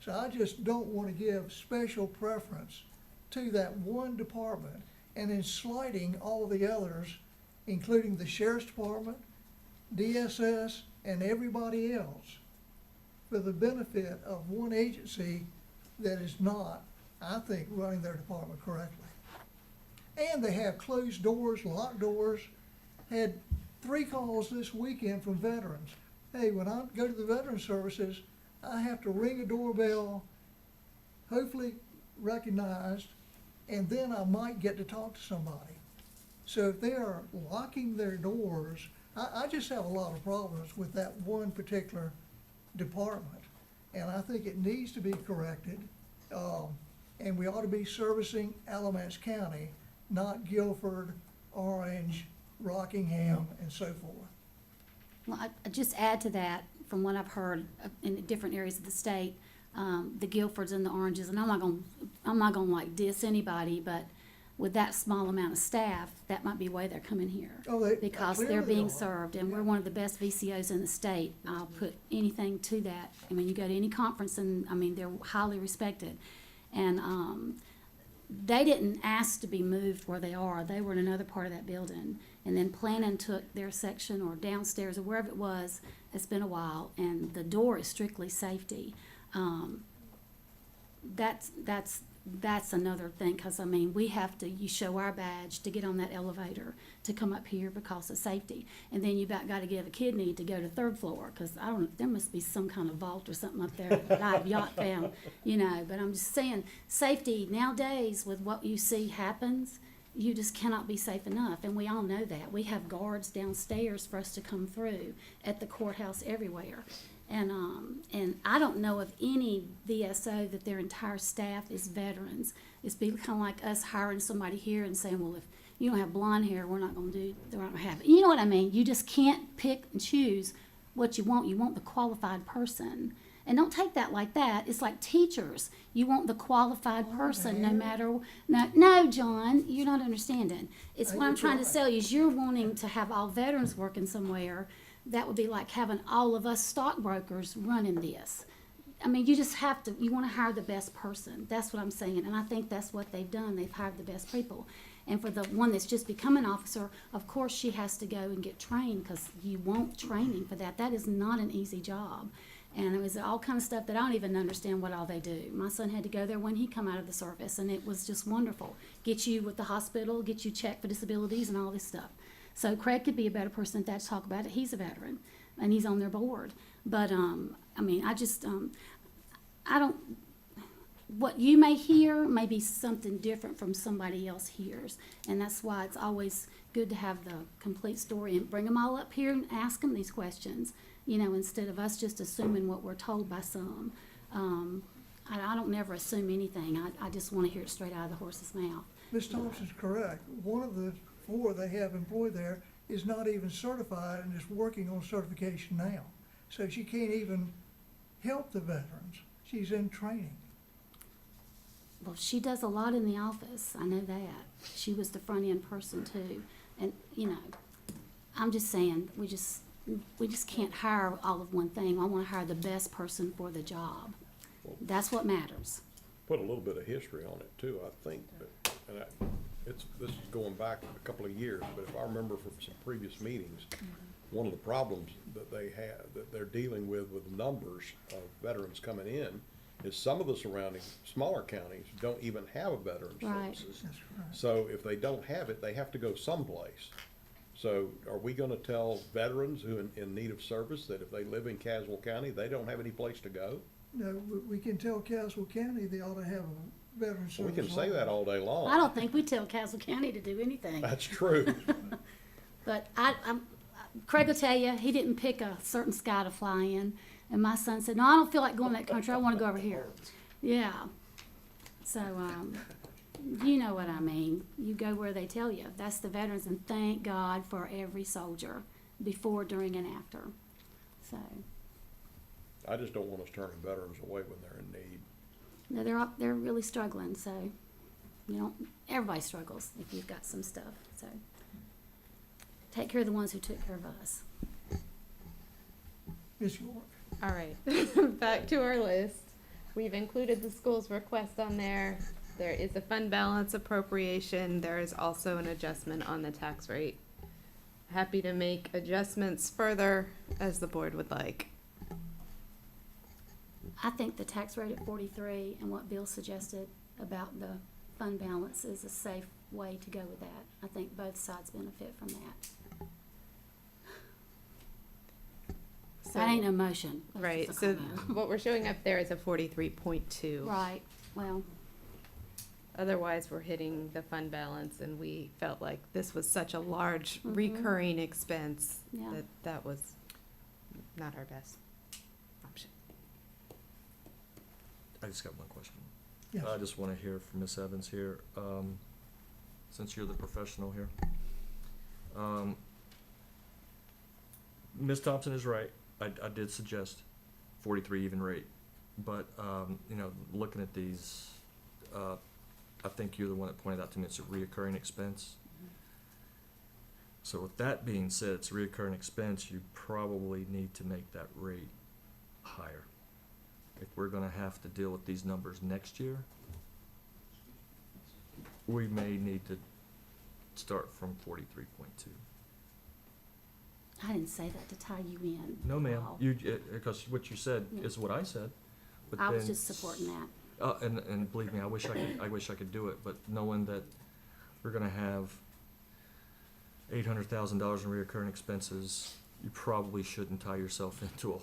So I just don't want to give special preference to that one department and then slighting all the others, including the Sheriff's Department, DSS, and everybody else for the benefit of one agency that is not, I think, running their department correctly. And they have closed doors, locked doors. Had 3 calls this weekend from veterans. Hey, when I go to the veteran services, I have to ring a doorbell, hopefully recognized, and then I might get to talk to somebody. So if they are locking their doors, I just have a lot of problems with that one particular department. And I think it needs to be corrected. And we ought to be servicing Alamance County, not Guilford, Orange, Rockingham, and so forth. Well, I just add to that, from what I've heard in different areas of the state, the Guilfords and the Oranges, and I'm not gonna like diss anybody, but with that small amount of staff, that might be why they're coming here. Because they're clearly being are. served, and we're one of the best VCOs in the state. I'll put anything to that. I mean, you go to any conference and, I mean, they're highly respected. And, they didn't ask to be moved where they are. They were in another part of that building. And then planning took their section or downstairs or wherever it was. It's been a while, and the door is strictly safety. That's another thing, because I mean, you show our badge to get on that elevator to come up here because of safety. And then you about got to give a kidney to go to 3rd floor, because there must be some kind of vault or something up there that I've yacht found, but I'm just saying, safety nowadays with what you see happens, you just cannot be safe enough, and we all know that. We have guards downstairs for us to come through at the courthouse everywhere. And I don't know of any VSO that their entire staff is veterans. It's kind of like us hiring somebody here and saying, well, if you don't have blonde hair, we're not going to have it. You know what I mean? You just can't pick and choose what you want. You want the qualified person. And don't take that like that. It's like teachers. You want the qualified person no matter. No, John, you're not understanding. It's what I'm trying to tell you is you're wanting to have all veterans working somewhere. That would be like having all of us stockbrokers running this. I mean, you just have to, you want to hire the best person. That's what I'm saying. And I think that's what they've done. They've hired the best people. And for the one that's just become an officer, of course she has to go and get trained, because you want training for that. That is not an easy job. And it was all kind of stuff that I don't even understand what all they do. My son had to go there when he come out of the service, and it was just wonderful. Get you with the hospital, get you checked for disabilities and all this stuff. So Craig could be a better person to talk about it. He's a veteran, and he's on their board. But, I mean, I don't, what you may hear may be something different from somebody else hears. And that's why it's always good to have the complete story and bring them all up here and ask them these questions, instead of us just assuming what we're told by some. I don't never assume anything. I just want to hear it straight out of the horse's mouth. Ms. Thompson's correct. One of the 4 they have employed there is not even certified and is working on certification now. So she can't even help the veterans. She's in training. Well, she does a lot in the office. I know that. She was the front end person too. And, I'm just saying, we just can't hire all of one thing. I wanna hire the best person for the job. That's what matters. Put a little bit of history on it too, I think, but, and this is going back a couple of years, but if I remember from some previous meetings, one of the problems that they have, that they're dealing with numbers of veterans coming in, is some of the surrounding smaller counties don't even have a veteran Right. services. So if they don't have it, they have to go someplace. So are we gonna tell veterans who in need of service that if they live in Caswell County, they don't have any place to go? No, we can tell Caswell County they ought to have a veteran service. We can say that all day long. I don't think we tell Castle County to do anything. That's true. But Craig will tell you, he didn't pick a certain sky to fly in. And my son said, no, I don't feel like going to that country. I want to go over here. Yeah. So, you know what I mean. You go where they tell you. That's the veterans, and thank God for every soldier before, during, and after. So, I just don't want us turning veterans away when they're in need. no, they're really struggling. So, everybody struggles if you've got some stuff. So, take care of the ones who took care of us. Ms. York. All right, back to our list. We've included the school's request on there. There is a fund balance appropriation. There is also an adjustment on the tax rate. Happy to make adjustments further as the board would like. I think the tax rate at 43 and what Bill suggested about the fund balance is a safe way to go with that. I think both sides benefit from that. That ain't no motion. That's Right, just a so comment. what we're showing up there is a 43.2. Right, well, Otherwise, we're hitting the fund balance, and we felt like this was such a large recurring expense Yeah. that was not our best option. I just got one question. Yes. I just want to hear from Ms. Evans here, since you're the professional here. Ms. Thompson is right. I did suggest 43 even rate, but, looking at these, I think you're the one that pointed out to me it's a reoccurring expense. So with that being said, it's a reoccurring expense, you probably need to make that rate higher. If we're gonna have to deal with these numbers next year, we may need to start from 43.2. I didn't say that to tie you in. No, ma'am, Paul. because what you said Yeah. is what I said. But I was then- just supporting that. And believe me, I wish I could do it, but knowing that we're gonna have $800,000 in reoccurring expenses, you probably shouldn't tie yourself into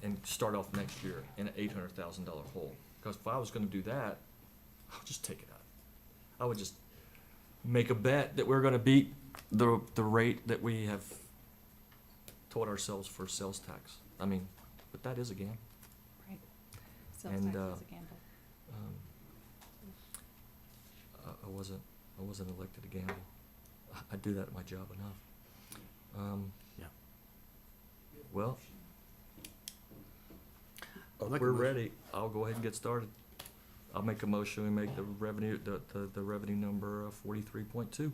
and start off next year in an $800,000 hole. Because if I was gonna do that, I'll just take it out. I would just make a bet that we're gonna beat the rate that we have told ourselves for sales tax. I mean, but that is a gamble. Right. Sales And, tax is a gamble. I wasn't elected to gamble. I do that at my job enough. Yeah. Well, I'll make a we're motion. ready. I'll go ahead and get started. I'll make a motion. We make the revenue, the revenue number 43.2.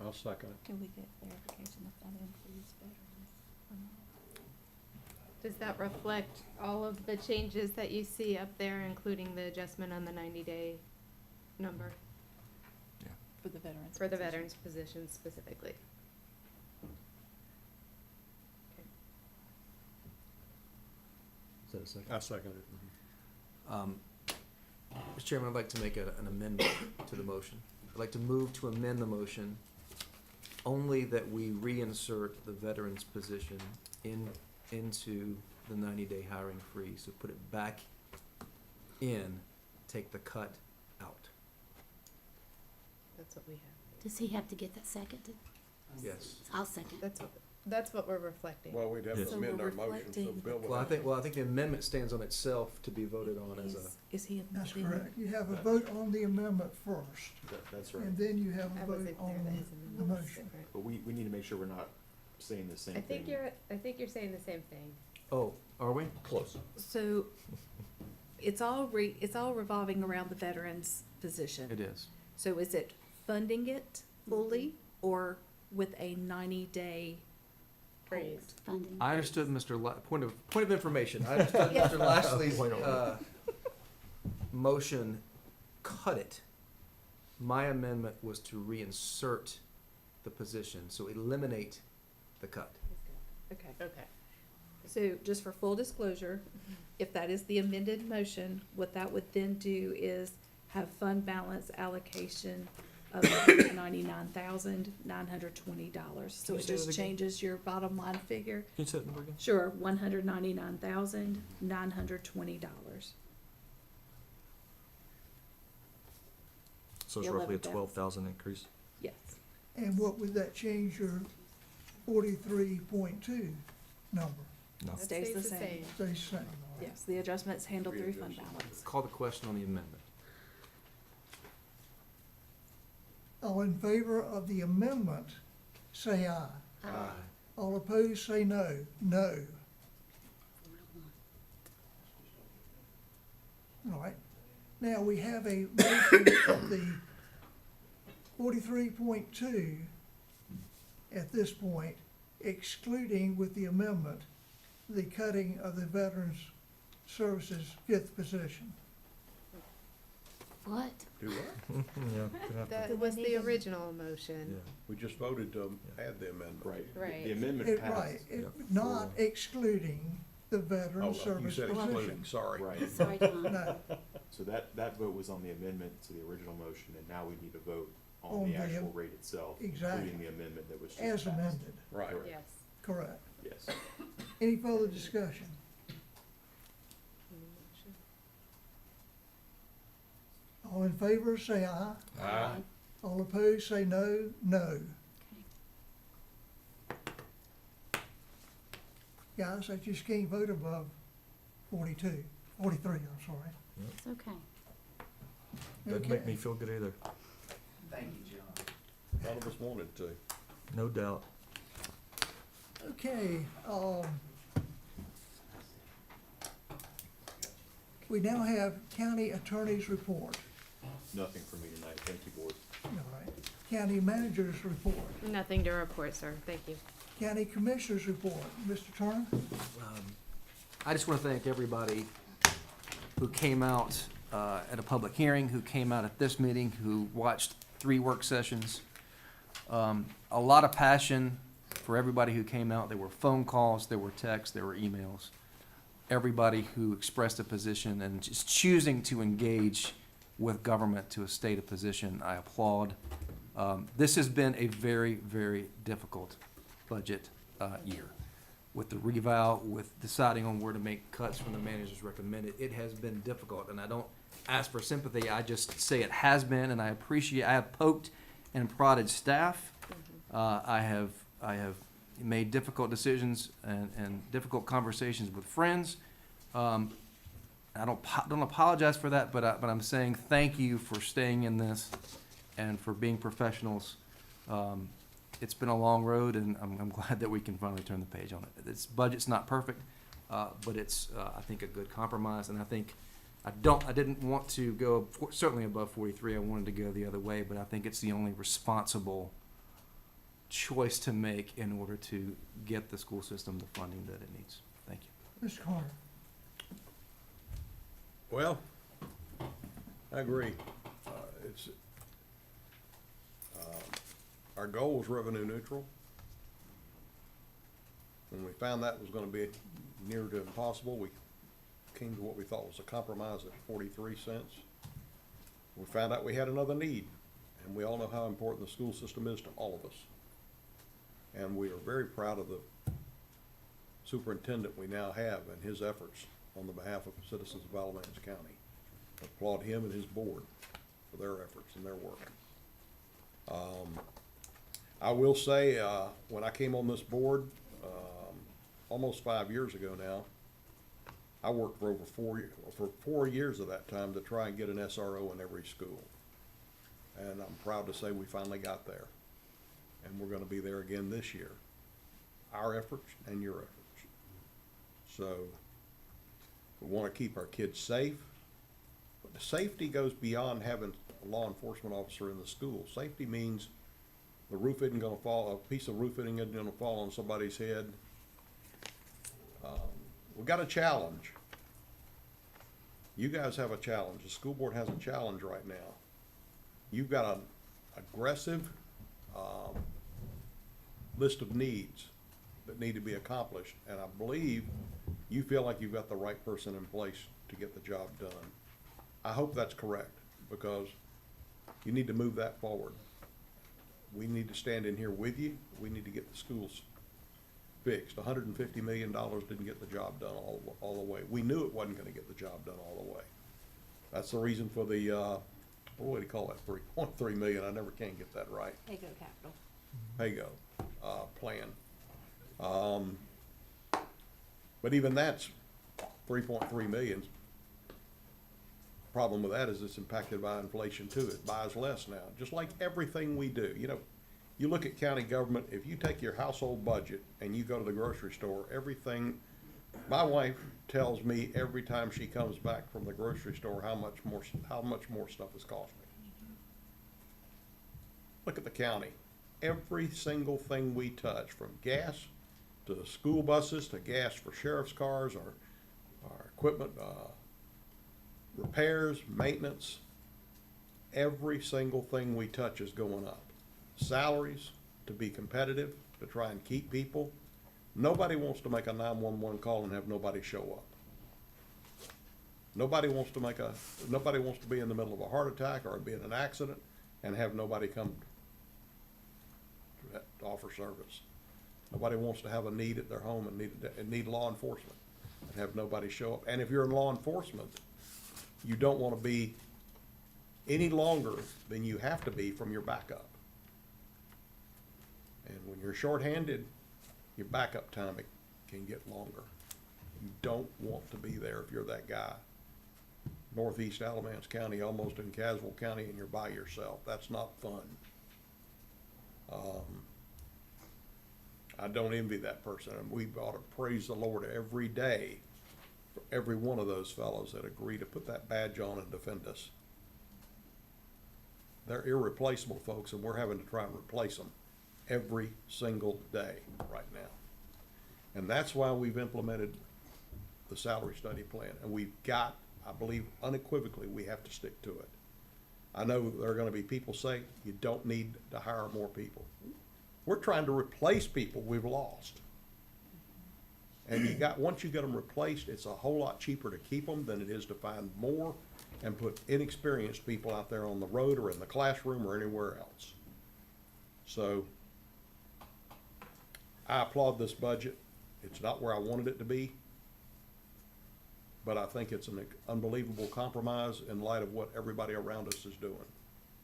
I'll second it. Can we get clarification if that includes veterans or not? Does that reflect all of the changes that you see up there, including the adjustment on the 90-day number For the veterans. for the position. veterans position specifically? Is that a second? I second it. Mr. Chairman, I'd like to make an amendment to the motion. I'd like to move to amend the motion only that we reinsert the veterans position into the 90-day hiring freeze. So put it back in, take the cut out. That's what we have. Does he have to get that seconded? Yes. I'll second. That's what we're reflecting. Well, we'd have Yes. to amend So our we're motion, so reflecting- Bill would Well, I have. think the amendment stands on itself to be voted on as a. Is he That's amending? correct. You have a vote on the amendment first, That's and then you have I a vote wasn't clear on that his the amendment was motion. different. But we need to make sure we're not saying the same I thing. think you're saying the same thing. Oh, are we? Close. So it's all revolving around the veterans position. It is. So is it funding it fully or with a 90-day hold. Funding. I understood point of information. I understood Yes. Mr. Lashley's, motion cut it. My amendment was to reinsert the position, so eliminate the cut. Okay. So just for full disclosure, if that is the amended motion, what that would then do is have fund balance allocation of $199,920. So Can you it say that just again? changes your bottom line figure. Can you say that number again? Sure, $199,920. So it's The roughly a 11,000. 12,000 increase? Yes. And what would that change your 43.2 number? No. It stays the same. Stays the same. Yes, the adjustment's handled through fund balance. Call the question on the amendment. All in favor of the amendment, say aye. Aye. All opposed, say no. No. All right. Now, we have a motion of the 43.2 at this point, excluding with the amendment, the cutting of the Veterans Services fifth position. What? Do what? Yeah. That was the original motion. We just voted to add the amendment. Right. Right. The amendment It- passed. Right, not excluding the Oh, Veterans you Service said position. excluding, sorry. Right. Sorry, Tom. No, So that vote was on the amendment to the original motion, and now we need to vote On on the the- actual rate itself, exactly. including the amendment that was just as passed. amended, Right. Correct. Yes. correct. Yes. Any further discussion? All in favor, say aye. Aye. All opposed, say no. No. Guys, I just can't vote above 43, I'm sorry. It's okay. Doesn't make me feel good either. Thank you, John. None of us wanted to. No doubt. Okay, we now have county attorney's report. Nothing for me tonight. Thank you, board. All right. County manager's report. Nothing to report, sir. Thank you. County commissioner's report. Mr. Turner? I just want to thank everybody who came out at a public hearing, who came out at this meeting, who watched 3 work sessions. A lot of passion for everybody who came out. There were phone calls, there were texts, there were emails. Everybody who expressed a position and just choosing to engage with government to state a position, I applaud. This has been a very, very difficult budget year. With the revow, with deciding on where to make cuts from the manager's recommended, it has been difficult, and I don't ask for sympathy, I just say it has been, and I have poked and prodded staff. I have made difficult decisions and difficult conversations with friends. I don't apologize for that, but I'm saying thank you for staying in this and for being professionals. It's been a long road, and I'm glad that we can finally turn the page on it. This budget's not perfect, but it's I think a good compromise, and I think I didn't want to go certainly above 43. I wanted to go the other way, but I think it's the only responsible choice to make in order to get the school system the funding that it needs. Thank you. Mr. Carter? Well, I agree. Our goal was revenue neutral. When we found that was gonna be near to impossible, we came to what we thought was a compromise at 43 cents. We found out we had another need, and we all know how important the school system is to all of us. And we are very proud of the superintendent we now have and his efforts on the behalf of the citizens of Alamance County. Applaud him and his board for their efforts and their work. I will say, when I came on this board, almost 5 years ago now, I worked for over 4 years of that time to try and get an SRO in every school. And I'm proud to say we finally got there. And we're gonna be there again this year. Our efforts and your efforts. So, we wanna keep our kids safe. But the safety goes beyond having a law enforcement officer in the school. Safety means The roof isn't gonna fall, a piece of roof isn't gonna fall on somebody's head. We've got a challenge. You guys have a challenge. The school board has a challenge right now. You've got an aggressive, list of needs that need to be accomplished, and I believe you feel like you've got the right person in place to get the job done. I hope that's correct, because you need to move that forward. We need to stand in here with you. We need to get the schools fixed. $150 million didn't get the job done all the way. We knew it wasn't gonna get the job done all the way. That's the reason for the, what do you call that, 3.3 million, I never can get that right. Paygo Capital. PAYGO, plan. But even that's 3.3 million. Problem with that is it's impacted by inflation too. It buys less now, just like everything we do. You know, you look at county government, if you take your household budget and you go to the grocery store, everything, my wife tells me every time she comes back from the grocery store how much more stuff is costing. Look at the county. Every single thing we touch, from gas to school buses to gas for sheriff's cars, our equipment, repairs, maintenance, every single thing we touch is going up. Salaries, to be competitive, to try and keep people. Nobody wants to make a 911 call and have nobody show up. Nobody wants to be in the middle of a heart attack or be in an accident and have nobody come to offer service. Nobody wants to have a need at their home and need law enforcement and have nobody show up. And if you're in law enforcement, you don't want to be any longer than you have to be from your backup. And when you're shorthanded, your backup time can get longer. You don't want to be there if you're that guy. Northeast Alamance County, almost in Caswell County, and you're by yourself. That's not fun. I don't envy that person, and we ought to praise the Lord every day for every one of those fellows that agree to put that badge on and defend us. They're irreplaceable, folks, and we're having to try and replace them every single day right now. And that's why we've implemented the salary study plan, and we've got, I believe unequivocally, we have to stick to it. I know there are gonna be people say, you don't need to hire more people. We're trying to replace people we've lost. And once you get them replaced, it's a whole lot cheaper to keep them than it is to find more and put inexperienced people out there on the road or in the classroom or anywhere else. So, I applaud this budget. It's not where I wanted it to be, but I think it's an unbelievable compromise in light of what everybody around us is doing.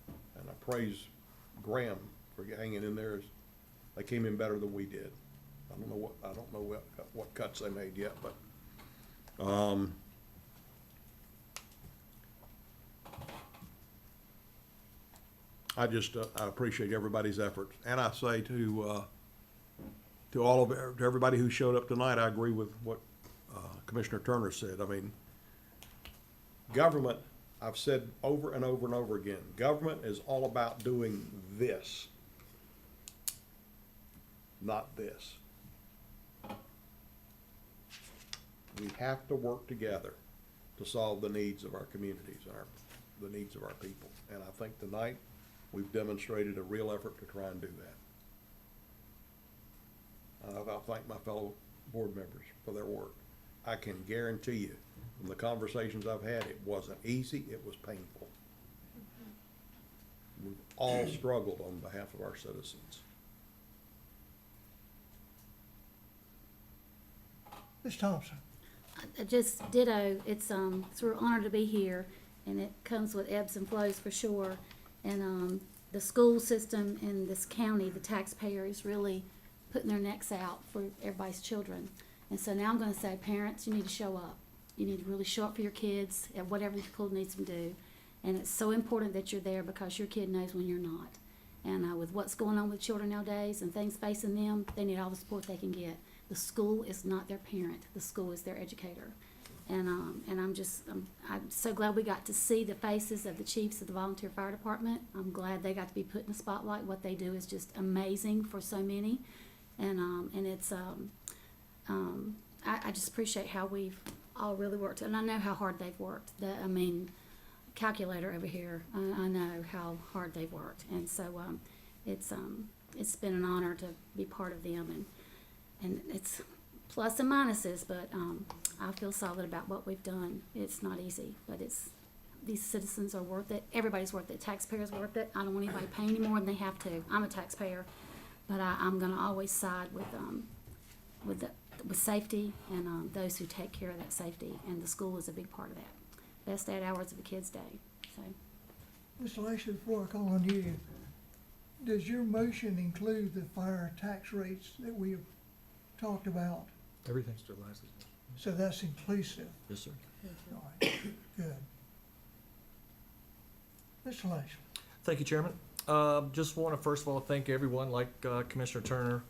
And I praise Graham for hanging in there. They came in better than we did. I don't know what cuts they made yet, but, I appreciate everybody's efforts. And I say to everybody who showed up tonight, I agree with what, Commissioner Turner said. I mean, government, I've said over and over and over again, government is all about doing this, not this. We have to work together to solve the needs of our communities and the needs of our people. And I think tonight, we've demonstrated a real effort to try and do that. I'll thank my fellow board members for their work. I can guarantee you, from the conversations I've had, it wasn't easy, it was painful. We've all struggled on behalf of our citizens. Ms. Thompson. Just ditto, it's we're honored to be here, and it comes with ebbs and flows for sure. And the school system in this county, the taxpayer is really putting their necks out for everybody's children. And so now I'm gonna say, parents, you need to show up. You need to really show up for your kids at whatever the school needs them to do. And it's so important that you're there because your kid knows when you're not. And with what's going on with children nowadays and things facing them, they need all the support they can get. The school is not their parent. The school is their educator. And I'm so glad we got to see the faces of the chiefs of the volunteer fire department. I'm glad they got to be put in the spotlight. What they do is just amazing for so many. And it's, I just appreciate how we've all really worked. And I know how hard they've worked. Calculator over here, I know how hard they've worked. And so, it's been an honor to be part of them. And it's plus and minuses, but I feel solid about what we've done. It's not easy, but these citizens are worth it. Everybody's worth it. Taxpayers worth it. I don't want anybody paying any more than they have to. I'm a taxpayer, but I'm going to always side with safety and those who take care of that safety. And the school is a big part of that. Best 8 hours of a kid's day. So, Mr. Lashley, before I call on you, does your motion include the fire tax rates that we have talked about? Everything. So that's inclusive? Yes, sir. All right, good. Mr. Lashley. Thank you, Chairman. Just want to first of all thank everyone, like Commissioner Turner.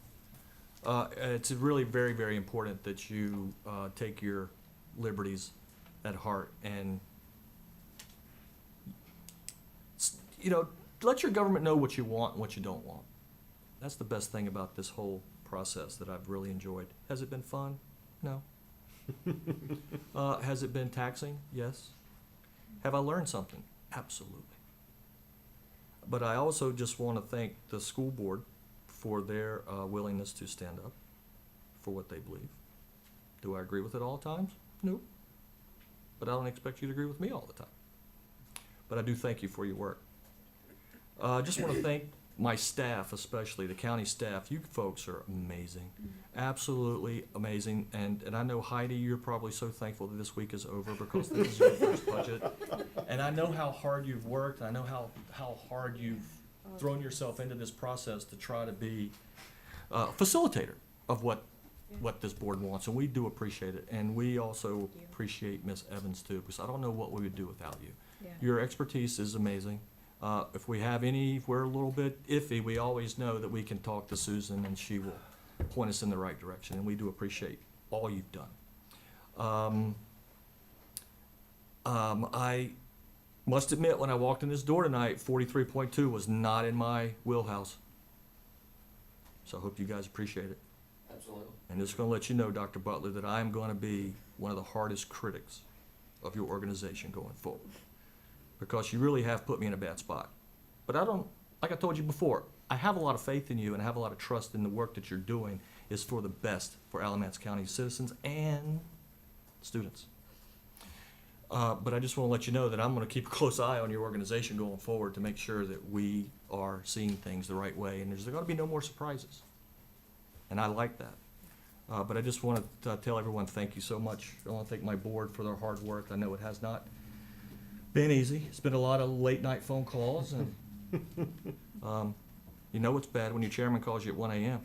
It's really very, very important that you take your liberties at heart and, let your government know what you want and what you don't want. That's the best thing about this whole process that I've really enjoyed. Has it been fun? No. Has it been taxing? Yes. Have I learned something? Absolutely. But I also just want to thank the school board for their willingness to stand up for what they believe. Do I agree with it all the times? No. But I don't expect you to agree with me all the time. But I do thank you for your work. I just want to thank my staff, especially the county staff. You folks are amazing, absolutely amazing. And I know, Heidi, you're probably so thankful that this week is over because this is your first budget. And I know how hard you've worked. I know how hard you've thrown yourself into this process to try to be a facilitator of what this board wants. And we do appreciate it. And we also appreciate Ms. Evans too, because I don't know what we would do without you. Yeah. Your expertise is amazing. If we're a little bit iffy, we always know that we can talk to Susan and she will point us in the right direction, and we do appreciate all you've done. I must admit, when I walked in this door tonight, 43.2 was not in my wheelhouse. So I hope you guys appreciate it. Absolutely. And just going to let you know, Dr. Butler, that I am going to be one of the hardest critics of your organization going forward, because you really have put me in a bad spot. But like I told you before, I have a lot of faith in you and I have a lot of trust in the work that you're doing is for the best for Alamance County citizens and students. But I just want to let you know that I'm going to keep a close eye on your organization going forward to make sure that we are seeing things the right way and there's going to be no more surprises. And I like that. But I just want to tell everyone thank you so much. I want to thank my board for their hard work. I know it has not been easy. It's been a lot of late night phone calls and it's bad when your chairman calls you at 1 a.m.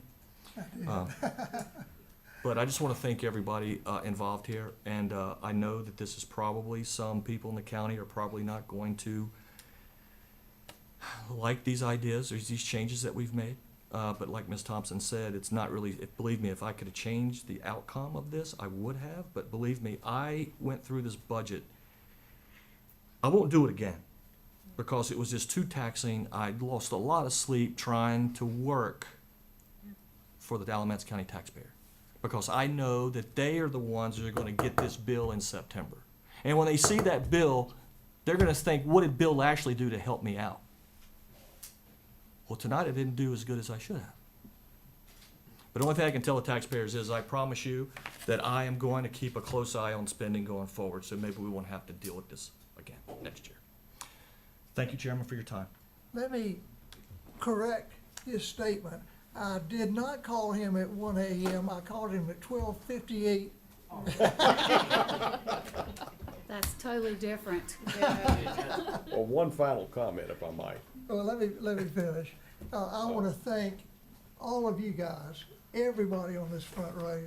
But I just want to thank everybody involved here, and I know that this is probably, some people in the county are probably not going to like these ideas or these changes that we've made. But like Ms. Thompson said, it's not really, believe me, if I could have changed the outcome of this, I would have. But believe me, I went through this budget. I won't do it again because it was just too taxing. I lost a lot of sleep trying to work for the Alamance County taxpayer because I know that they are the ones that are going to get this bill in September. And when they see that bill, they're going to think, what did Bill Lashley do to help me out? Well, tonight I didn't do as good as I should have. But the only thing I can tell the taxpayers is I promise you that I am going to keep a close eye on spending going forward, so maybe we won't have to deal with this again next year. Thank you, Chairman, for your time. Let me correct his statement. I did not call him at 1 a.m. I called him at 12:58. that's totally different. Well, one final comment, if I might. Well, let me finish. I want to thank all of you guys, everybody on this front row,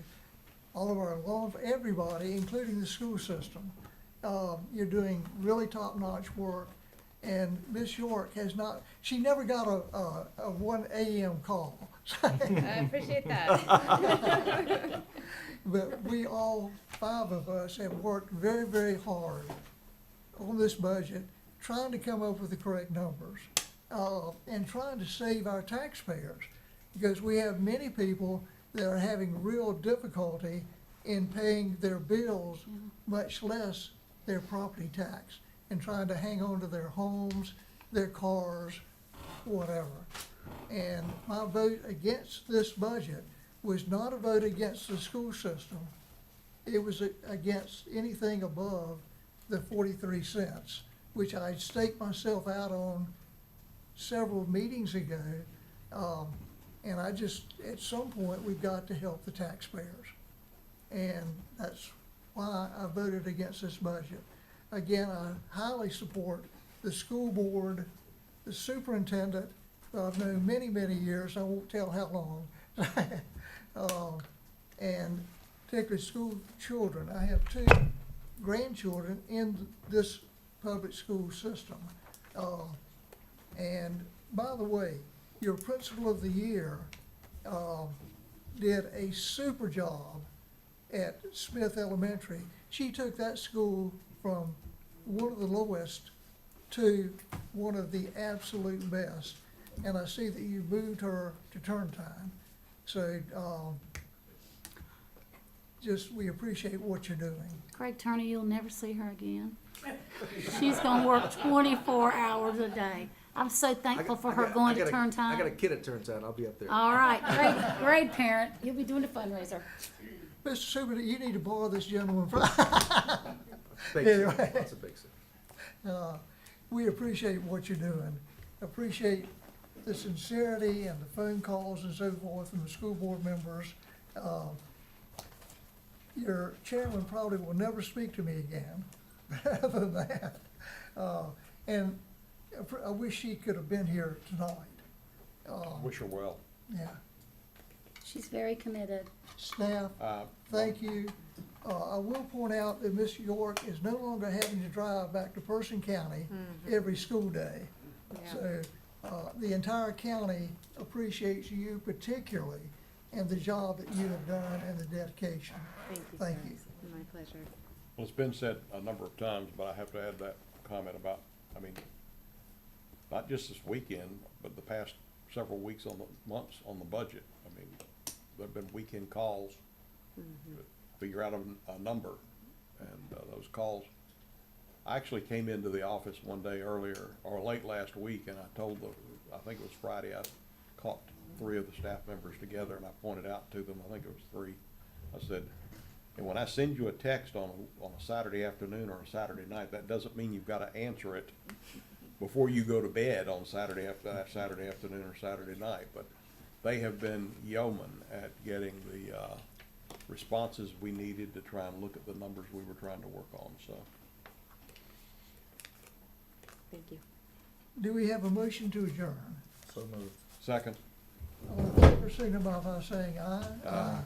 all of our everybody, including the school system. You're doing really top-notch work, and Miss York she never got a 1 a.m. call. I appreciate that. But we all, 5 of us, have worked very, very hard on this budget, trying to come up with the correct numbers, and trying to save our taxpayers. Because we have many people that are having real difficulty in paying their bills, much less their property tax, and trying to hang on to their homes, their cars, whatever. And my vote against this budget was not a vote against the school system. It was against anything above the 43 cents, which I staked myself out on several meetings ago. And I just, at some point, we've got to help the taxpayers. And that's why I voted against this budget. Again, I highly support the school board, the superintendent, who I've known many, many years, I won't tell how long. And particularly school children. I have 2 grandchildren in this public school system. And by the way, your principal of the year did a super job at Smith Elementary. She took that school from one of the lowest to one of the absolute best. And I see that you moved her to term time. So just, we appreciate what you're doing. Craig Turner, you'll never see her again. She's gonna work 24 hours a day. I'm so thankful for her going to turn time. I got a kid at turn time. I'll be up there. All right, great parent. You'll be doing a fundraiser. Mr. Superintendent, you need to borrow this gentleman for. Big Anyway. That's a big city. We appreciate what you're doing. Appreciate the sincerity and the phone calls and so forth from the school board members. Your chairman probably will never speak to me again, other than that. And I wish he could have been here tonight. Wish her well. Yeah. She's very committed. Staff, thank you. I will point out that Ms. York is no longer having to drive back to Person County every school day. Yeah. So, the entire county appreciates you particularly and the job that you have done and the dedication. Thank you, Thank sir. you. My pleasure. Well, it's been said a number of times, but I have to add that comment about, I mean, not just this weekend, but the past several weeks months on the budget. I mean, there've been weekend calls to figure out a number, and those calls. I actually came into the office one day earlier, or late last week, and I told I think it was Friday, I caught 3 of the staff members together, and I pointed out to them, I think it was 3, I said, and when I send you a text on a Saturday afternoon or a Saturday night, that doesn't mean you've got to answer it before you go to bed on Saturday afternoon or Saturday night. But they have been yeoman at getting the responses we needed to try and look at the numbers we were trying to work on, so. Thank you. Do we have a motion to adjourn? So moved. Second. All in favor, signify by saying aye. Aye.